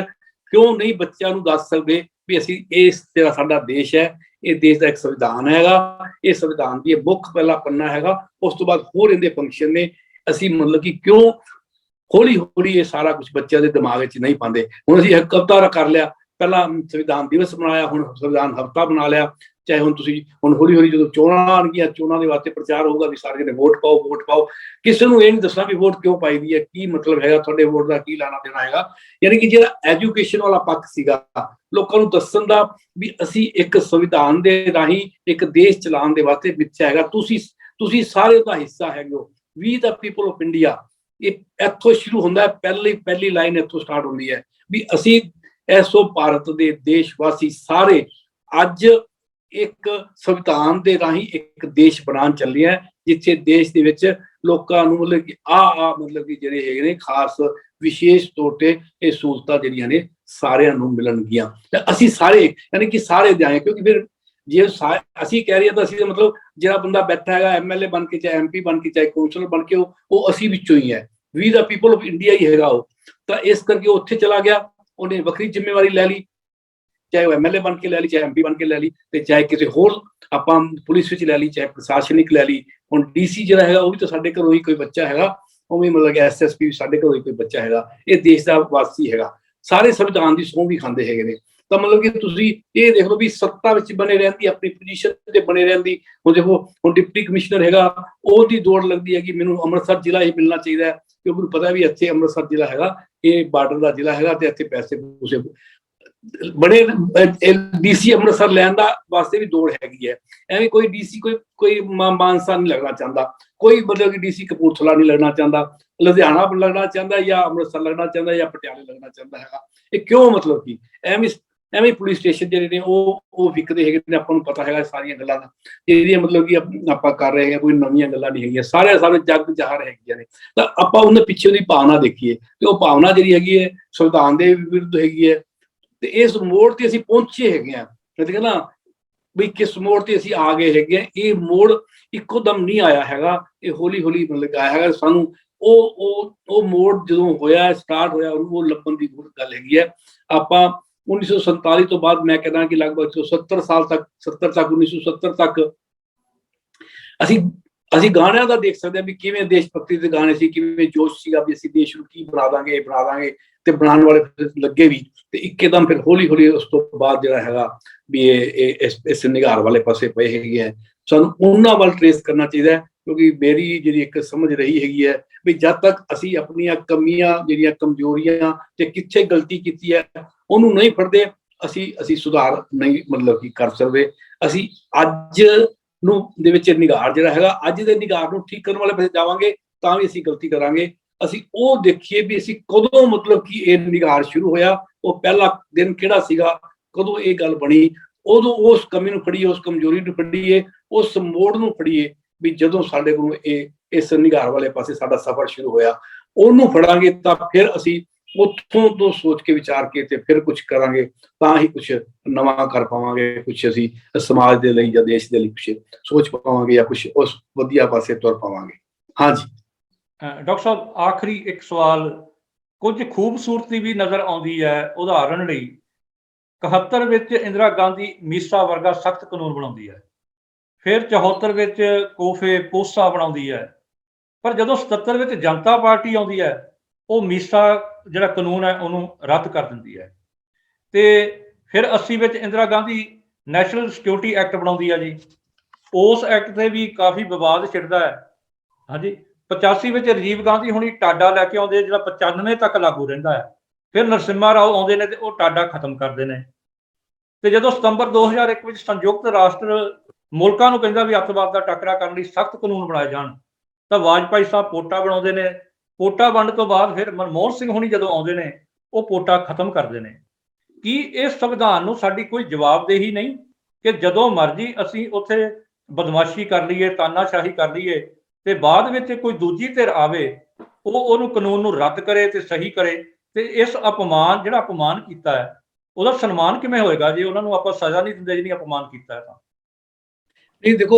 ਕਿਉਂ ਨਹੀਂ ਬੱਚਿਆਂ ਨੂੰ ਦੱਸ ਸਕਦੇ ਵੀ ਅਸੀਂ ਇਸ ਜਿਹੜਾ ਸਾਡਾ ਦੇਸ਼ ਹੈ, ਇਹ ਦੇਸ਼ ਦਾ ਇੱਕ ਸੰਵਿਧਾਨ ਹੈਗਾ, ਇਹ ਸੰਵਿਧਾਨ ਦੀ ਮੁੱਖ ਪਹਿਲਾ ਪੰਨਾ ਹੈਗਾ, ਉਸ ਤੋਂ ਬਾਅਦ ਹੋਰ ਇਹਦੇ ਫੰਕਸ਼ਨ ਨੇ। ਅਸੀਂ ਮਤਲਬ ਕਿ ਕਿਉਂ ਹੌਲੀ ਇਹ ਸਾਰਾ ਕੁਝ ਬੱਚਿਆਂ ਦੇ ਦਿਮਾਗ ਵਿੱਚ ਨਹੀਂ ਪਾਉਂਦੇ। ਹੁਣ ਅਸੀਂ ਇੱਕ ਹਫ਼ਤਾ ਕਰ ਲਿਆ, ਪਹਿਲਾਂ ਸੰਵਿਧਾਨ ਦਿਵਸ ਮਨਾਇਆ, ਹੁਣ ਸੰਵਿਧਾਨ ਹਫ਼ਤਾ ਬਣਾ ਲਿਆ। ਚਾਹੇ ਹੁਣ ਤੁਸੀਂ ਹੁਣ ਹੌਲੀ ਜਦੋਂ ਚੋਣਾਂ ਆਉਣਗੀਆਂ, ਚੋਣਾਂ ਦੇ ਵਾਸਤੇ ਪ੍ਰਚਾਰ ਹੋਊਗਾ ਵੀ ਸਾਰੇ ਜਣੇ ਵੋਟ ਪਾਓ। ਕਿਸੇ ਨੂੰ ਇਹ ਨਹੀਂ ਦੱਸਣਾ ਵੀ ਵੋਟ ਕਿਉਂ ਪਾਈ ਦੀ ਹੈ, ਕੀ ਮਤਲਬ ਹੈਗਾ, ਤੁਹਾਡੇ ਵੋਟ ਦਾ ਕੀ ਲੈਣਾ ਦੇਣਾ ਹੈਗਾ। ਯਾਨੀ ਕਿ ਜਿਹੜਾ ਐਜੂਕੇਸ਼ਨ ਵਾਲਾ ਪੱਖ ਸੀਗਾ ਲੋਕਾਂ ਨੂੰ ਦੱਸਣ ਦਾ ਵੀ ਅਸੀਂ ਇੱਕ ਸੰਵਿਧਾਨ ਦੇ ਰਾਹੀਂ ਇੱਕ ਦੇਸ਼ ਚਲਾਉਣ ਦੇ ਵਾਸਤੇ ਮਿੱਥਿਆ ਹੈਗਾ, ਤੁਸੀਂ ਸਾਰੇ ਉਹਦਾ ਹਿੱਸਾ ਹੈਗੇ ਹੋ। ਵੀ ਦਾ ਪੀਪਲ ਆਫ ਇੰਡੀਆ, ਇਹ ਇੱਥੋਂ ਸ਼ੁਰੂ ਹੁੰਦਾ ਹੈ, ਪਹਿਲੀ ਲਾਈਨ ਇੱਥੋਂ ਸਟਾਰਟ ਹੁੰਦੀ ਹੈ ਵੀ ਅਸੀਂ ਐਸੋ ਭਾਰਤ ਦੇ ਦੇਸ਼ ਵਾਸੀ ਸਾਰੇ ਅੱਜ ਇੱਕ ਸੰਵਿਧਾਨ ਦੇ ਰਾਹੀਂ ਇੱਕ ਦੇਸ਼ ਬਣਾਉਣ ਚੱਲੇ ਆ, ਜਿੱਥੇ ਦੇਸ਼ ਦੇ ਵਿੱਚ ਲੋਕਾਂ ਨੂੰ ਮਤਲਬ ਕਿ ਮਤਲਬ ਕਿ ਜਿਹੜੇ ਹੈਗੇ ਨੇ ਖਾਸ ਵਿਸ਼ੇਸ਼ ਤੌਰ ਤੇ ਇਹ ਸਹੂਲਤਾਂ ਜਿਹੜੀਆਂ ਨੇ ਸਾਰਿਆਂ ਨੂੰ ਮਿਲਣਗੀਆਂ। ਅਸੀਂ ਸਾਰੇ ਯਾਨੀ ਕਿ ਸਾਰੇ ਜਾਏ, ਕਿਉਂਕਿ ਫਿਰ ਜੇ ਅਸੀਂ ਕਹਿ ਰਹੇ ਹਾਂ ਤਾਂ ਅਸੀਂ ਮਤਲਬ ਜਿਹੜਾ ਬੰਦਾ ਬੈਠਾ ਹੈਗਾ MLA ਬਣ ਕੇ, ਚਾਹੇ MP ਬਣ ਕੇ, ਚਾਹੇ ਕੌਂਸਲਰ ਬਣ ਕੇ, ਉਹ ਅਸੀਂ ਵਿੱਚੋਂ ਹੀ ਹੈ, ਵੀ ਦਾ ਪੀਪਲ ਆਫ ਇੰਡੀਆ ਹੀ ਹੈਗਾ ਉਹ। ਤਾਂ ਇਸ ਕਰਕੇ ਉਹ ਉੱਥੇ ਚਲਾ ਗਿਆ, ਉਹਨੇ ਵੱਖਰੀ ਜ਼ਿੰਮੇਵਾਰੀ ਲੈ ਲਈ, ਚਾਹੇ ਉਹ MLA ਬਣ ਕੇ ਲੈ ਲਈ, ਚਾਹੇ MP ਬਣ ਕੇ ਲੈ ਲਈ, ਤੇ ਚਾਹੇ ਕਿਸੇ ਹੋਰ ਆਪਾਂ ਪੁਲਿਸ ਵਿੱਚ ਲੈ ਲਈ, ਚਾਹੇ ਪ੍ਰਸ਼ਾਸਨਿਕ ਲੈ ਲਈ। ਹੁਣ DC ਜਿਹੜਾ ਹੈਗਾ ਉਹ ਵੀ ਤਾਂ ਸਾਡੇ ਘਰੋਂ ਹੀ ਕੋਈ ਬੱਚਾ ਹੈਗਾ, ਉਵੇਂ ਮਤਲਬ ਕਿ SSP ਵੀ ਸਾਡੇ ਘਰੋਂ ਹੀ ਕੋਈ ਬੱਚਾ ਹੈਗਾ, ਇਹ ਦੇਸ਼ ਦਾ ਵਾਸੀ ਹੈਗਾ, ਸਾਰੇ ਸੰਵਿਧਾਨ ਦੀ ਸਹੁੰ ਵੀ ਖਾਂਦੇ ਹੈਗੇ ਨੇ। ਤਾਂ ਮਤਲਬ ਕਿ ਤੁਸੀਂ ਇਹ ਦੇਖ ਲਓ ਵੀ ਸੱਤਾ ਵਿੱਚ ਬਣੇ ਰਹਿੰਦੀ, ਆਪਣੀ ਪੋਜੀਸ਼ਨ ਤੇ ਬਣੇ ਰਹਿੰਦੀ। ਹੁਣ ਦੇਖੋ ਹੁਣ ਡਿਪਟੀ ਕਮਿਸ਼ਨਰ ਹੈਗਾ, ਉਹਦੀ ਦੌੜ ਲੱਗਦੀ ਹੈ ਕਿ ਮੈਨੂੰ ਅੰਮ੍ਰਿਤਸਰ ਜ਼ਿਲ੍ਹਾ ਹੀ ਮਿਲਣਾ ਚਾਹੀਦਾ ਹੈ, ਕਿਉਂਕਿ ਉਹਨੂੰ ਪਤਾ ਵੀ ਇੱਥੇ ਅੰਮ੍ਰਿਤਸਰ ਜ਼ਿਲ੍ਹਾ ਹੈਗਾ, ਇਹ ਬਾਰਡਰ ਦਾ ਜ਼ਿਲ੍ਹਾ ਹੈਗਾ, ਤੇ ਇੱਥੇ ਪੈਸੇ ਪੂਸੇ ਬੜੇ DC ਅੰਮ੍ਰਿਤਸਰ ਲੈਣ ਦਾ ਵਾਸਤੇ ਵੀ ਦੌੜ ਹੈਗੀ ਹੈ। ਐਵੇਂ ਕੋਈ DC ਕੋਈ ਮਾਨਸਾ ਨਹੀਂ ਲੱਗਣਾ ਚਾਹੁੰਦਾ, ਕੋਈ ਮਤਲਬ ਕਿ DC ਕਪੂਰਥਲਾ ਨਹੀਂ ਲੱਗਣਾ ਚਾਹੁੰਦਾ, ਲੁਧਿਆਣਾ ਲੱਗਣਾ ਚਾਹੁੰਦਾ, ਜਾਂ ਅੰਮ੍ਰਿਤਸਰ ਲੱਗਣਾ ਚਾਹੁੰਦਾ, ਜਾਂ ਪਟਿਆਲੇ ਲੱਗਣਾ ਚਾਹੁੰਦਾ ਹੈਗਾ। ਇਹ ਕਿਉਂ ਮਤਲਬ ਕਿ ਐਵੇਂ ਪੁਲਿਸ ਸਟੇਸ਼ਨ ਜਿਹੜੇ ਨੇ ਉਹ ਵਿਕਦੇ ਹੈਗੇ ਨੇ। ਆਪਾਂ ਨੂੰ ਪਤਾ ਹੈਗਾ ਸਾਰੀਆਂ ਗੱਲਾਂ ਦਾ, ਜਿਹੜੀਆਂ ਮਤਲਬ ਕਿ ਆਪਾਂ ਕਰ ਰਹੇ ਹਾਂ, ਕੋਈ ਨਵੀਆਂ ਗੱਲਾਂ ਨਹੀਂ ਹੈਗੀਆਂ, ਸਾਰੇ ਜੱਗ ਜ਼ਾਹਰ ਹੈਗੀਆਂ ਨੇ। ਤਾਂ ਆਪਾਂ ਉਹਨਾਂ ਪਿੱਛੇ ਦੀ ਭਾਵਨਾ ਦੇਖੀਏ, ਤੇ ਉਹ ਭਾਵਨਾ ਜਿਹੜੀ ਹੈਗੀ ਹੈ ਸੰਵਿਧਾਨ ਦੇ ਵਿਰੁੱਧ ਹੈਗੀ ਹੈ। ਤੇ ਇਸ ਮੋੜ ਤੇ ਅਸੀਂ ਪਹੁੰਚੇ ਹੈਗੇ ਆ, ਕਹਿੰਦੇ ਨਾ ਵੀ ਕਿਸ ਮੋੜ ਤੇ ਅਸੀਂ ਆ ਗਏ ਹੈਗੇ ਆ। ਇਹ ਮੋੜ ਇੱਕੋ ਦਮ ਨਹੀਂ ਆਇਆ ਹੈਗਾ, ਇਹ ਹੌਲੀ ਮਤਲਬ ਆਇਆ ਹੈਗਾ। ਸਾਨੂੰ ਉਹ ਮੋੜ ਜਦੋਂ ਹੋਇਆ, ਸਟਾਰਟ ਹੋਇਆ, ਉਹ ਲੱਭਣ ਦੀ ਗੱਲ ਹੈਗੀ ਹੈ। ਆਪਾਂ 1947 ਤੋਂ ਬਾਅਦ ਮੈਂ ਕਹਿੰਦਾ ਕਿ ਲਗਭਗ 70 ਸਾਲ ਤੱਕ 1970 ਤੱਕ ਅਸੀਂ ਗਾਣਿਆਂ ਦਾ ਦੇਖ ਸਕਦੇ ਹਾਂ ਵੀ ਕਿਵੇਂ ਦੇਸ਼ ਭਗਤੀ ਦੇ ਗਾਣੇ ਸੀ, ਕਿਵੇਂ ਜੋਸ਼ ਸੀਗਾ ਵੀ ਅਸੀਂ ਦੇਸ਼ ਨੂੰ ਕੀ ਬਣਾ ਦਾਂਗੇ। ਤੇ ਬਣਾਉਣ ਵਾਲੇ ਲੱਗੇ ਵੀ, ਤੇ ਇੱਕਦਮ ਫਿਰ ਹੌਲੀ ਹੌਲੀ ਉਸ ਤੋਂ ਬਾਅਦ ਜਿਹੜਾ ਹੈਗਾ ਵੀ ਇਹ ਇਸ ਨਿਗਾਰ ਵਾਲੇ ਪਾਸੇ ਪਏ ਹੈਗੇ ਹੈ। ਸਾਨੂੰ ਉਹਨਾਂ ਵੱਲ ਟ੍ਰੇਸ ਕਰਨਾ ਚਾਹੀਦਾ ਹੈ, ਕਿਉਂਕਿ ਮੇਰੀ ਜਿਹੜੀ ਇੱਕ ਸਮਝ ਰਹੀ ਹੈਗੀ ਹੈ ਵੀ ਜਦ ਤੱਕ ਅਸੀਂ ਆਪਣੀਆਂ ਕਮੀਆਂ, ਜਿਹੜੀਆਂ ਕਮਜ਼ੋਰੀਆਂ ਤੇ ਕਿੱਥੇ ਗਲਤੀ ਕੀਤੀ ਹੈ ਉਹਨੂੰ ਨਹੀਂ ਫੜਦੇ, ਅਸੀਂ ਸੁਧਾਰ ਨਹੀਂ ਮਤਲਬ ਕਿ ਕਰ ਸਕਦੇ। ਅਸੀਂ ਅੱਜ ਨੂੰ ਦੇ ਵਿੱਚ ਨਿਗਾਰ ਜਿਹੜਾ ਹੈਗਾ, ਅੱਜ ਦੇ ਨਿਗਾਰ ਨੂੰ ਠੀਕ ਕਰਨ ਵਾਲੇ ਪਾਸੇ ਜਾਵਾਂਗੇ ਤਾਂ ਵੀ ਅਸੀਂ ਗਲਤੀ ਕਰਾਂਗੇ। ਅਸੀਂ ਉਹ ਦੇਖੀਏ ਵੀ ਅਸੀਂ ਕਦੋਂ ਮਤਲਬ ਕਿ ਇਹ ਨਿਗਾਰ ਸ਼ੁਰੂ ਹੋਇਆ, ਉਹ ਪਹਿਲਾ ਦਿਨ ਕਿਹੜਾ ਸੀਗਾ, ਕਦੋਂ ਇਹ ਗੱਲ ਬਣੀ, ਉਦੋਂ ਉਸ ਕਮੀ ਨੂੰ ਫੜੀਏ, ਉਸ ਕਮਜ਼ੋਰੀ ਨੂੰ ਫੜੀਏ, ਉਸ ਮੋੜ ਨੂੰ ਫੜੀਏ ਵੀ ਜਦੋਂ ਸਾਡੇ ਕੋਲ ਇਸ ਨਿਗਾਰ ਵਾਲੇ ਪਾਸੇ ਸਾਡਾ ਸਫ਼ਰ ਸ਼ੁਰੂ ਹੋਇਆ, ਉਹਨੂੰ ਫੜਾਂਗੇ ਤਾਂ ਫਿਰ ਅਸੀਂ ਉੱਥੋਂ ਤੋਂ ਸੋਚ ਕੇ ਵਿਚਾਰ ਕੇ ਤੇ ਫਿਰ ਕੁਝ ਕਰਾਂਗੇ, ਤਾਂ ਹੀ ਕੁਝ ਨਵਾਂ ਕਰ ਪਾਵਾਂਗੇ, ਕੁਝ ਅਸੀਂ ਸਮਾਜ ਦੇ ਲਈ ਜਾਂ ਦੇਸ਼ ਦੇ ਲਈ ਕੁਝ ਸੋਚ ਪਾਵਾਂਗੇ ਜਾਂ ਕੁਝ ਉਸ ਵਧੀਆ ਪਾਸੇ ਤੁਰ ਪਾਵਾਂਗੇ। ਹਾਂਜੀ ਡਾਕਟਰ ਸਾਹਿਬ, ਆਖਰੀ ਇੱਕ ਸਵਾਲ, ਕੁਝ ਖੂਬਸੂਰਤੀ ਵੀ ਨਜ਼ਰ ਆਉਂਦੀ ਹੈ। ਉਦਾਹਰਨ ਲਈ 71 ਵਿੱਚ ਇੰਦਰਾ ਗਾਂਧੀ ਮੀਸਾ ਵਰਗਾ ਸਖਤ ਕਾਨੂੰਨ ਬਣਾਉਂਦੀ ਹੈ, ਫਿਰ 74 ਵਿੱਚ ਕੋਫੇ ਪੋਸਾ ਬਣਾਉਂਦੀ ਹੈ, ਪਰ ਜਦੋਂ 77 ਵਿੱਚ ਜਨਤਾ ਪਾਰਟੀ ਆਉਂਦੀ ਹੈ ਉਹ ਮੀਸਾ ਜਿਹੜਾ ਕਾਨੂੰਨ ਹੈ ਉਹਨੂੰ ਰੱਦ ਕਰ ਦਿੰਦੀ ਹੈ। ਤੇ ਫਿਰ 80 ਵਿੱਚ Indira Gandhi national security act ਬਣਾਉਂਦੀ ਹੈ ਜੀ, ਉਸ ਐਕਟ ਤੇ ਵੀ ਕਾਫੀ ਵਿਵਾਦ ਛਿੜਦਾ ਹੈ। ਹਾਂਜੀ, 85 ਵਿੱਚ ਰਾਜੀਵ ਗਾਂਧੀ ਹੁਣੀ ਟਾਡਾ ਲੈ ਕੇ ਆਉਂਦੇ, ਜਿਹੜਾ 95 ਤੱਕ ਲਾਗੂ ਰਹਿੰਦਾ ਹੈ। ਫਿਰ ਨਰਸਿਮਹਾ ਰਾਓ ਆਉਂਦੇ ਨੇ ਤੇ ਉਹ ਟਾਡਾ ਖਤਮ ਕਰਦੇ ਨੇ। ਤੇ ਜਦੋਂ ਸਤੰਬਰ 2001 ਵਿੱਚ ਸੰਯੁਕਤ ਰਾਸ਼ਟਰ ਮੁਲਕਾਂ ਨੂੰ ਕਹਿੰਦਾ ਵੀ ਅੱਤਵਾਦ ਦਾ ਟਾਕਰਾ ਕਰਨ ਲਈ ਸਖਤ ਕਾਨੂੰਨ ਬਣਾਏ ਜਾਣ, ਤਾਂ ਵਾਜਪਾਈ ਸਾਹਿਬ ਪੋਟਾ ਬਣਾਉਂਦੇ ਨੇ। ਪੋਟਾ ਬਣਨ ਤੋਂ ਬਾਅਦ ਫਿਰ ਮਨਮੋਹਨ ਸਿੰਘ ਹੁਣੀ ਜਦੋਂ ਆਉਂਦੇ ਨੇ ਉਹ ਪੋਟਾ ਖਤਮ ਕਰਦੇ ਨੇ। ਕੀ ਇਸ ਸੰਵਿਧਾਨ ਨੂੰ ਸਾਡੀ ਕੋਈ ਜਵਾਬਦੇਹੀ ਨਹੀਂ ਕਿ ਜਦੋਂ ਮਰਜ਼ੀ ਅਸੀਂ ਉੱਥੇ ਬਦਮਾਸ਼ੀ ਕਰ ਲਈਏ, ਤਾਨਾਸ਼ਾਹੀ ਕਰ ਲਈਏ, ਤੇ ਬਾਅਦ ਵਿੱਚ ਕੋਈ ਦੂਜੀ ਧਿਰ ਆਵੇ ਉਹ ਉਹਨੂੰ ਕਾਨੂੰਨ ਨੂੰ ਰੱਦ ਕਰੇ ਤੇ ਸਹੀ ਕਰੇ, ਤੇ ਇਸ ਅਪਮਾਨ, ਜਿਹੜਾ ਅਪਮਾਨ ਕੀਤਾ ਹੈ ਉਹਦਾ ਸਨਮਾਨ ਕਿਵੇਂ ਹੋਏਗਾ ਜੇ ਉਹਨਾਂ ਨੂੰ ਆਪਾਂ ਸਜ਼ਾ ਨਹੀਂ ਦਿੰਦੇ ਜਿਹਨੇ ਅਪਮਾਨ ਕੀਤਾ ਹੈ ਤਾਂ? ਨਹੀਂ ਦੇਖੋ,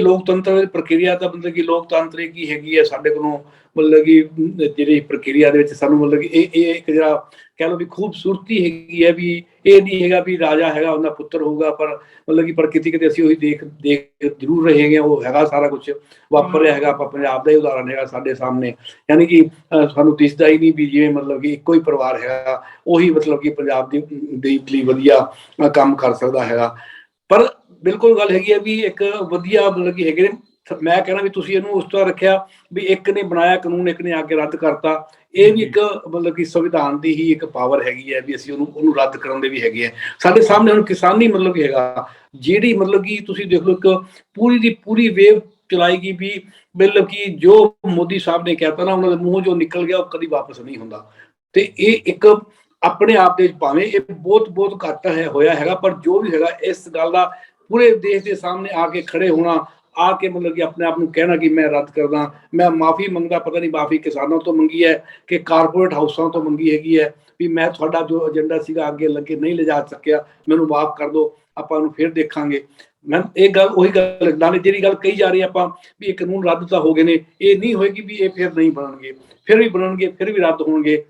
ਲੋਕਤੰਤਰ ਪ੍ਰਕਿਰਿਆ ਤਾਂ ਮਤਲਬ ਕਿ ਲੋਕਤੰਤਰ ਕੀ ਹੈਗੀ ਹੈ ਸਾਡੇ ਕੋਲੋਂ, ਮਤਲਬ ਕਿ ਜਿਹੜੀ ਪ੍ਰਕਿਰਿਆ ਦੇ ਵਿੱਚ ਸਾਨੂੰ ਮਤਲਬ ਕਿ ਇਹ ਇੱਕ ਜਿਹੜਾ ਕਹਿ ਲਓ ਵੀ ਖੂਬਸੂਰਤੀ ਹੈਗੀ ਹੈ ਵੀ ਇਹ ਨਹੀਂ ਹੈਗਾ ਵੀ ਰਾਜਾ ਹੈਗਾ ਉਹਦਾ ਪੁੱਤਰ ਹੋਊਗਾ, ਪਰ ਮਤਲਬ ਕਿ ਪ੍ਰਕਿਰਤੀ ਕਿਤੇ ਅਸੀਂ ਉਹੀ ਦੇਖ ਜ਼ਰੂਰ ਰਹੇ ਹੈਗੇ, ਉਹ ਹੈਗਾ ਸਾਰਾ ਕੁਝ ਵਾਪਰ ਰਿਹਾ ਹੈਗਾ। ਆਪਾਂ ਪੰਜਾਬ ਦਾ ਹੀ ਉਦਾਹਰਨ ਹੈਗਾ ਸਾਡੇ ਸਾਹਮਣੇ, ਯਾਨੀ ਕਿ ਸਾਨੂੰ ਦਿਸਦਾ ਹੀ ਨਹੀਂ ਵੀ ਜਿਵੇਂ ਮਤਲਬ ਕਿ ਇੱਕੋ ਹੀ ਪਰਿਵਾਰ ਹੈਗਾ ਉਹੀ ਮਤਲਬ ਕਿ ਪੰਜਾਬ ਦੀ ਲਈ ਵਧੀਆ ਕੰਮ ਕਰ ਸਕਦਾ ਹੈਗਾ। ਪਰ ਬਿਲਕੁਲ ਗੱਲ ਹੈਗੀ ਹੈ ਵੀ ਇੱਕ ਵਧੀਆ ਮਤਲਬ ਕਿ ਹੈਗੇ ਨੇ, ਮੈਂ ਕਹਿਣਾ ਵੀ ਤੁਸੀਂ ਇਹਨੂੰ ਉਸ ਤਰ੍ਹਾਂ ਰੱਖਿਆ ਵੀ ਇੱਕ ਨੇ ਬਣਾਇਆ ਕਾਨੂੰਨ, ਇੱਕ ਨੇ ਆ ਕੇ ਰੱਦ ਕਰਤਾ, ਇਹ ਵੀ ਇੱਕ ਮਤਲਬ ਕਿ ਸੰਵਿਧਾਨ ਦੀ ਹੀ ਇੱਕ ਪਾਵਰ ਹੈਗੀ ਹੈ ਵੀ ਅਸੀਂ ਉਹਨੂੰ ਰੱਦ ਕਰਨ ਦੇ ਵੀ ਹੈਗੇ ਆ। ਸਾਡੇ ਸਾਹਮਣੇ ਹੁਣ ਕਿਸਾਨੀ ਮਤਲਬ ਕਿ ਹੈਗਾ, ਜਿਹੜੀ ਮਤਲਬ ਕਿ ਤੁਸੀਂ ਦੇਖ ਲਓ ਇੱਕ ਪੂਰੀ ਦੀ ਪੂਰੀ ਵੇਵ ਚਲਾਏਗੀ ਵੀ ਮਤਲਬ ਕਿ ਜੋ ਮੋਦੀ ਸਾਹਿਬ ਨੇ ਕਹਿਤਾ ਨਾ, ਉਹਨਾਂ ਦੇ ਮੂੰਹ ਜੋ ਨਿਕਲ ਗਿਆ ਉਹ ਕਦੀ ਵਾਪਸ ਨਹੀਂ ਹੁੰਦਾ। ਤੇ ਇਹ ਇੱਕ ਆਪਣੇ ਆਪ ਦੇ ਭਾਵੇਂ ਇਹ ਬਹੁਤ ਘੱਟ ਹੋਇਆ ਹੈਗਾ, ਪਰ ਜੋ ਵੀ ਹੈਗਾ ਇਸ ਗੱਲ ਦਾ ਪੂਰੇ ਦੇਸ਼ ਦੇ ਸਾਹਮਣੇ ਆ ਕੇ ਖੜੇ ਹੋਣਾ, ਆ ਕੇ ਮਤਲਬ ਕਿ ਆਪਣੇ ਆਪ ਨੂੰ ਕਹਿਣਾ ਕਿ ਮੈਂ ਰੱਦ ਕਰਦਾ, ਮੈਂ ਮਾਫੀ ਮੰਗਦਾ। ਪਤਾ ਨਹੀਂ ਮਾਫੀ ਕਿਸਾਨਾਂ ਤੋਂ ਮੰਗੀ ਹੈ ਕਿ ਕਾਰਪੋਰੇਟ ਹਾਊਸਾਂ ਤੋਂ ਮੰਗੀ ਹੈਗੀ ਹੈ ਵੀ ਮੈਂ ਤੁਹਾਡਾ ਜੋ ਏਜੰਡਾ ਸੀਗਾ ਅੱਗੇ ਲੱਗੇ ਨਹੀਂ ਲਿਜਾ ਸਕਿਆ, ਮੈਨੂੰ ਮਾਫ ਕਰ ਦਿਓ, ਆਪਾਂ ਨੂੰ ਫਿਰ ਦੇਖਾਂਗੇ। ਮੈਂ ਇਹ ਗੱਲ ਉਹੀ ਗੱਲ ਨਾਲੇ ਜਿਹੜੀ ਗੱਲ ਕਹੀ ਜਾ ਰਹੀ ਆਪਾਂ ਵੀ ਇਹ ਕਾਨੂੰਨ ਰੱਦ ਤਾਂ ਹੋ ਗਏ ਨੇ, ਇਹ ਨਹੀਂ ਹੋਏਗੀ ਵੀ ਇਹ ਫਿਰ ਨਹੀਂ ਬਣਨਗੇ, ਫਿਰ ਵੀ ਬਣਨਗੇ, ਫਿਰ ਵੀ ਰੱਦ ਹੋਣਗੇ।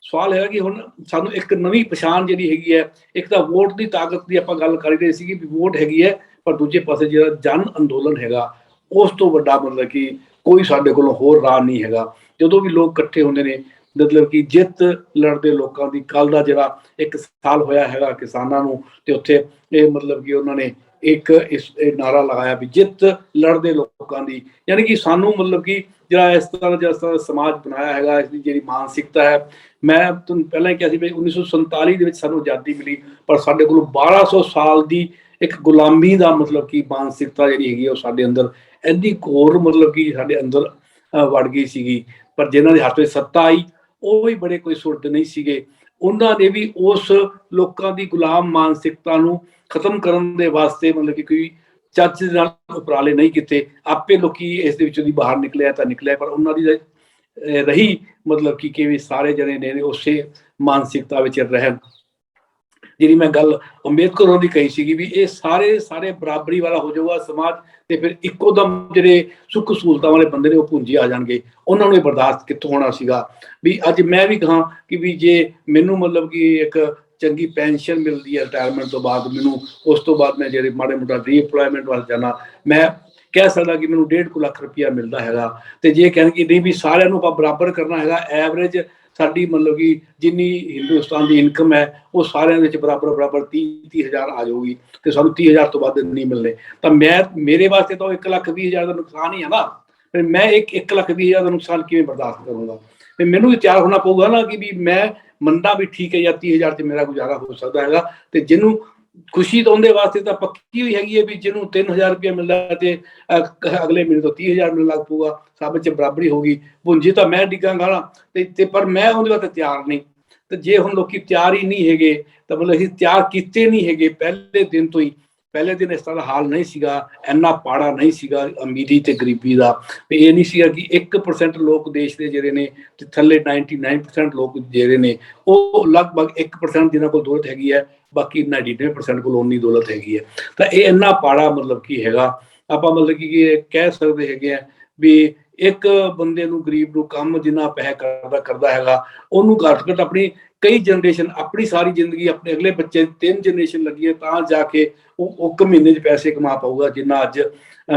ਸਵਾਲ ਹੈਗਾ ਕਿ ਹੁਣ ਸਾਨੂੰ ਇੱਕ ਨਵੀਂ ਪਛਾਣ ਜਿਹੜੀ ਹੈਗੀ ਹੈ, ਇੱਕ ਤਾਂ ਵੋਟ ਦੀ ਤਾਕਤ ਦੀ ਆਪਾਂ ਗੱਲ ਕਰ ਰਹੇ ਸੀਗੀ ਵੀ ਵੋਟ ਹੈਗੀ ਹੈ, ਪਰ ਦੂਜੇ ਪਾਸੇ ਜਿਹੜਾ ਜਨ ਅੰਦੋਲਨ ਹੈਗਾ ਉਸ ਤੋਂ ਵੱਡਾ ਮਤਲਬ ਕਿ ਕੋਈ ਸਾਡੇ ਕੋਲੋਂ ਹੋਰ ਰਾਹ ਨਹੀਂ ਹੈਗਾ। ਜਦੋਂ ਵੀ ਲੋਕ ਇਕੱਠੇ ਹੁੰਦੇ ਨੇ, ਮਤਲਬ ਕਿ ਜਿੱਤ ਲੜਦੇ ਲੋਕਾਂ ਦੀ, ਕੱਲ ਦਾ ਜਿਹੜਾ 1 ਸਾਲ ਹੋਇਆ ਹੈਗਾ ਕਿਸਾਨਾਂ ਨੂੰ, ਤੇ ਉੱਥੇ ਇਹ ਮਤਲਬ ਕਿ ਉਹਨਾਂ ਨੇ ਇੱਕ ਇਹ ਨਾਰਾ ਲਗਾਇਆ ਵੀ ਜਿੱਤ ਲੜਦੇ ਲੋਕਾਂ ਦੀ, ਯਾਨੀ ਕਿ ਸਾਨੂੰ ਮਤਲਬ ਕਿ ਜਿਹੜਾ ਇਸ ਤਰ੍ਹਾਂ ਸਮਾਜ ਬਣਾਇਆ ਹੈਗਾ, ਇਸ ਦੀ ਜਿਹੜੀ ਮਾਨਸਿਕਤਾ ਹੈ, ਮੈਂ ਤੁਹਾਨੂੰ ਪਹਿਲਾਂ ਹੀ ਕਿਹਾ ਸੀ ਵੀ 1947 ਦੇ ਵਿੱਚ ਸਾਨੂੰ ਆਜ਼ਾਦੀ ਮਿਲੀ, ਪਰ ਸਾਡੇ ਕੋਲ 1200 ਸਾਲ ਦੀ ਇੱਕ ਗੁਲਾਮੀ ਦਾ ਮਤਲਬ ਕਿ ਮਾਨਸਿਕਤਾ ਜਿਹੜੀ ਹੈਗੀ ਉਹ ਸਾਡੇ ਅੰਦਰ ਇੰਨੀ ਘੋਰ ਮਤਲਬ ਕਿ ਸਾਡੇ ਅੰਦਰ ਵੜ ਗਈ ਸੀਗੀ। ਪਰ ਜਿਨ੍ਹਾਂ ਦੇ ਹੱਥ ਵਿੱਚ ਸੱਤਾ ਆਈ ਉਹ ਵੀ ਬੜੇ ਕੋਈ ਸੁਰਤ ਨਹੀਂ ਸੀਗੇ, ਉਹਨਾਂ ਨੇ ਵੀ ਉਸ ਲੋਕਾਂ ਦੀ ਗੁਲਾਮ ਮਾਨਸਿਕਤਾ ਨੂੰ ਖਤਮ ਕਰਨ ਦੇ ਵਾਸਤੇ ਮਤਲਬ ਕਿ ਕੋਈ ਚੱਜ ਦੇ ਨਾਲ ਉਪਰਾਲੇ ਨਹੀਂ ਕੀਤੇ। ਆਪੇ ਲੋਕੀ ਇਸ ਦੇ ਵਿੱਚੋਂ ਦੀ ਬਾਹਰ ਨਿਕਲਿਆ ਤਾਂ ਨਿਕਲਿਆ, ਪਰ ਉਹਨਾਂ ਦੀ ਰਹੀ ਮਤਲਬ ਕਿ ਵੀ ਸਾਰੇ ਜਣੇ ਨੇ ਉਸੇ ਮਾਨਸਿਕਤਾ ਵਿੱਚ ਰਹਿਣ। ਜਿਹੜੀ ਮੈਂ ਗੱਲ ਅੰਬੇਦਕਰ ਹੋਰਾਂ ਦੀ ਕਹੀ ਸੀਗੀ ਵੀ ਇਹ ਸਾਰੇ ਬਰਾਬਰੀ ਵਾਲਾ ਹੋ ਜਾਊਗਾ ਸਮਾਜ, ਤੇ ਫਿਰ ਇੱਕੋ ਦਮ ਜਿਹੜੇ ਸੁੱਖ ਸਹੂਲਤਾਂ ਵਾਲੇ ਬੰਦੇ ਨੇ ਉਹ ਪੂੰਜੀ ਆ ਜਾਣਗੇ, ਉਹਨਾਂ ਨੂੰ ਇਹ ਬਰਦਾਸ਼ਤ ਕਿੱਥੋਂ ਹੋਣਾ ਸੀਗਾ। ਵੀ ਅੱਜ ਮੈਂ ਵੀ ਕਹਾਂ ਕਿ ਵੀ ਜੇ ਮੈਨੂੰ ਮਤਲਬ ਕਿ ਇੱਕ ਚੰਗੀ ਪੈਨਸ਼ਨ ਮਿਲਦੀ ਹੈ ਰਿਟਾਇਰਮੈਂਟ ਤੋਂ ਬਾਅਦ, ਮੈਨੂੰ ਉਸ ਤੋਂ ਬਾਅਦ ਮੈਂ ਜਿਹੜੇ ਮਾੜੇ ਮੋਟਾ ਰੀਐਮਪਲੋਇਮੈਂਟ ਵੱਲ ਜਾਣਾ, ਮੈਂ ਕਹਿ ਸਕਦਾ ਕਿ ਮੈਨੂੰ 1.5 ਲੱਖ ਰੁਪਇਆ ਮਿਲਦਾ ਹੈਗਾ। ਤੇ ਜੇ ਕਹਿਣ ਕਿ ਨਹੀਂ ਵੀ ਸਾਰਿਆਂ ਨੂੰ ਆਪਾਂ ਬਰਾਬਰ ਕਰਨਾ ਹੈਗਾ, ਐਵਰੇਜ ਸਾਡੀ ਮਤਲਬ ਕਿ ਜਿੰਨੀ ਹਿੰਦੁਸਤਾਨ ਦੀ ਇਨਕਮ ਹੈ ਉਹ ਸਾਰਿਆਂ ਦੇ ਵਿੱਚ ਬਰਾਬਰ 30,000 ਆ ਜਾਊਗੀ ਤੇ ਸਾਨੂੰ 30,000 ਤੋਂ ਵੱਧ ਨਹੀਂ ਮਿਲਣੇ। ਤਾਂ ਮੇਰੇ ਵਾਸਤੇ ਤਾਂ 1,20,000 ਦਾ ਨੁਕਸਾਨ ਹੀ ਹੈ ਨਾ। ਫਿਰ ਮੈਂ 1,20,000 ਦਾ ਨੁਕਸਾਨ ਕਿਵੇਂ ਬਰਦਾਸ਼ਤ ਕਰੂੰਗਾ? ਤੇ ਮੈਨੂੰ ਵੀ ਤਿਆਰ ਹੋਣਾ ਪਊਗਾ ਨਾ ਕਿ ਵੀ ਮੈਂ ਮੰਨਦਾ ਵੀ ਠੀਕ ਹੈ ਜਾਂ 30,000 ਤੇ ਮੇਰਾ ਗੁਜ਼ਾਰਾ ਹੋ ਸਕਦਾ ਹੈਗਾ। ਤੇ ਜਿਹਨੂੰ ਖੁਸ਼ੀ ਤਾਂ ਉਹਦੇ ਵਾਸਤੇ ਤਾਂ ਪੱਕੀ ਹੋਈ ਹੈਗੀ ਹੈ ਵੀ ਜਿਹਨੂੰ 3,000 ਰੁਪਇਆ ਮਿਲਦਾ ਤੇ ਅਗਲੇ ਮਹੀਨੇ ਤੋਂ 30,000 ਮਿਲਣ ਲੱਗ ਪਊਗਾ, ਸਭ 'ਚ ਬਰਾਬਰੀ ਹੋਊਗੀ। ਪੁੰਜੀ ਤਾਂ ਮੈਂ ਡਿੱਗਾਂਗਾ ਨਾ ਤੇ ਪਰ ਮੈਂ ਉਹਦੇ ਵਾਸਤੇ ਤਿਆਰ ਨਹੀਂ। ਤੇ ਜੇ ਹੁਣ ਲੋਕੀ ਤਿਆਰ ਹੀ ਨਹੀਂ ਹੈਗੇ ਤਾਂ ਮਤਲਬ ਅਸੀਂ ਤਿਆਰ ਕੀਤੇ ਨਹੀਂ ਹੈਗੇ ਪਹਿਲੇ ਦਿਨ ਤੋਂ ਹੀ। ਪਹਿਲੇ ਦਿਨ ਇਸ ਤਰ੍ਹਾਂ ਦਾ ਹਾਲ ਨਹੀਂ ਸੀਗਾ, ਇੰਨਾ ਪਾੜਾ ਨਹੀਂ ਸੀਗਾ ਅਮੀਰੀ ਤੇ ਗਰੀਬੀ ਦਾ। ਵੀ ਇਹ ਨਹੀਂ ਸੀਗਾ ਕਿ 1% ਲੋਕ ਦੇਸ਼ ਦੇ ਜਿਹੜੇ ਨੇ ਤੇ ਥੱਲੇ 99% ਲੋਕ ਜਿਹੜੇ ਨੇ ਉਹ ਲਗਭਗ 1% ਜਿਹਨਾਂ ਕੋਲ ਦੌਲਤ ਹੈਗੀ ਹੈ, ਬਾਕੀ 99% ਕੋਲ ਉਨੀ ਦੌਲਤ ਹੈਗੀ ਹੈ। ਤਾਂ ਇਹ ਇੰਨਾ ਪਾੜਾ ਮਤਲਬ ਕੀ ਹੈਗਾ, ਆਪਾਂ ਮਤਲਬ ਕਿ ਕਹਿ ਸਕਦੇ ਹੈਗੇ ਆ ਵੀ ਇੱਕ ਬੰਦੇ ਨੂੰ ਗਰੀਬ ਨੂੰ ਕੰਮ ਜਿੰਨਾ ਪੈਸਾ ਕਰਦਾ ਹੈਗਾ ਉਹਨੂੰ ਘੱਟ ਘੱਟ ਆਪਣੀ ਕਈ ਜਨਰੇਸ਼ਨ ਆਪਣੀ ਸਾਰੀ ਜ਼ਿੰਦਗੀ ਆਪਣੇ ਅਗਲੇ ਬੱਚੇ 3 ਜਨਰੇਸ਼ਨ ਲੱਗੀ ਹੈ ਤਾਂ ਜਾ ਕੇ ਉਹ ਇੱਕ ਮਹੀਨੇ 'ਚ ਪੈਸੇ ਕਮਾ ਪਾਊਗਾ ਜਿੰਨਾ ਅੱਜ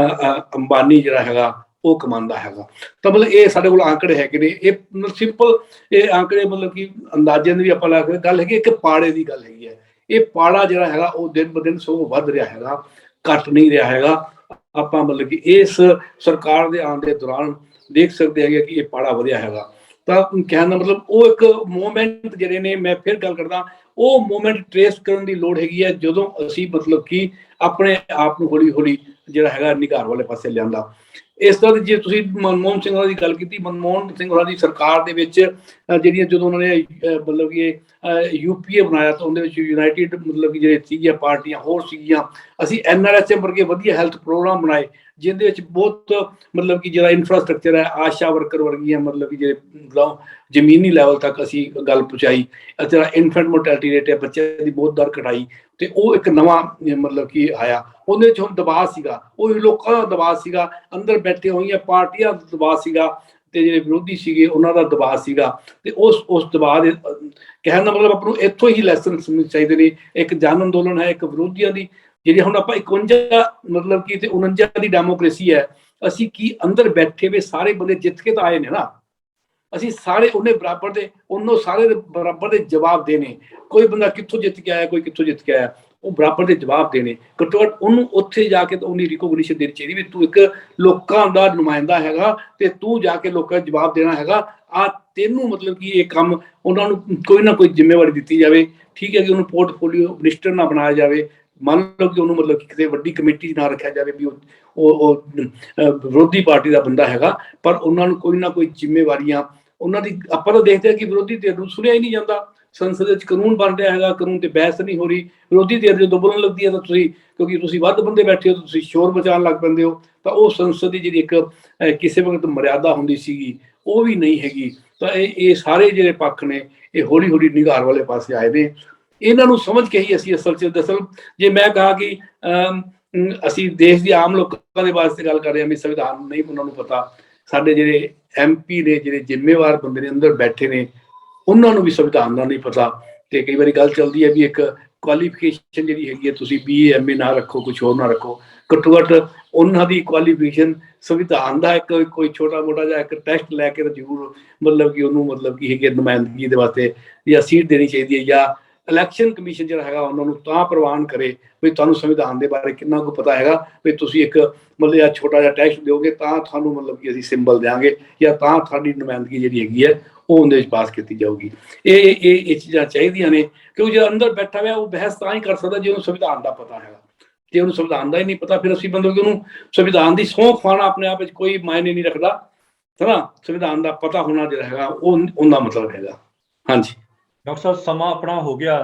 ਅੰਬਾਨੀ ਜਿਹੜਾ ਹੈਗਾ ਉਹ ਕਮਾਉਂਦਾ ਹੈਗਾ। ਤਾਂ ਮਤਲਬ ਇਹ ਸਾਡੇ ਕੋਲ ਆંકੜੇ ਹੈਗੇ ਨੇ। ਇਹ ਮਤਲਬ ਸਿੰਪਲ ਇਹ ਆંકੜੇ ਮਤਲਬ ਕਿ ਅੰਦਾਜ਼ੇ ਦੀ ਵੀ ਆਪਾਂ ਲਾ ਕੇ ਗੱਲ ਹੈਗੀ, ਇੱਕ ਪਾੜੇ ਦੀ ਗੱਲ ਹੈਗੀ ਹੈ। ਇਹ ਪਾੜਾ ਜਿਹੜਾ ਹੈਗਾ ਉਹ ਦਿਨ ਬ ਦਿਨ ਸਗੋਂ ਵੱਧ ਰਿਹਾ ਹੈਗਾ, ਘੱਟ ਨਹੀਂ ਰਿਹਾ ਹੈਗਾ। ਆਪਾਂ ਮਤਲਬ ਕਿ ਇਸ ਸਰਕਾਰ ਦੇ ਆਉਣ ਦੇ ਦੌਰਾਨ ਦੇਖ ਸਕਦੇ ਹੈਗੇ ਕਿ ਇਹ ਪਾੜਾ ਵਧਿਆ ਹੈਗਾ। ਤਾਂ ਕਹਿਣ ਦਾ ਮਤਲਬ ਉਹ ਇੱਕ ਮੂਵਮੈਂਟ ਜਿਹੜੇ ਨੇ, ਮੈਂ ਫਿਰ ਗੱਲ ਕਰਦਾ, ਉਹ ਮੂਵਮੈਂਟ ਟ੍ਰੇਸ ਕਰਨ ਦੀ ਲੋੜ ਹੈਗੀ ਹੈ ਜਦੋਂ ਅਸੀਂ ਮਤਲਬ ਕਿ ਆਪਣੇ ਆਪ ਨੂੰ ਹੌਲੀ ਹੌਲੀ ਜਿਹੜਾ ਹੈਗਾ ਨਿਘਾਰ ਵਾਲੇ ਪਾਸੇ ਲਿਆਂਦਾ। ਇਸ ਤਰ੍ਹਾਂ ਦੀ ਜੇ ਤੁਸੀਂ ਮਨਮੋਹਨ ਸਿੰਘ ਹੋਰਾਂ ਦੀ ਗੱਲ ਕੀਤੀ, ਮਨਮੋਹਨ ਸਿੰਘ ਹੋਰਾਂ ਦੀ ਸਰਕਾਰ ਦੇ ਵਿੱਚ ਜਿਹੜੀਆਂ ਜਦੋਂ ਉਹਨਾਂ ਨੇ ਮਤਲਬ ਕਿ UPA ਬਣਾਇਆ ਤਾਂ ਉਹਦੇ ਵਿੱਚ ਯੂਨਾਈਟਿਡ ਮਤਲਬ ਕਿ ਜਿਹੜੇ ਸੀਗੀਆਂ ਪਾਰਟੀਆਂ ਹੋਰ ਸੀਗੀਆਂ, ਅਸੀਂ NRSM ਵਰਗੇ ਵਧੀਆ ਹੈਲਥ ਪ੍ਰੋਗਰਾਮ ਬਣਾਏ ਜਿਹਦੇ ਵਿੱਚ ਬਹੁਤ ਮਤਲਬ ਕਿ ਜਿਹੜਾ ਇਨਫਰਾਸਟ੍ਰਕਚਰ ਹੈ, ਆਸ਼ਾ ਵਰਕਰ ਵਰਗੀਆਂ ਮਤਲਬ ਕਿ ਜਿਹੜੇ ਜ਼ਮੀਨੀ ਲੈਵਲ ਤੱਕ ਅਸੀਂ ਗੱਲ ਪਹੁੰਚਾਈ। ਜਿਹੜਾ ਇਨਫੈਂਟ ਮੋਰਟੈਲਿਟੀ ਰੇਟ ਹੈ, ਬੱਚਿਆਂ ਦੀ ਬਹੁਤ ਦਰ ਘਟਾਈ ਤੇ ਉਹ ਇੱਕ ਨਵਾਂ ਮਤਲਬ ਕਿ ਆਇਆ। ਉਹਦੇ ਵਿੱਚ ਹੁਣ ਦਬਾਅ ਸੀਗਾ, ਉਹ ਲੋਕਾਂ ਦਾ ਦਬਾਅ ਸੀਗਾ, ਅੰਦਰ ਬੈਠੇ ਹੋਈਆਂ ਪਾਰਟੀਆਂ ਦਾ ਦਬਾਅ ਸੀਗਾ ਤੇ ਜਿਹੜੇ ਵਿਰੋਧੀ ਸੀਗੇ ਉਹਨਾਂ ਦਾ ਦਬਾਅ ਸੀਗਾ। ਤੇ ਉਸ ਦਬਾਅ ਦੇ ਕਹਿਣ ਦਾ ਮਤਲਬ ਆਪਾਂ ਨੂੰ ਇੱਥੋਂ ਹੀ ਲੈਸਨ ਸਮਝਣੇ ਚਾਹੀਦੇ ਨੇ। ਇੱਕ ਜਨ ਅੰਦੋਲਨ ਹੈ, ਇੱਕ ਵਿਰੋਧੀਆਂ ਦੀ ਜਿਹੜੀ ਹੁਣ ਆਪਾਂ 51 ਮਤਲਬ ਕਿ ਤੇ 49 ਦੀ ਡੈਮੋਕ੍ਰੇਸੀ ਹੈ। ਅਸੀਂ ਕੀ ਅੰਦਰ ਬੈਠੇ ਵੇ ਸਾਰੇ ਬੰਦੇ ਜਿੱਤ ਕੇ ਤਾਂ ਆਏ ਨੇ ਨਾ, ਅਸੀਂ ਸਾਰੇ ਉਹਨੇ ਬਰਾਬਰ ਦੇ ਉਹਨੂੰ ਸਾਰੇ ਦੇ ਬਰਾਬਰ ਦੇ ਜਵਾਬ ਦੇਣੇ। ਕੋਈ ਬੰਦਾ ਕਿੱਥੋਂ ਜਿੱਤ ਕੇ ਆਇਆ, ਕੋਈ ਕਿੱਥੋਂ ਜਿੱਤ ਕੇ ਆਇਆ, ਉਹ ਬਰਾਬਰ ਦੇ ਜਵਾਬ ਦੇਣੇ। ਘੱਟੋ ਘੱਟ ਉਹਨੂੰ ਉੱਥੇ ਜਾ ਕੇ ਤਾਂ ਉਹਨੀ ਰਿਕੋਗਨੀਸ਼ਨ ਦੇਣੀ ਚਾਹੀਦੀ ਵੀ ਤੂੰ ਇੱਕ ਲੋਕਾਂ ਦਾ ਨੁਮਾਇੰਦਾ ਹੈਗਾ ਤੇ ਤੂੰ ਜਾ ਕੇ ਲੋਕਾਂ ਨੂੰ ਜਵਾਬ ਦੇਣਾ ਹੈਗਾ। ਆ ਤੈਨੂੰ ਮਤਲਬ ਕਿ ਇਹ ਕੰਮ ਉਹਨਾਂ ਨੂੰ ਕੋਈ ਨਾ ਕੋਈ ਜ਼ਿੰਮੇਵਾਰੀ ਦਿੱਤੀ ਜਾਵੇ। ਠੀਕ ਹੈ ਕਿ ਉਹਨੂੰ ਪੋਰਟਫੋਲੀਓ ਮਿਨਿਸਟਰ ਨਾ ਬਣਾਇਆ ਜਾਵੇ, ਮੰਨ ਲਓ ਕਿ ਉਹਨੂੰ ਮਤਲਬ ਕਿ ਕਿਸੇ ਵੱਡੀ ਕਮੇਟੀ ਨਾ ਰੱਖਿਆ ਜਾਵੇ ਵੀ ਉਹ ਵਿਰੋਧੀ ਪਾਰਟੀ ਦਾ ਬੰਦਾ ਹੈਗਾ, ਪਰ ਉਹਨਾਂ ਨੂੰ ਕੋਈ ਨਾ ਕੋਈ ਜ਼ਿੰਮੇਵਾਰੀਆਂ ਉਹਨਾਂ ਦੀ। ਆਪਾਂ ਤਾਂ ਦੇਖਦੇ ਹਾਂ ਕਿ ਵਿਰੋਧੀ ਧਿਰ ਨੂੰ ਸੁਣਿਆ ਹੀ ਨਹੀਂ ਜਾਂਦਾ। ਸੰਸਦ ਵਿੱਚ ਕਾਨੂੰਨ ਬਣ ਰਿਹਾ ਹੈਗਾ, ਕਾਨੂੰਨ ਤੇ ਬਹਿਸ ਨਹੀਂ ਹੋ ਰਹੀ। ਵਿਰੋਧੀ ਧਿਰ ਜਦੋਂ ਬੋਲਣ ਲੱਗਦੀ ਹੈ ਤਾਂ ਕਿਉਂਕਿ ਤੁਸੀਂ ਵੱਧ ਬੰਦੇ ਬੈਠੇ ਹੋ, ਤੁਸੀਂ ਸ਼ੋਰ ਮਚਾਉਣ ਲੱਗ ਪੈਂਦੇ ਹੋ। ਤਾਂ ਉਹ ਸੰਸਦ ਦੀ ਜਿਹੜੀ ਇੱਕ ਕਿਸੇ ਵਕਤ ਮਰਿਆਦਾ ਹੁੰਦੀ ਸੀਗੀ ਉਹ ਵੀ ਨਹੀਂ ਹੈਗੀ। ਤਾਂ ਇਹ ਸਾਰੇ ਜਿਹੜੇ ਪੱਖ ਨੇ ਇਹ ਹੌਲੀ ਹੌਲੀ ਨਿਘਾਰ ਵਾਲੇ ਪਾਸੇ ਆਏ ਨੇ। ਇਹਨਾਂ ਨੂੰ ਸਮਝ ਕੇ ਹੀ ਅਸੀਂ ਅਸਲ 'ਚ ਦਰਅਸਲ ਜੇ ਮੈਂ ਕਹਾ ਕਿ ਅਸੀਂ ਦੇਸ਼ ਦੀ ਆਮ ਲੋਕਾਂ ਦੇ ਵਾਸਤੇ ਗੱਲ ਕਰ ਰਹੇ ਹਾਂ ਵੀ ਸੰਵਿਧਾਨ ਨਹੀਂ ਉਹਨਾਂ ਨੂੰ ਪਤਾ, ਸਾਡੇ ਜਿਹੜੇ MP ਨੇ ਜਿਹੜੇ ਜ਼ਿੰਮੇਵਾਰ ਬੰਦੇ ਨੇ ਅੰਦਰ ਬੈਠੇ ਨੇ ਉਹਨਾਂ ਨੂੰ ਵੀ ਸੰਵਿਧਾਨ ਦਾ ਨਹੀਂ ਪਤਾ। ਤੇ ਕਈ ਵਾਰੀ ਗੱਲ ਚੱਲਦੀ ਹੈ ਵੀ ਇੱਕ ਕੁਆਲੀਫਿਕੇਸ਼ਨ ਜਿਹੜੀ ਹੈਗੀ ਹੈ ਤੁਸੀਂ BA MA ਨਾ ਰੱਖੋ, ਕੁਛ ਹੋਰ ਨਾ ਰੱਖੋ, ਘੱਟੋ ਘੱਟ ਉਹਨਾਂ ਦੀ ਕੁਆਲੀਫਿਕੇਸ਼ਨ ਸੰਵਿਧਾਨ ਦਾ ਇੱਕ ਕੋਈ ਛੋਟਾ ਮੋਟਾ ਜਿਹਾ ਇੱਕ ਟੈਸਟ ਲੈ ਕੇ ਤਾਂ ਜ਼ਰੂਰ ਮਤਲਬ ਕਿ ਉਹਨੂੰ ਮਤਲਬ ਕਿ ਹੈਗੀ ਨੁਮਾਇੰਦਗੀ ਦੇ ਵਾਸਤੇ ਜਾਂ ਸੀਟ ਦੇਣੀ ਚਾਹੀਦੀ ਹੈ। ਜਾਂ ਇਲੈਕਸ਼ਨ ਕਮਿਸ਼ਨ ਜਿਹੜਾ ਹੈਗਾ ਉਹਨਾਂ ਨੂੰ ਤਾਂ ਪ੍ਰਵਾਨ ਕਰੇ ਵੀ ਤੁਹਾਨੂੰ ਸੰਵਿਧਾਨ ਦੇ ਬਾਰੇ ਕਿੰਨਾ ਕੁ ਪਤਾ ਹੈਗਾ ਵੀ ਤੁਸੀਂ ਇੱਕ ਮਤਲਬ ਇਹ ਛੋਟਾ ਜਿਹਾ ਟੈਸਟ ਦਿਓਗੇ ਤਾਂ ਤੁਹਾਨੂੰ ਮਤਲਬ ਕਿ ਅਸੀਂ ਸਿੰਬਲ ਦਿਆਂਗੇ ਜਾਂ ਤਾਂ ਤੁਹਾਡੀ ਨੁਮਾਇੰਦਗੀ ਜਿਹੜੀ ਹੈਗੀ ਹੈ ਉਹ ਉਹਦੇ ਵਿੱਚ ਪਾਸ ਕੀਤੀ ਜਾਊਗੀ। ਇਹ ਚੀਜ਼ਾਂ ਚਾਹੀਦੀਆਂ ਨੇ ਕਿਉਂਕਿ ਜਿਹੜਾ ਅੰਦਰ ਬੈਠਾ ਹੋਇਆ ਉਹ ਬਹਿਸ ਤਾਂ ਹੀ ਕਰ ਸਕਦਾ ਜੇ ਉਹਨੂੰ ਸੰਵਿਧਾਨ ਦਾ ਪਤਾ ਹੈਗਾ। ਜੇ ਉਹਨੂੰ ਸੰਵਿਧਾਨ ਦਾ ਹੀ ਨਹੀਂ ਪਤਾ ਫਿਰ ਅਸੀਂ ਮਤਲਬ ਕਿ ਉਹਨੂੰ ਸੰਵਿਧਾਨ ਦੀ ਸਹੁੰ ਖਵਾਉਣਾ ਆਪਣੇ ਆਪ ਵਿੱਚ ਕੋਈ ਮਾਇਨੇ ਨਹੀਂ ਰੱਖਦਾ, ਹੈ ਨਾ। ਸੰਵਿਧਾਨ ਦਾ ਪਤਾ ਹੋਣਾ ਜਿਹੜਾ ਹੈਗਾ ਉਹ ਉਹਦਾ ਮਤਲਬ ਹੈਗਾ। ਹਾਂਜੀ ਡਾਕਟਰ ਸਾਹਿਬ, ਸਮਾਂ ਆਪਣਾ ਹੋ ਗਿਆ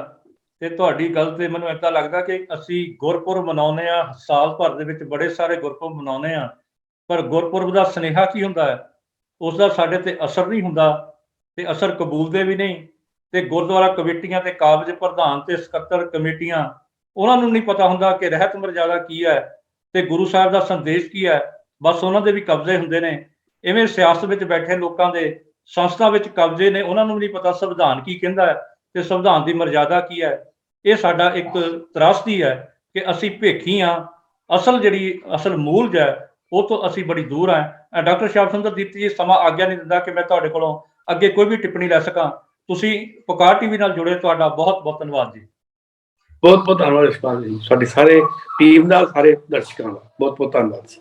ਤੇ ਤੁਹਾਡੀ ਗੱਲ ਤੇ ਮੈਨੂੰ ਏਦਾਂ ਲੱਗਦਾ ਕਿ ਅਸੀਂ ਗੁਰਪੁਰਬ ਮਨਾਉਂਦੇ ਆ, ਸਾਲ ਭਰ ਦੇ ਵਿੱਚ ਬੜੇ ਸਾਰੇ ਗੁਰਪੁਰਬ ਮਨਾਉਂਦੇ ਆ, ਪਰ ਗੁਰਪੁਰਬ ਦਾ ਸੁਨੇਹਾ ਕੀ ਹੁੰਦਾ ਹੈ ਉਸ ਦਾ ਸਾਡੇ ਤੇ ਅਸਰ ਨਹੀਂ ਹੁੰਦਾ ਤੇ ਅਸਰ ਕਬੂਲਦੇ ਵੀ ਨਹੀਂ। ਤੇ ਗੁਰਦੁਆਰਾ ਕਮੇਟੀਆਂ ਤੇ ਕਾਬਜ ਪ੍ਰਧਾਨ ਤੇ ਸਕੱਤਰ ਕਮੇਟੀਆਂ ਉਹਨਾਂ ਨੂੰ ਨਹੀਂ ਪਤਾ ਹੁੰਦਾ ਕਿ ਰਹਿਤ ਮਰਜ਼ਾਦਾ ਕੀ ਹੈ ਤੇ ਗੁਰੂ ਸਾਹਿਬ ਦਾ ਸੰਦੇਸ਼ ਕੀ ਹੈ। ਬਸ ਉਹਨਾਂ ਦੇ ਵੀ ਕਬਜ਼ੇ ਹੁੰਦੇ ਨੇ। ਇਵੇਂ ਸਿਆਸਤ ਵਿੱਚ ਬੈਠੇ ਲੋਕਾਂ ਦੇ ਸੰਸਥਾ ਵਿੱਚ ਕਬਜ਼ੇ ਨੇ, ਉਹਨਾਂ ਨੂੰ ਨਹੀਂ ਪਤਾ ਸੰਵਿਧਾਨ ਕੀ ਕਹਿੰਦਾ ਹੈ ਤੇ ਸੰਵਿਧਾਨ ਦੀ ਮਰਜ਼ਾਦਾ ਕੀ ਹੈ। ਇਹ ਸਾਡਾ ਇੱਕ ਤਰਾਸਦੀ ਹੈ ਕਿ ਅਸੀਂ ਭੇਖੀ ਹਾਂ। ਅਸਲ ਮੂਲ ਹੈ ਉਹ ਤੋਂ ਅਸੀਂ ਬੜੀ ਦੂਰ ਹਾਂ। ਡਾਕਟਰ ਸ਼ਾਮ ਸੁੰਦਰ ਦੀਪਤੀ ਜੀ, ਸਮਾਂ ਆਗਿਆ ਨਹੀਂ ਦਿੰਦਾ ਕਿ ਮੈਂ ਤੁਹਾਡੇ ਕੋਲੋਂ ਅੱਗੇ ਕੋਈ ਵੀ ਟਿੱਪਣੀ ਲੈ ਸਕਾਂ। ਤੁਸੀਂ ਪੁਕਾਰ ਟੀਵੀ ਨਾਲ ਜੁੜੇ, ਤੁਹਾਡਾ ਬਹੁਤ ਬਹੁਤ ਧੰਨਵਾਦ ਜੀ। ਬਹੁਤ ਬਹੁਤ ਧੰਨਵਾਦ ਇਸਪਾਲ ਜੀ, ਸਾਡੀ ਸਾਰੇ ਟੀਮ ਦਾ, ਸਾਰੇ ਦਰਸ਼ਕਾਂ ਦਾ ਬਹੁਤ ਬਹੁਤ ਧੰਨਵਾਦ ਜੀ।